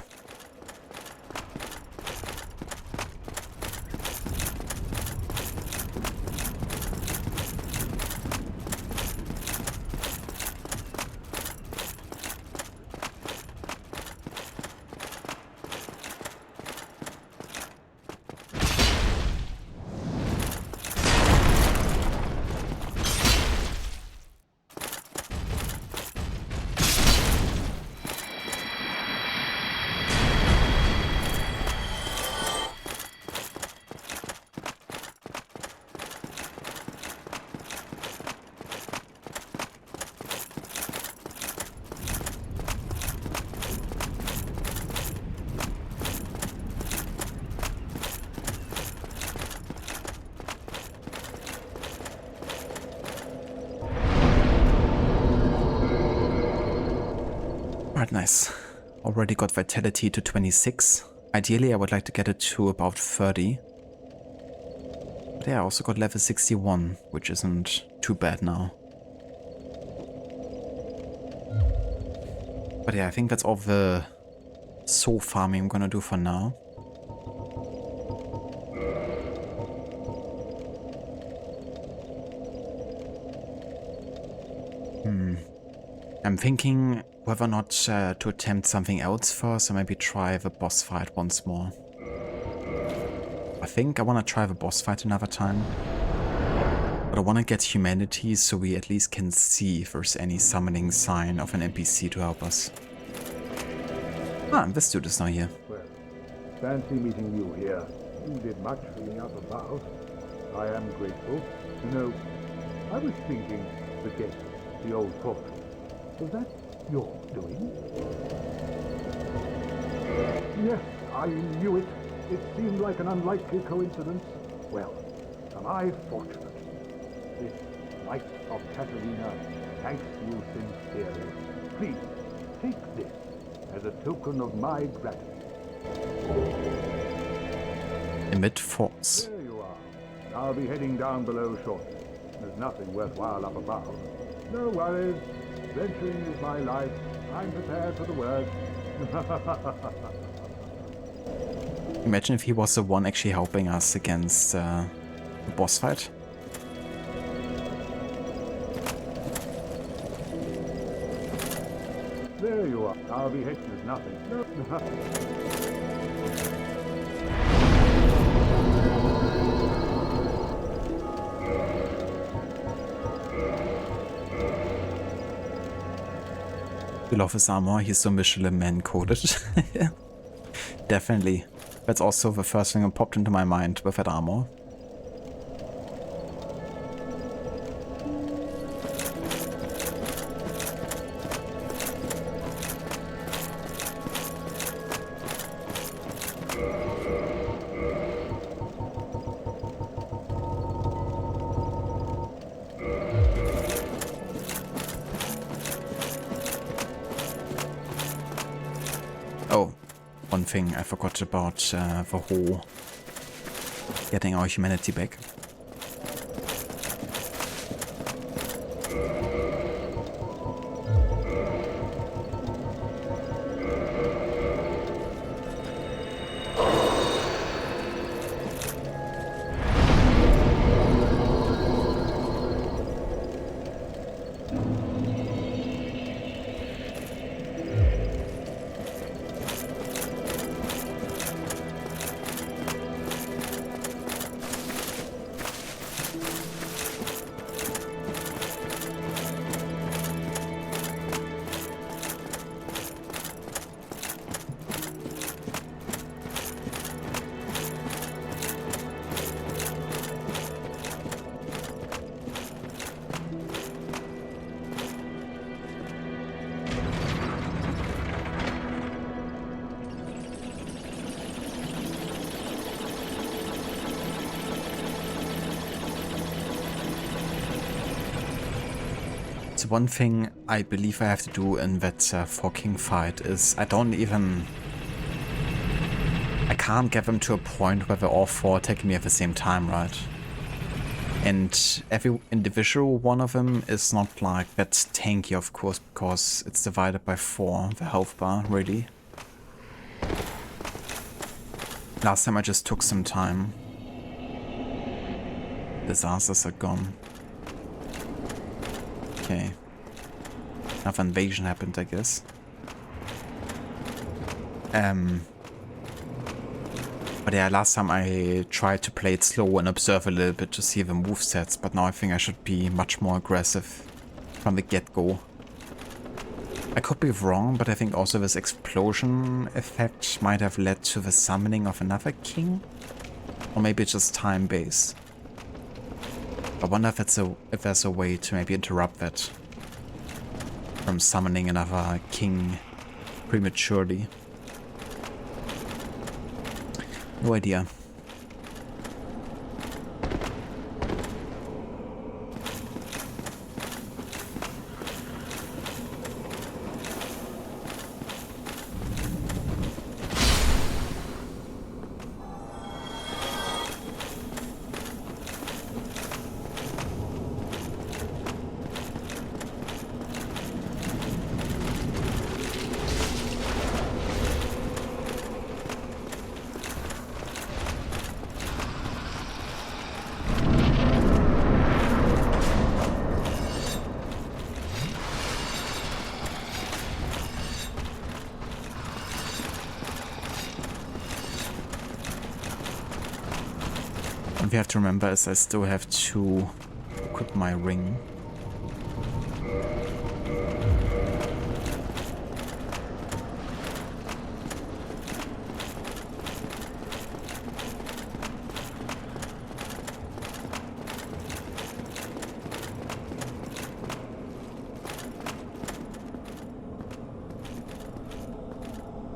Alright, nice. Already got vitality to 26. Ideally, I would like to get it to about 30. But yeah, I also got level 61, which isn't too bad now. But yeah, I think that's all the soul farming I'm gonna do for now. I'm thinking whether or not to attempt something else first, or maybe try the boss fight once more. I think I want to try the boss fight another time. But I want to get humanity so we at least can see if there's any summoning sign of an NPC to help us. Ah, this dude is not here. Well, fancy meeting you here. You did much for me up above. I am grateful. You know, I was thinking the gate, the old fortress. Was that your doing? Yes, I knew it. It seemed like an unlikely coincidence. Well, am I fortunate? This Knight of Katarina thanks you sincerely. Please, take this as a token of my gratitude. Emit force. There you are. I'll be heading down below shortly. There's nothing worthwhile up above. No worries. Venturing is my life. I'm prepared for the worst. Imagine if he was the one actually helping us against the boss fight. There you are. I'll be heading. There's nothing. No. We love his armor, he's so Michelin man coded. Definitely. That's also the first thing that popped into my mind with that armor. Oh, one thing I forgot about the whole getting our humanity back. So one thing I believe I have to do in that forking fight is I can't get them to a point where they're all four attacking me at the same time, right? And every individual one of them is not like that tanky, of course, because it's divided by 4, the health bar, really. Last time I just took some time. Disasters are gone. Okay. Enough invasion happened, I guess. But yeah, last time I tried to play it slow and observe a little bit to see the movesets, but now I think I should be much more aggressive from the get-go. I could be wrong, but I think also this explosion effect might have led to the summoning of another king? Or maybe it's just time-based. I wonder if there's a way to maybe interrupt that from summoning another king prematurely. No idea. we have to remember is I still have to equip my ring.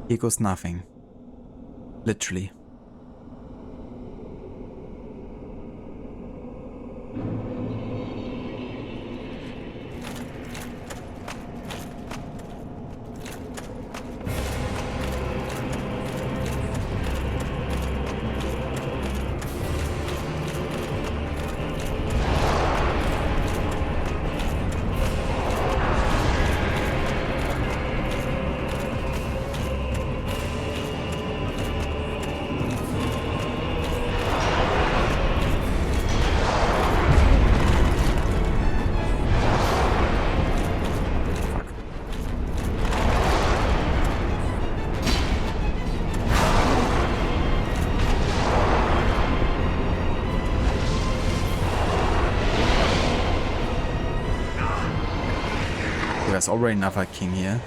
Here goes nothing. Literally. There's already another king here.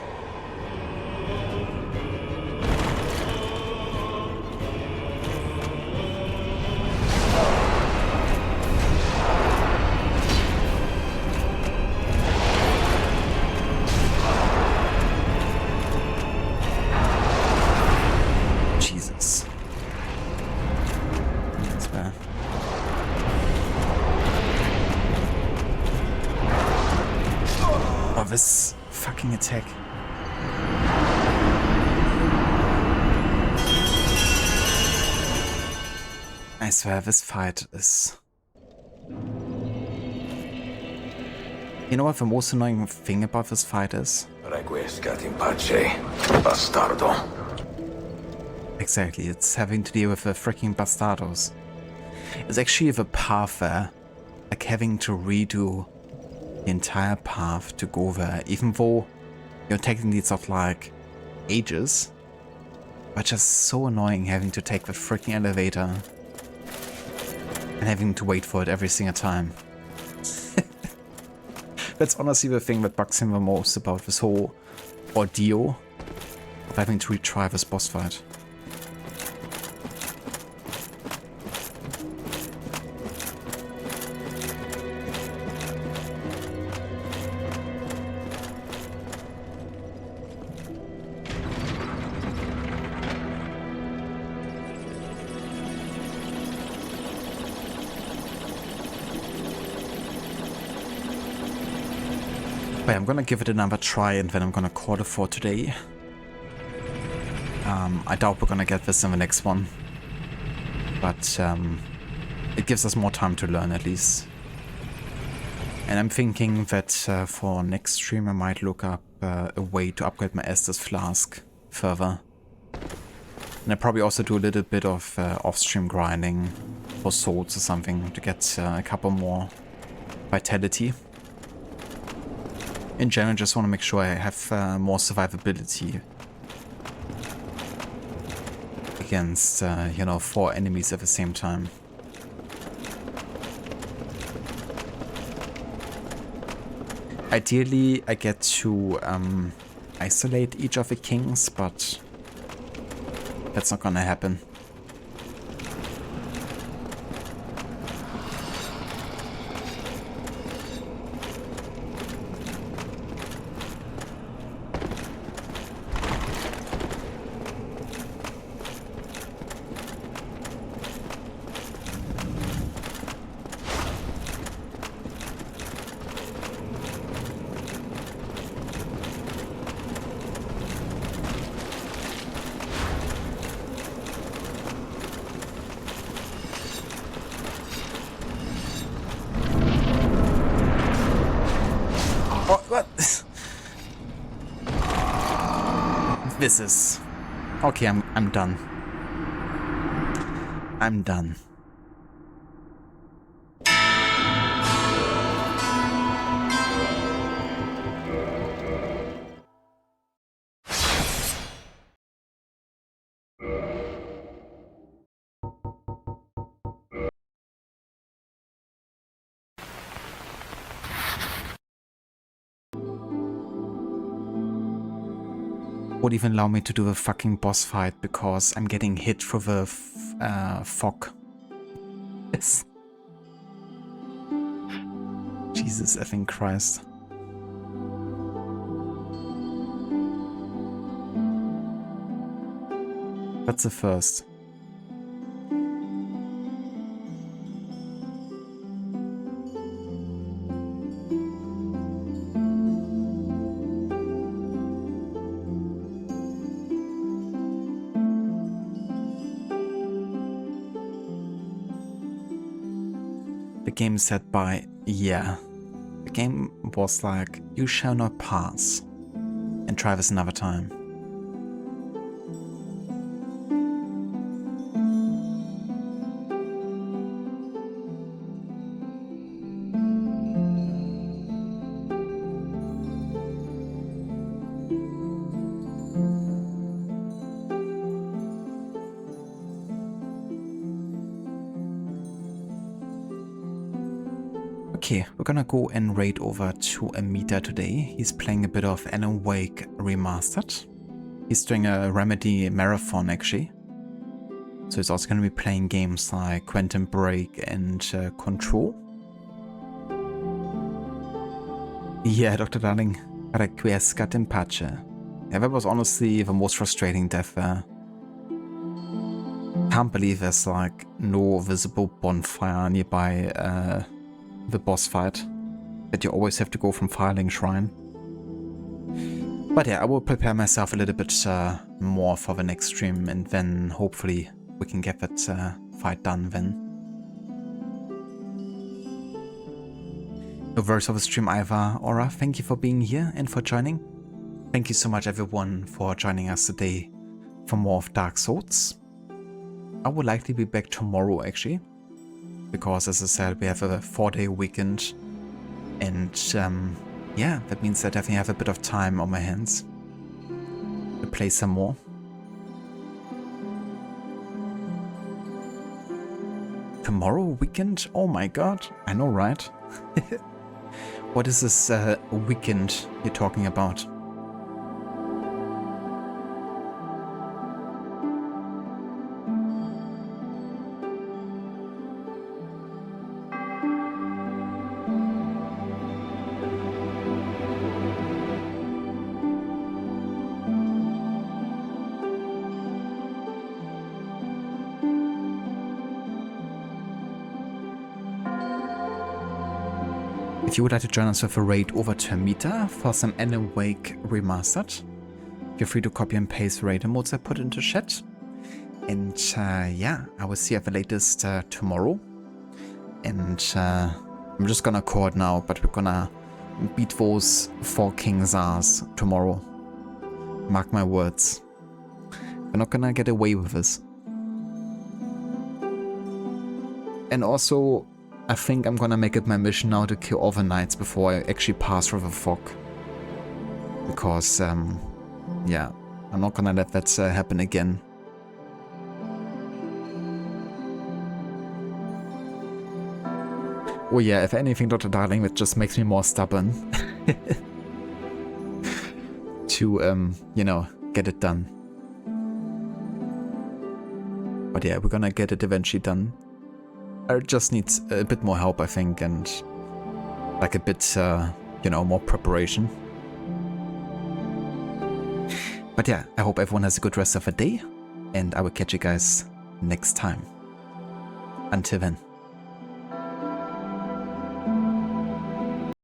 Jesus. That's bad. Oh, this fucking attack. I swear this fight is... You know what the most annoying thing about this fight is? Exactly, it's having to deal with the freaking bastardos. It's actually the path there. Like having to redo the entire path to go there, even though you're technically it's of like ages, but just so annoying having to take the freaking elevator and having to wait for it every single time. That's honestly the thing that bugs him the most about this whole ordeal of having to retry this boss fight. But I'm gonna give it another try and then I'm gonna call it for today. I doubt we're gonna get this in the next one. But it gives us more time to learn at least. And I'm thinking that for next stream I might look up a way to upgrade my Estus Flask further. And I probably also do a little bit of off-stream grinding for swords or something to get a couple more vitality. In general, just want to make sure I have more survivability against, you know, 4 enemies at the same time. Ideally, I get to isolate each of the kings, but that's not gonna happen. This is... Okay, I'm done. I'm done. won't even allow me to do the fucking boss fight because I'm getting hit through the fog. Yes. Jesus effing Christ. That's the first. The game said by, yeah. The game was like, you shall not pass. And try this another time. Okay, we're gonna go and raid over to Amita today. He's playing a bit of Alan Wake Remastered. He's doing a Remedy marathon actually. So he's also gonna be playing games like Quantum Break and Control. Yeah, Dr. Darling, requiescat in pace. Yeah, that was honestly the most frustrating death there. Can't believe there's like no visible bonfire nearby the boss fight, that you always have to go from Firelink Shrine. But yeah, I will prepare myself a little bit more for the next stream, and then hopefully we can get that fight done then. No worries of the stream either, Aura. Thank you for being here and for joining. Thank you so much everyone for joining us today for more of Dark Souls. I will likely be back tomorrow actually, because as I said, we have a 4-day weekend, and yeah, that means I definitely have a bit of time on my hands to play some more. Tomorrow weekend? Oh my god, I know, right? What is this weekend you're talking about? If you would like to join us with a raid over to Amita for some Alan Wake Remastered, feel free to copy and paste raid emotes I put into chat. And yeah, I will see you at the latest tomorrow. And I'm just gonna call it now, but we're gonna beat those 4 kings' ass tomorrow. Mark my words. We're not gonna get away with this. And also, I think I'm gonna make it my mission now to kill all the knights before I actually pass through the fog. Because, yeah, I'm not gonna let that happen again. Oh yeah, if anything, Dr. Darling, it just makes me more stubborn. To, you know, get it done. But yeah, we're gonna get it eventually done. It just needs a bit more help, I think, and like a bit, you know, more preparation. But yeah, I hope everyone has a good rest of the day, and I will catch you guys next time. Until then.